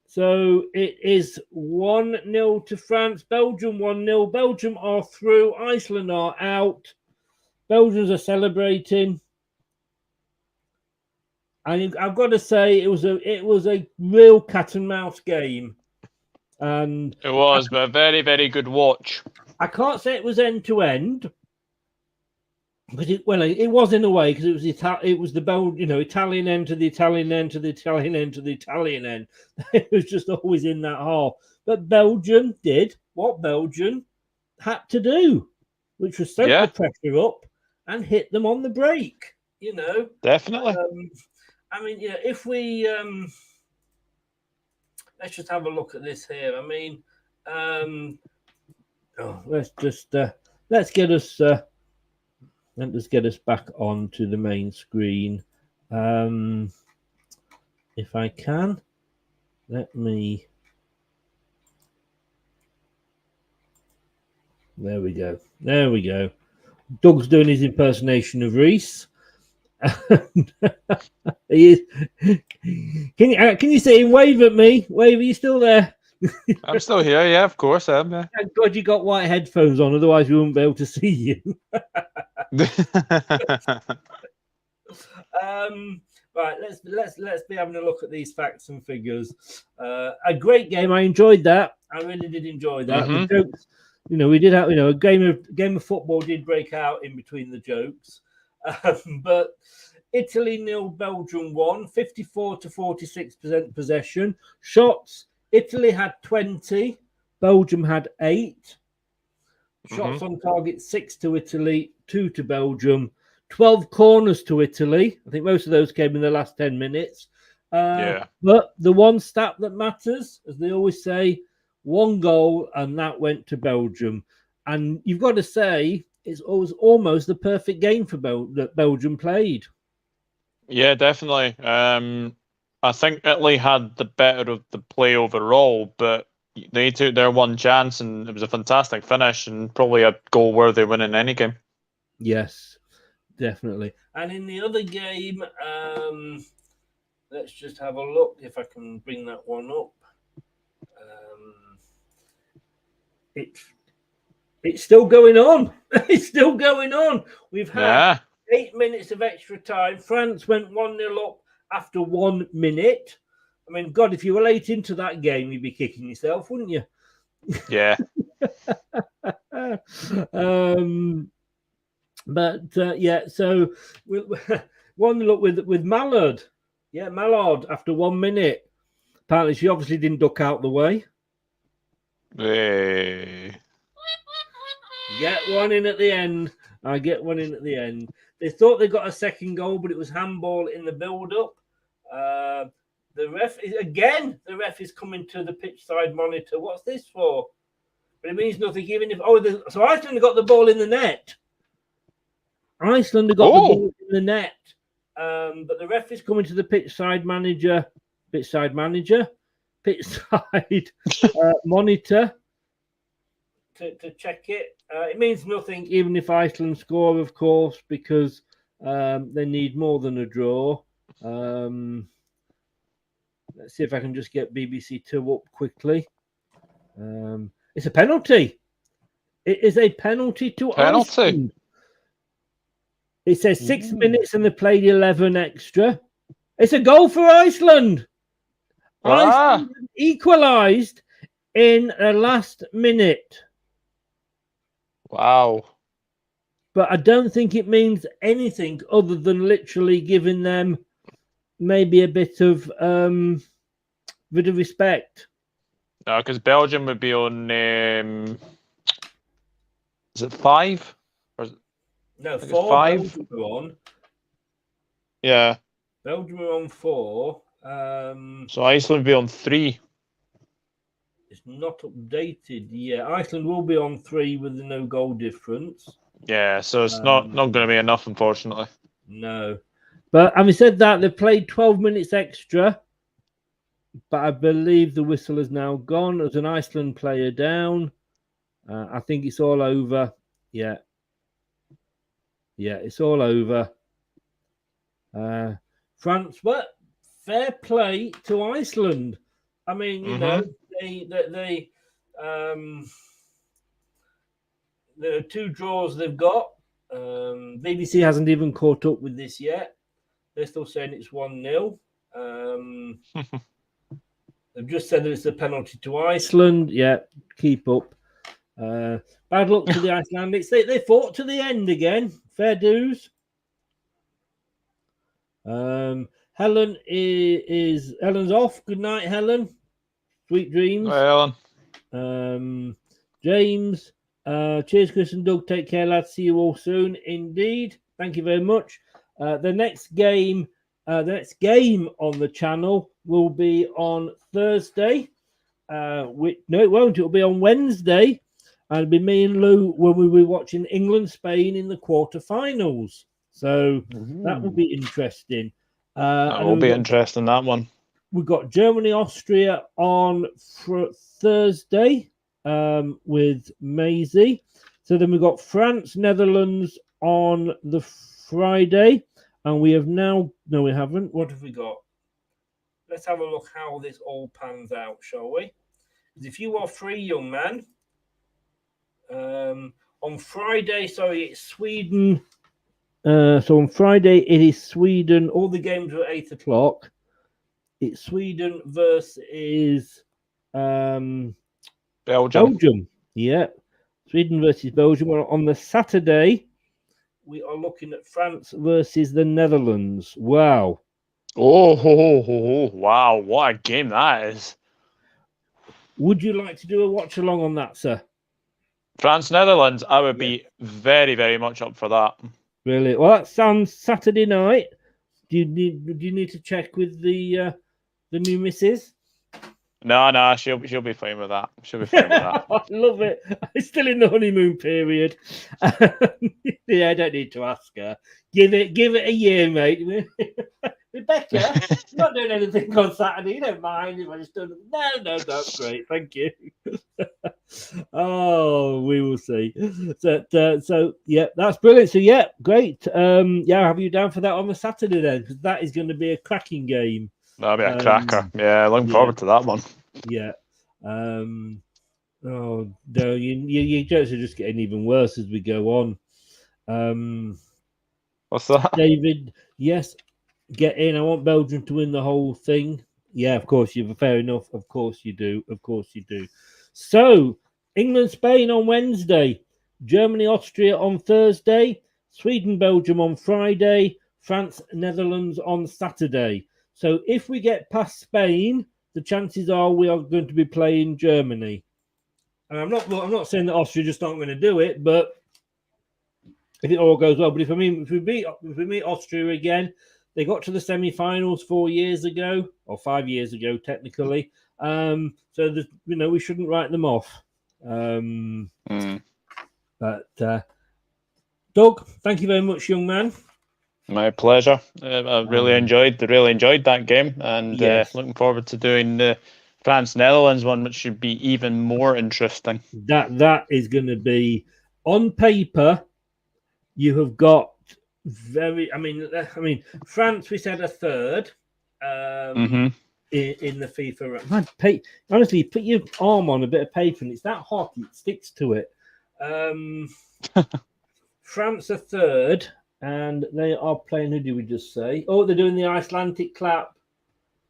So it is 1-0 to France. Belgium 1-0. Belgium are through. Iceland are out. Belgians are celebrating. And I've got to say, it was a real cat and mouse game. And it was, but a very, very good watch. I can't say it was end to end, but it was in a way, because it was the Italian end to the Italian end to the Italian end to the Italian end. It was just always in that half. But Belgium did what Belgium had to do, which was set the pressure up and hit them on the break. Definitely. I mean, if we let's just have a look at this here. I mean, let's get us back onto the main screen. If I can, let me. There we go. Doug's doing his impersonation of Reese. He is. Can you see him? Wave at me. Wave. Are you still there? I'm still here. Yeah, of course I am. Yeah. Thank God you got white headphones on. Otherwise, we wouldn't be able to see you. Right. Let's be having a look at these facts and figures. A great game. I enjoyed that. I really did enjoy that. The jokes. We did have. A game of football did break out in between the jokes. But Italy 0, Belgium 1, 54 to 46% possession. Shots, Italy had 20, Belgium had 8. Shots on target, 6 to Italy, 2 to Belgium. 12 corners to Italy. I think most of those came in the last 10 minutes. But the one stat that matters, as they always say, 1 goal, and that went to Belgium. And you've got to say, it was almost the perfect game for that Belgium played. Yeah, definitely. I think Italy had the better of the play overall, but they took their one chance, and it was a fantastic finish and probably a goal-worthy win in any game. Yes, definitely. And in the other game, let's just have a look if I can bring that one up. It's still going on. It's still going on. We've had 8 minutes of extra time. France went 1-0 up after 1 minute. I mean, God, if you were late into that game, you'd be kicking yourself, wouldn't you? Yeah. So 1-0 up with Mallard. Yeah, Mallard after 1 minute. Apparently, she obviously didn't duck out the way. Hey. Get one in at the end. I get one in at the end. They thought they got a second goal, but it was handball in the build-up. The ref is coming to the pitch side monitor. What's this for? But it means nothing, even if so Iceland got the ball in the net. Iceland got the ball in the net. But the ref is coming to the pitch side monitor, monitor to check it. It means nothing, even if Iceland score, of course, because they need more than a draw. Let's see if I can just get BBC 2 up quickly. It's a penalty. It is a penalty to Iceland. It says 6 minutes and they played 11 extra. It's a goal for Iceland. Iceland equalised in the last minute. Wow. But I don't think it means anything other than literally giving them maybe a bit of respect. No, because Belgium would be on. Is it 5? Or is it, no, 4. 5. Belgium are on. Yeah. Belgium are on 4. So Iceland will be on 3. It's not updated. Yeah, Iceland will be on 3 with the no goal difference. Yeah, so it's not going to be enough, unfortunately. No. But having said that, they've played 12 minutes extra. But I believe the whistle is now gone. There's an Iceland player down. I think it's all over. Yeah. Yeah, it's all over. France, but fair play to Iceland. I mean, you know, the 2 draws they've got. BBC hasn't even caught up with this yet. They're still saying it's 1-0. They've just said that it's a penalty to Iceland. Yeah, keep up. Bad luck to the Icelandics. They fought to the end again. Fair dues. Helen is Helen's off. Good night, Helen. Sweet dreams. Bye, Helen. James. Cheers, Chris and Doug. Take care, lads. See you all soon. Indeed. Thank you very much. The next game on the channel will be on Thursday. No, it won't. It'll be on Wednesday. And it'll be me and Lou when we'll be watching England-Spain in the quarterfinals. So that will be interesting. That will be interesting, that one. We've got Germany-Austria on Thursday with Maisie. So then we've got France-Netherlands on the Friday. And we have now... No, we haven't. What have we got? Let's have a look how this all pans out, shall we? Because if you are free, young man... on Friday, it's Sweden. So on Friday, it is Sweden. All the games are at 8 o'clock. It's Sweden versus Belgium. Belgium. Yeah. Sweden versus Belgium. On the Saturday, we are looking at France versus the Netherlands. Wow. Wow, what a game that is. Would you like to do a watch along on that, sir? France, Netherlands, I would be very, very much up for that. Really? Well, that sounds Saturday night. Do you need to check with the new missus? No, she'll be fine with that. She'll be fine with that. I love it. I'm still in the honeymoon period. Yeah, I don't need to ask her. Give it a year, mate. Rebecca, I'm not doing anything on Saturday. You don't mind if I just don't. No, that's great. Thank you. Oh, we will see. So yeah, that's brilliant. So yeah, great. Yeah, have you down for that on the Saturday then? Because that is going to be a cracking game. That'll be a cracker. Yeah, looking forward to that one. Yeah. Oh no, your jokes are just getting even worse as we go on. What's that? David, yes, get in. I want Belgium to win the whole thing. Yeah, of course you're fair enough. Of course you do. So England, Spain on Wednesday, Germany, Austria on Thursday, Sweden, Belgium on Friday, France, Netherlands on Saturday. So if we get past Spain, the chances are we are going to be playing Germany. And I'm not saying that Austria just aren't going to do it, but if it all goes well. But if we meet Austria again, they got to the semi-finals 4 years ago, or 5 years ago technically. So we shouldn't write them off. But Doug, thank you very much, young man. My pleasure. I really enjoyed that game, and looking forward to doing the France Netherlands one, which should be even more interesting. That is going to be on paper. You have got very. I mean, France. We said a third. In the FIFA. Man, honestly, put your arm on a bit of paper, and it's that hot it sticks to it. France a third. And they are playing, who did we just say? Oh, they're doing the Icelandic clap.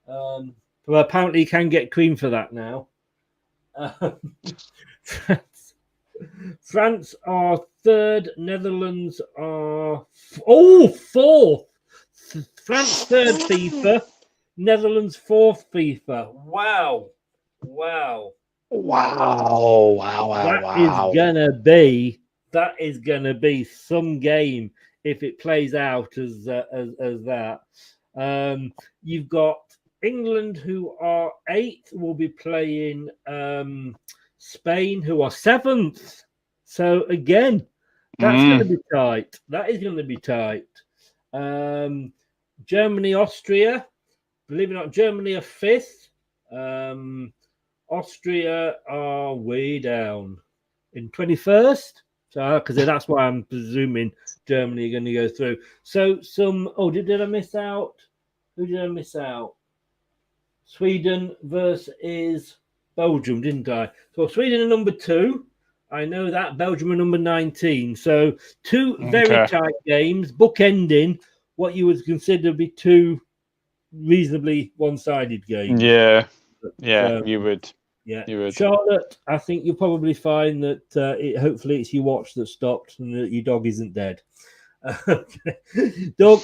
Well, apparently you can get cream for that now. France are third. Netherlands are... fourth. France third FIFA. Netherlands fourth FIFA. Wow. That is gonna be some game if it plays out as that. You've got England, who are 8th, will be playing Spain, who are 7th. So again, that's going to be tight. That is going to be tight. Germany, Austria. Believe it or not, Germany are 5th. Austria are way down in 21st. So, because that's why I'm presuming Germany are going to go through. So, did I miss out? Who did I miss out? Sweden versus Belgium, didn't I? So, Sweden are number 2. I know that. Belgium are number 19. So, two very tight games, bookending what you would consider to be two reasonably one-sided games. Yeah, you would. Yeah, you would. Charlotte, I think you'll probably find that hopefully it's your watch that stopped and that your dog isn't dead. Doug,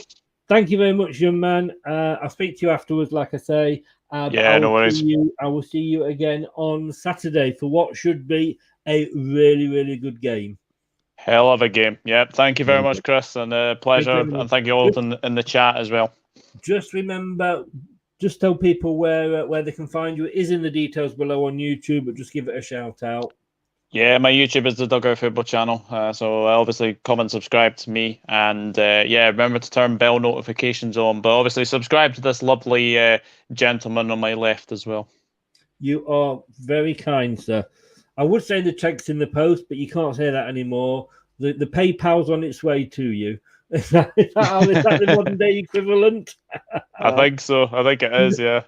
thank you very much, young man. I'll speak to you afterwards, like I say. No worries. I will see you again on Saturday for what should be a really, really good game. Hell of a game. Yep. Thank you very much, Chris, and pleasure. And thank you all in the chat as well. Just remember, just tell people where they can find you. It is in the details below on YouTube, but just give it a shout out. Yeah, my YouTube is the Dugout Football channel. So obviously comment, subscribe to me, and remember to turn bell notifications on. But obviously subscribe to this lovely gentleman on my left as well. You are very kind, sir. I would say the check's in the post, but you can't say that anymore. The PayPal's on its way to you. Is that the modern day equivalent? I think so. I think it is, yeah.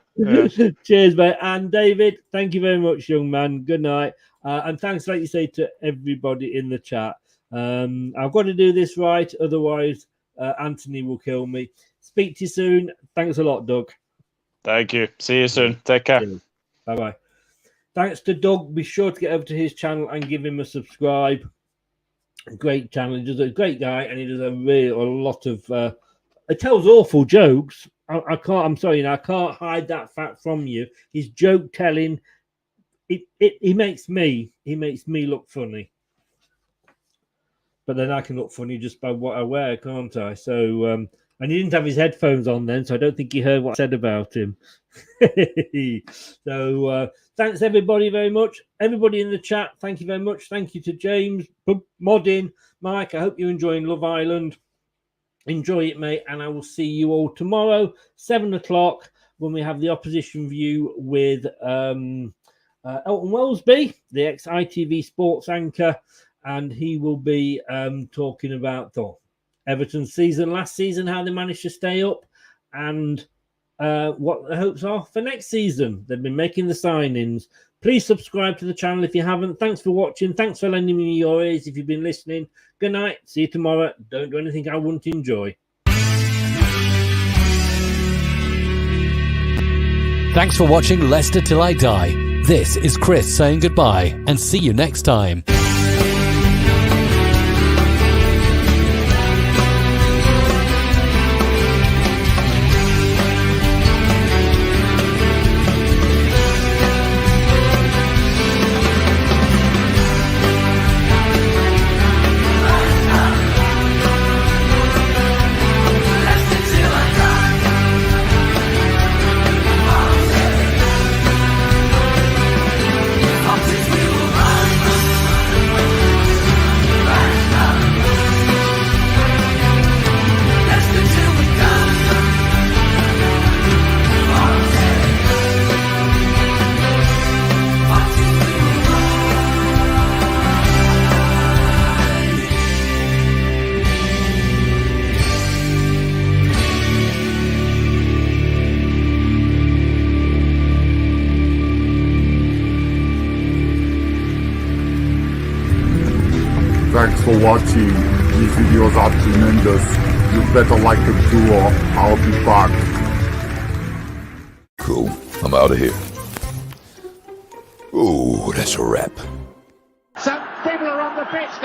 Cheers, mate. And David, thank you very much, young man. Good night. And thanks, like you say, to everybody in the chat. I've got to do this right, otherwise Anthony will kill me. Speak to you soon. Thanks a lot, Doug. Thank you. See you soon. Take care. Bye-bye. Thanks to Doug. Be sure to get over to his channel and give him a subscribe. Great channel. He does a great guy, and he does a lot of. It tells awful jokes. I can't. I'm sorry, I can't hide that fact from you. His joke telling. He makes me look funny. But then I can look funny just by what I wear, can't I? So, and he didn't have his headphones on then, so I don't think he heard what I said about him. So, thanks everybody very much. Everybody in the chat, thank you very much. Thank you to James, Moddin, Mike. I hope you're enjoying Love Island. Enjoy it, mate. And I will see you all tomorrow, 7 o'clock, when we have the opposition view with Elton Wellesby, the ex-ITV sports anchor. And he will be talking about Everton's season last season, how they managed to stay up, and what the hopes are for next season. They've been making the signings. Please subscribe to the channel if you haven't. Thanks for watching. Thanks for lending me your ears if you've been listening. Good night. See you tomorrow. Don't do anything I wouldn't enjoy. Thanks for watching Leicester Till I Die. This is Chris saying goodbye, and see you next time. Thanks for watching. These videos are tremendous. You better like them too, or I'll be back. Cool. I'm out of here. Ooh, that's a wrap. Some people are on the pitch.